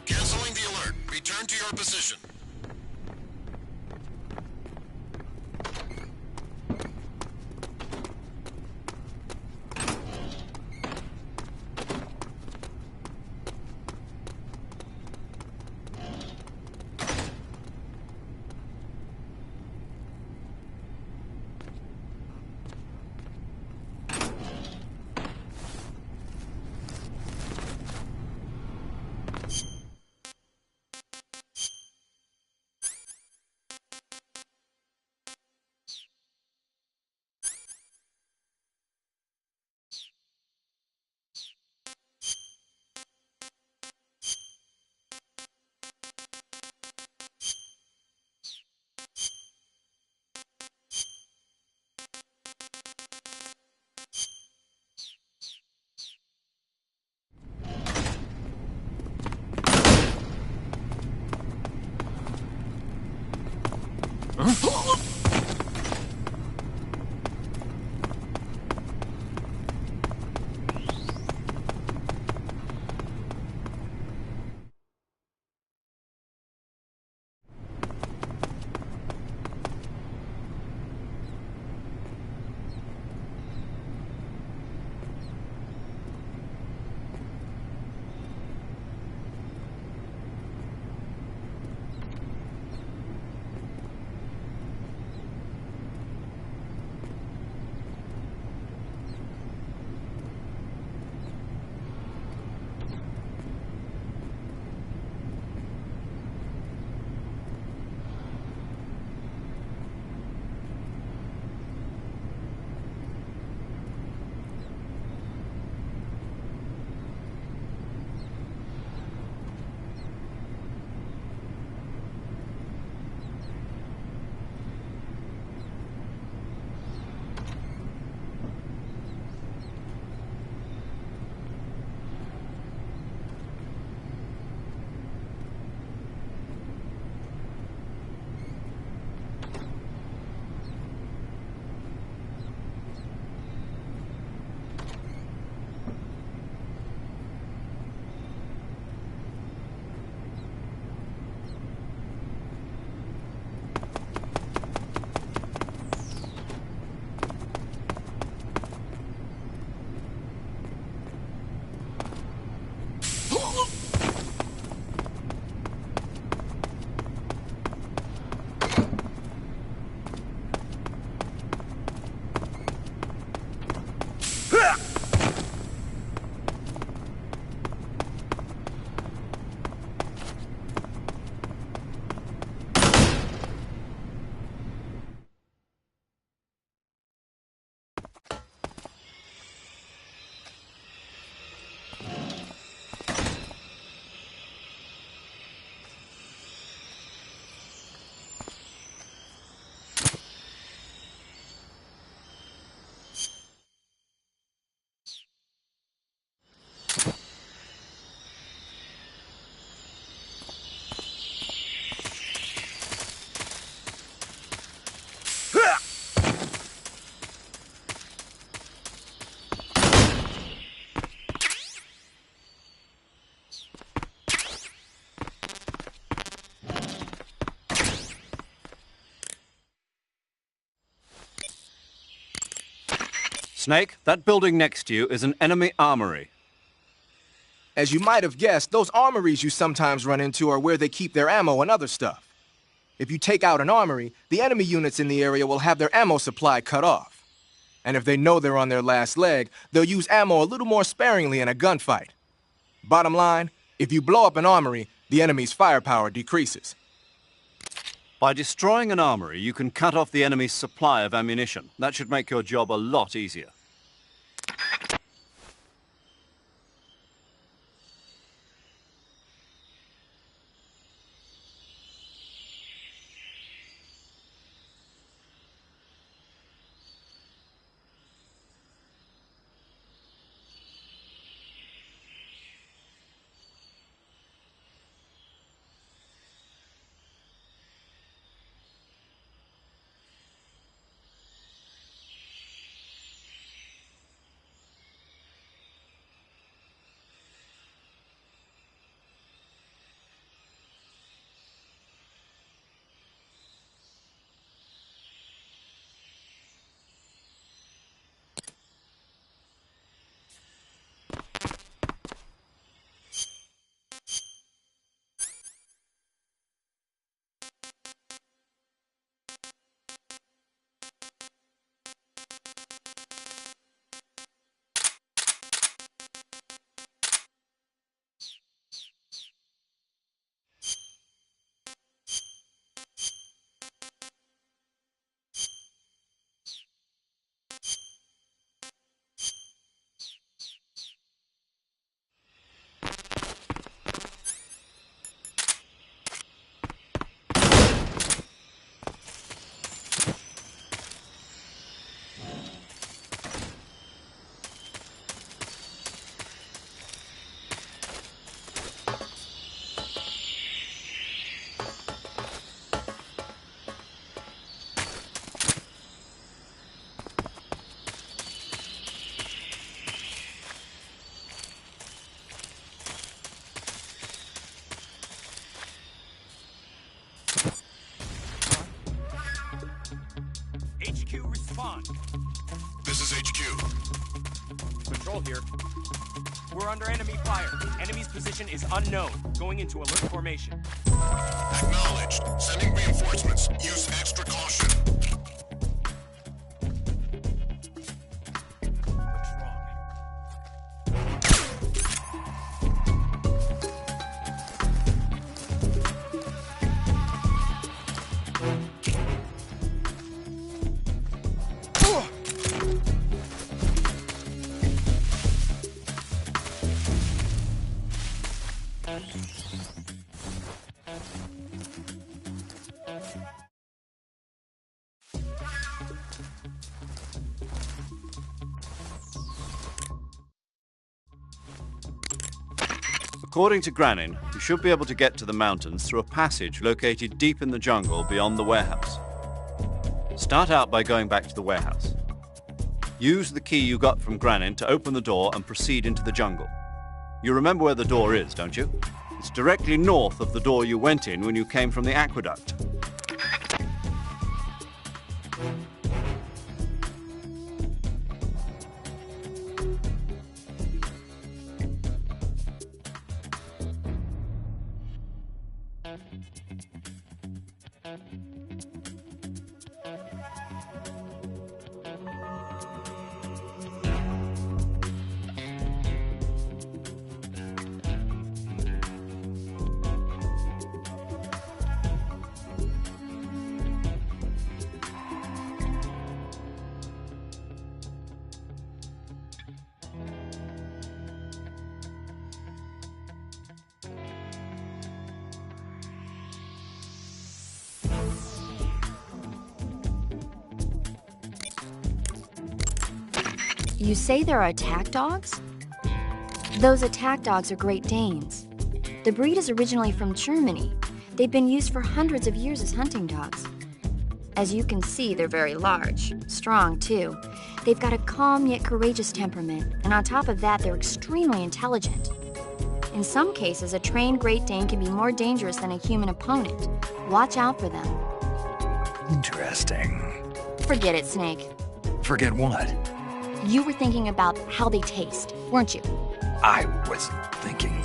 Canceling the alert. Return to your position. Snake, that building next to you is an enemy armory. As you might have guessed, those armories you sometimes run into are where they keep their ammo and other stuff. If you take out an armory, the enemy units in the area will have their ammo supply cut off. And if they know they're on their last leg, they'll use ammo a little more sparingly in a gunfight. Bottom line, if you blow up an armory, the enemy's firepower decreases. By destroying an armory, you can cut off the enemy's supply of ammunition. That should make your job a lot easier. HQ, respond. This is HQ. Patrol here. We're under enemy fire. Enemy's position is unknown. Going into alert formation. Acknowledged. Sending reinforcements. Use extra caution. According to Granin, you should be able to get to the mountains through a passage located deep in the jungle beyond the warehouse. Start out by going back to the warehouse. Use the key you got from Granin to open the door and proceed into the jungle. You remember where the door is, don't you? It's directly north of the door you went in when you came from the aqueduct. You say there are attack dogs? Those attack dogs are Great Danes. The breed is originally from Germany. They've been used for hundreds of years as hunting dogs. As you can see, they're very large, strong too. They've got a calm yet courageous temperament, and on top of that, they're extremely intelligent. In some cases, a trained Great Dane can be more dangerous than a human opponent. Watch out for them. Interesting. Forget it, Snake. Forget what? You were thinking about how they taste, weren't you? I wasn't thinking.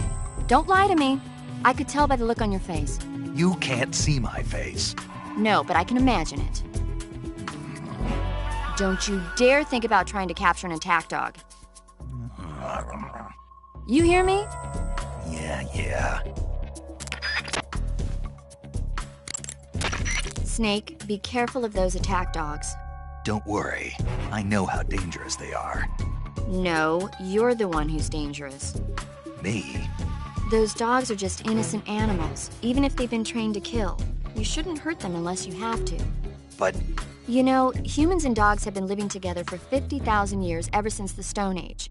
Don't lie to me. I could tell by the look on your face. You can't see my face. No, but I can imagine it. Don't you dare think about trying to capture an attack dog. You hear me? Yeah. Snake, be careful of those attack dogs. Don't worry. I know how dangerous they are. No, you're the one who's dangerous. Me? Those dogs are just innocent animals, even if they've been trained to kill. You shouldn't hurt them unless you have to. But... You know, humans and dogs have been living together for 50,000 years ever since the Stone Age.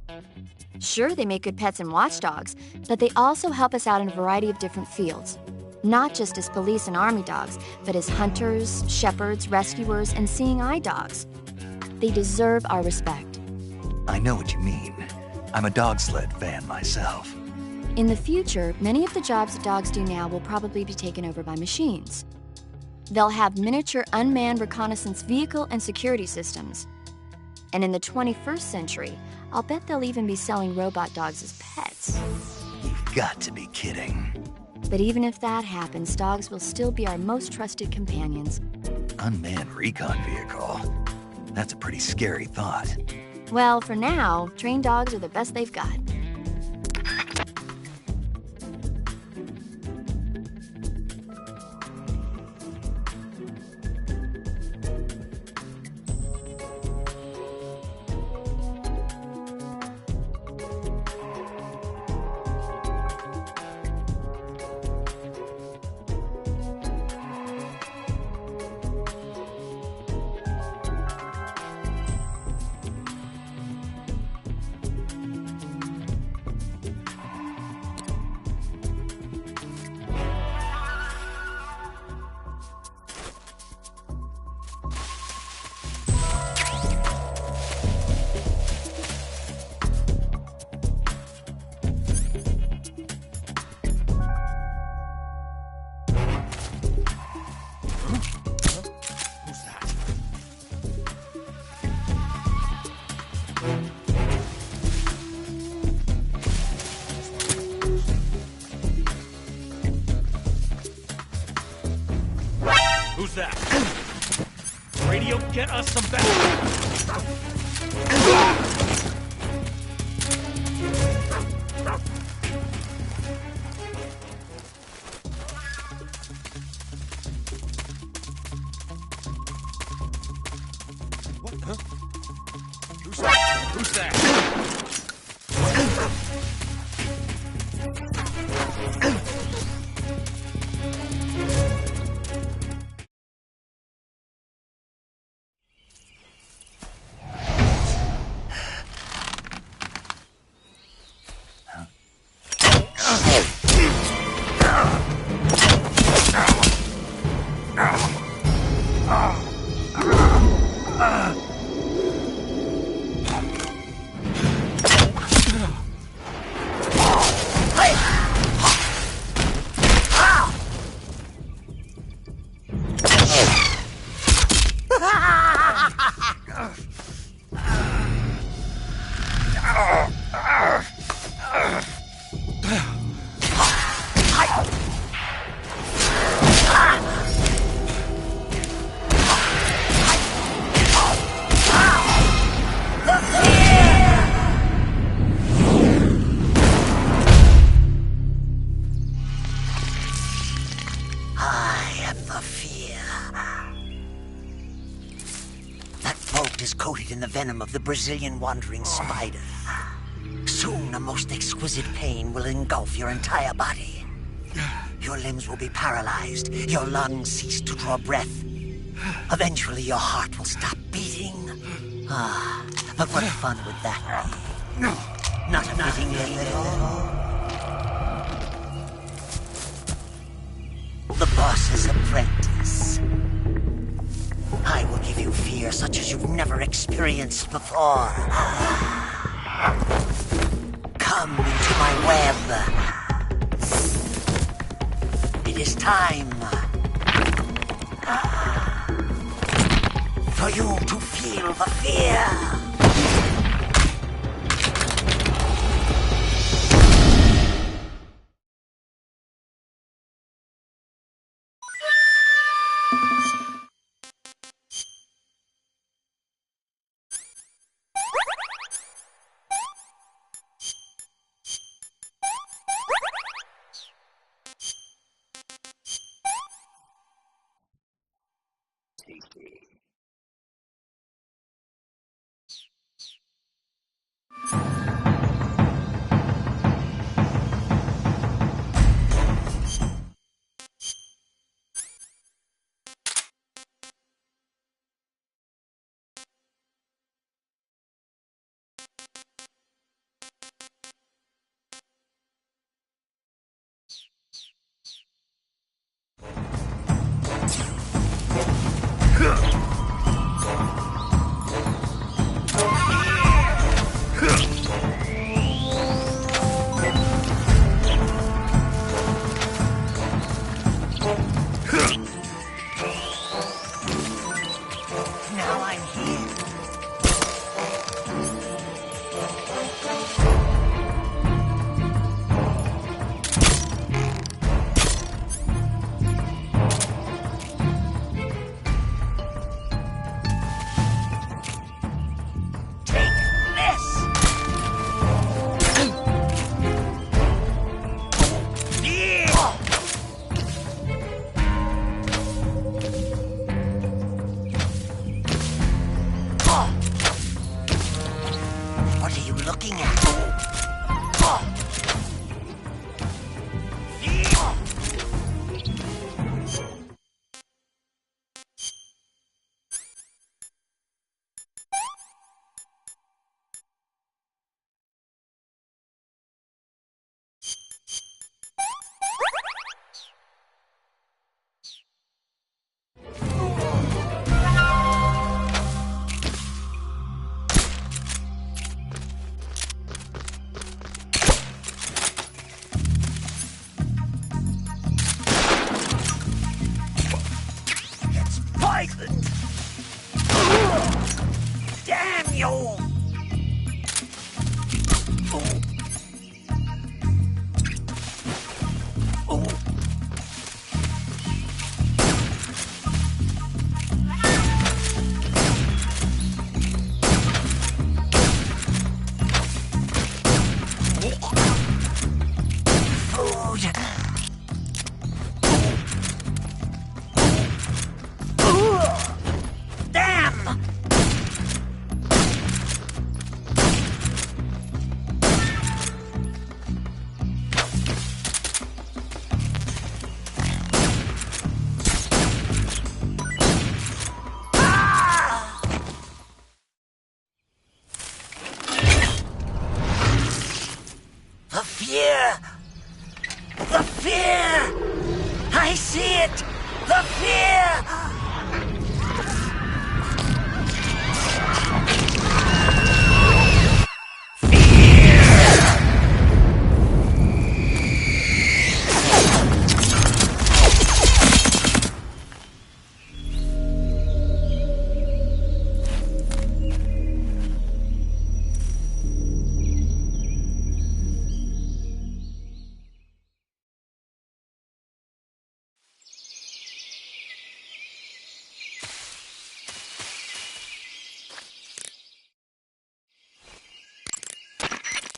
Sure, they make good pets and watchdogs, but they also help us out in a variety of different fields. Not just as police and army dogs, but as hunters, shepherds, rescuers, and seeing eye dogs. They deserve our respect. I know what you mean. I'm a dog sled fan myself. In the future, many of the jobs that dogs do now will probably be taken over by machines. They'll have miniature unmanned reconnaissance vehicle and security systems. And in the 21st century, I'll bet they'll even be selling robot dogs as pets. You've got to be kidding. But even if that happens, dogs will still be our most trusted companions. Unmanned recon vehicle? That's a pretty scary thought. Well, for now, trained dogs are the best they've got. Who's that? Radio, get us some What, huh? Who's that? Who's that? Coated in the venom of the Brazilian wandering spider. Soon, a most exquisite pain will engulf your entire body. Your limbs will be paralyzed, your lungs cease to draw breath. Eventually, your heart will stop beating. Ah, but what fun would that be? Not a fitting The boss's apprentice. I will give you fear such as you've never experienced before. Come into my web. It is time for you to feel the fear. tasty. Now I'm here. Take this! Yeah! What are you looking at? It's poison! Damn you! Food! Damn! The fear! The fear! I see it! The fear!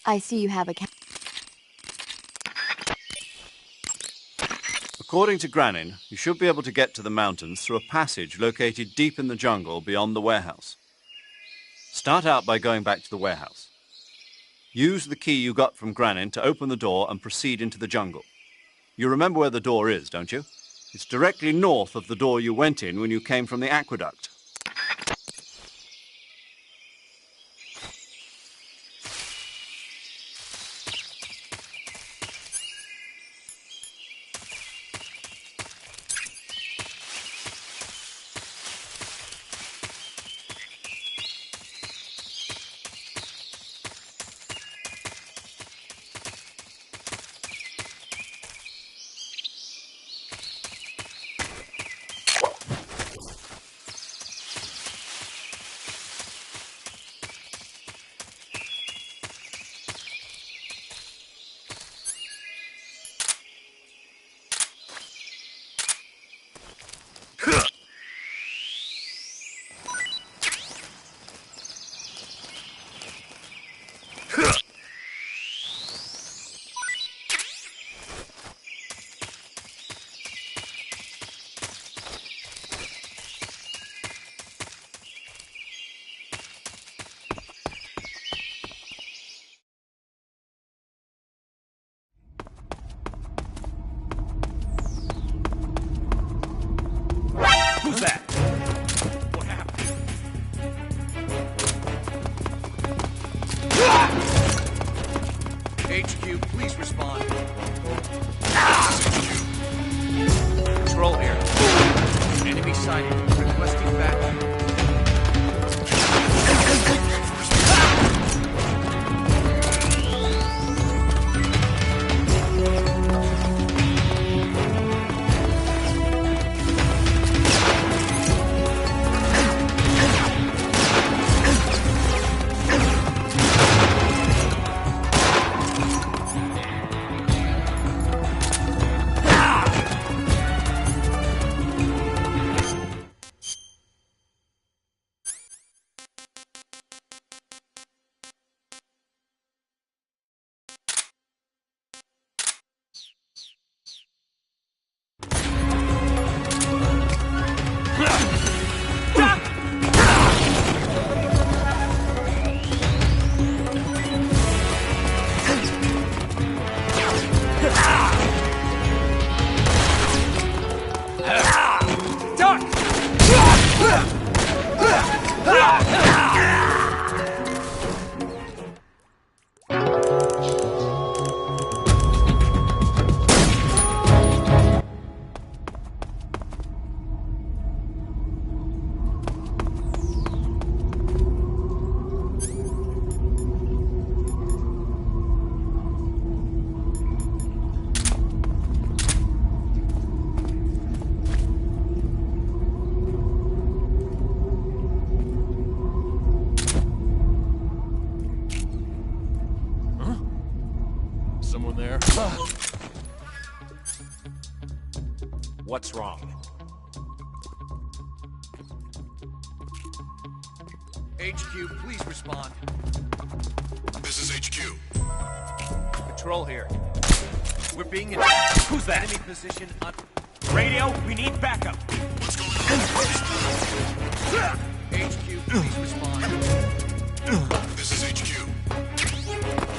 I see you have a According to Granin, you should be able to get to the mountains through a passage located deep in the jungle beyond the warehouse. Start out by going back to the warehouse. Use the key you got from Granin to open the door and proceed into the jungle. You remember where the door is, don't you? It's directly north of the door you went in when you came from the aqueduct. please respond. Control here. Enemy sighted. Requesting backup. Someone there? What's wrong? HQ, please respond. This is HQ. Patrol here. We're being Who's that? Enemy position on... Radio, we need backup. What's going on? HQ, please respond. This is HQ.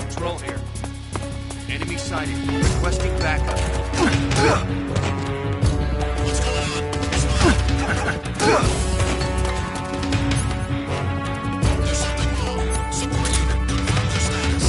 Patrol here. Enemy sighted. Requesting backup. What's going on? There's something wrong. Support unit, confirm your status.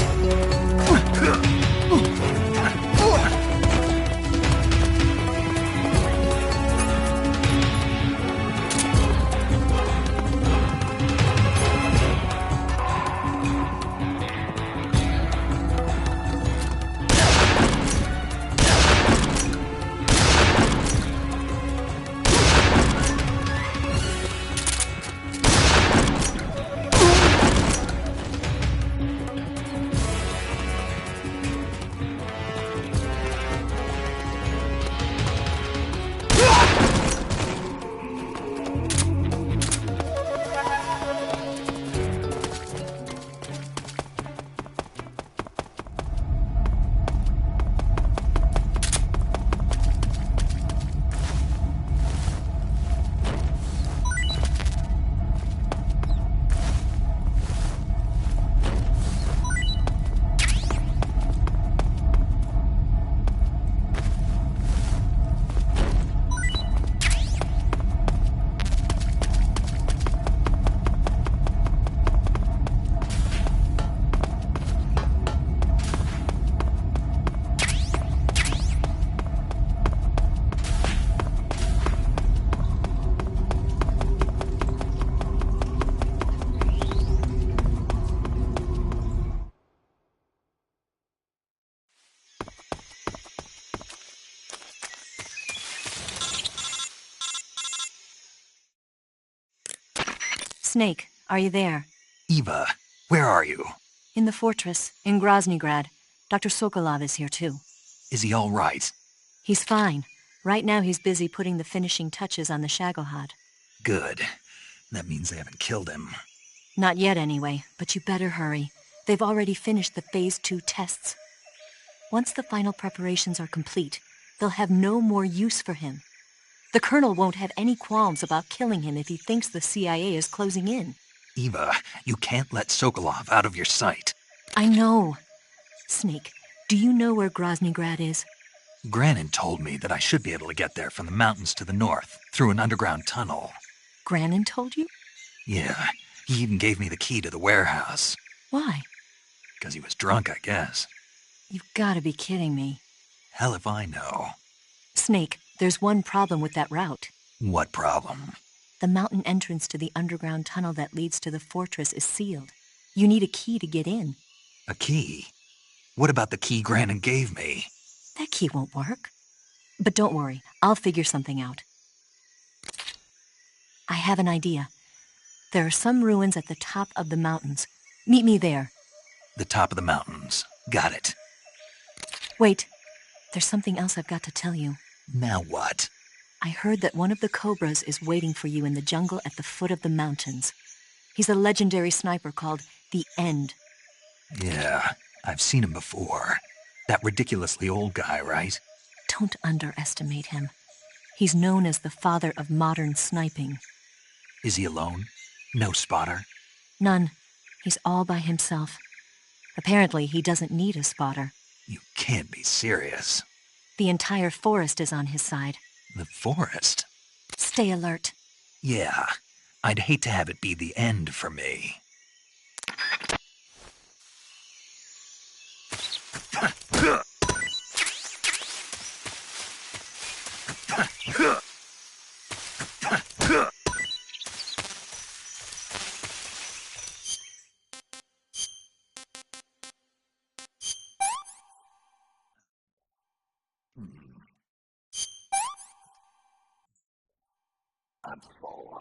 Snake, are you there? Eva, where are you? In the fortress, in Groznygrad. Dr. Sokolov is here too. Is he all right? He's fine. Right now he's busy putting the finishing touches on the Shagohod. Good. That means they haven't killed him. Not yet anyway, but you better hurry. They've already finished the Phase 2 tests. Once the final preparations are complete, they'll have no more use for him. The Colonel won't have any qualms about killing him if he thinks the CIA is closing in. Eva, you can't let Sokolov out of your sight. I know. Snake, do you know where Groznygrad is? Granin told me that I should be able to get there from the mountains to the north, through an underground tunnel. Granin told you? Yeah, he even gave me the key to the warehouse. Why? Because he was drunk, I guess. You've gotta be kidding me. Hell if I know. Snake, there's one problem with that route. What problem? The mountain entrance to the underground tunnel that leads to the fortress is sealed. You need a key to get in. A key? What about the key Grannon gave me? That key won't work. But don't worry, I'll figure something out. I have an idea. There are some ruins at the top of the mountains. Meet me there. The top of the mountains. Got it. Wait, there's something else I've got to tell you. Now what? I heard that one of the Cobras is waiting for you in the jungle at the foot of the mountains. He's a legendary sniper called the End. Yeah, I've seen him before. That ridiculously old guy, right? Don't underestimate him. He's known as the father of modern sniping. Is he alone? No spotter? None. He's all by himself. Apparently, he doesn't need a spotter. You can't be serious. The entire forest is on his side. The forest? Stay alert. Yeah, I'd hate to have it be the end for me. I'm full.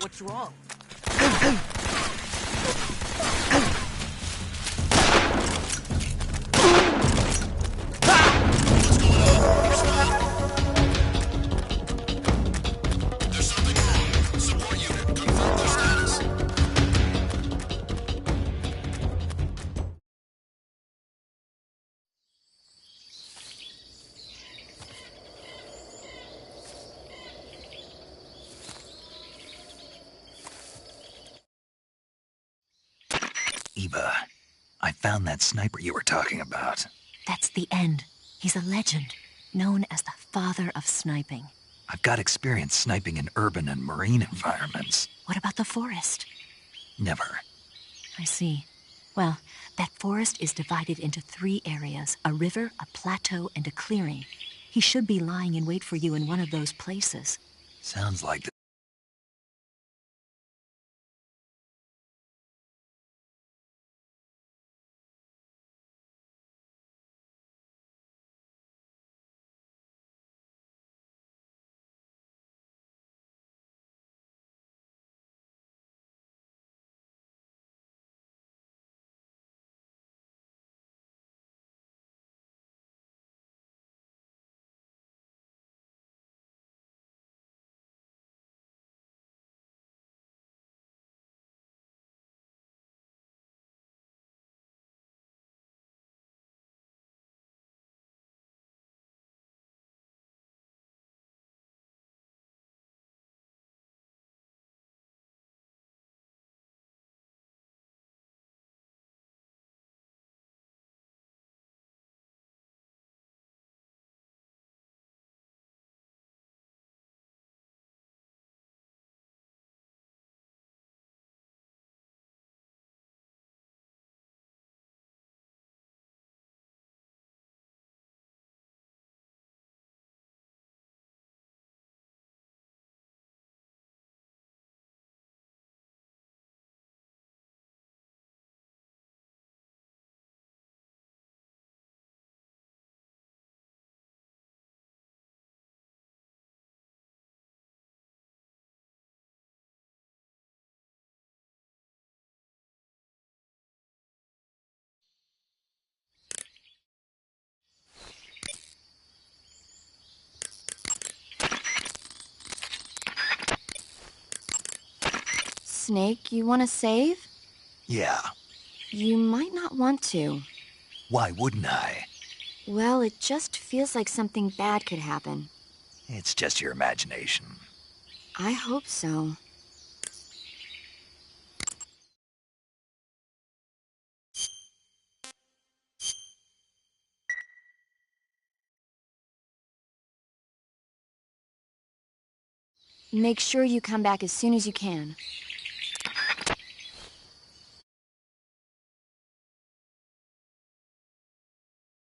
What's wrong? There's something wrong. Support unit, confirm their status. Eva, I found that sniper you were talking about. That's the End. He's a legend, known as the father of sniping. I've got experience sniping in urban and marine environments. What about the forest? Never. I see. Well, that forest is divided into 3 areas, a river, a plateau, and a clearing. He should be lying in wait for you in one of those places. Sounds like Snake, you want to save? Yeah. You might not want to. Why wouldn't I? Well, it just feels like something bad could happen. It's just your imagination. I hope so. Make sure you come back as soon as you can.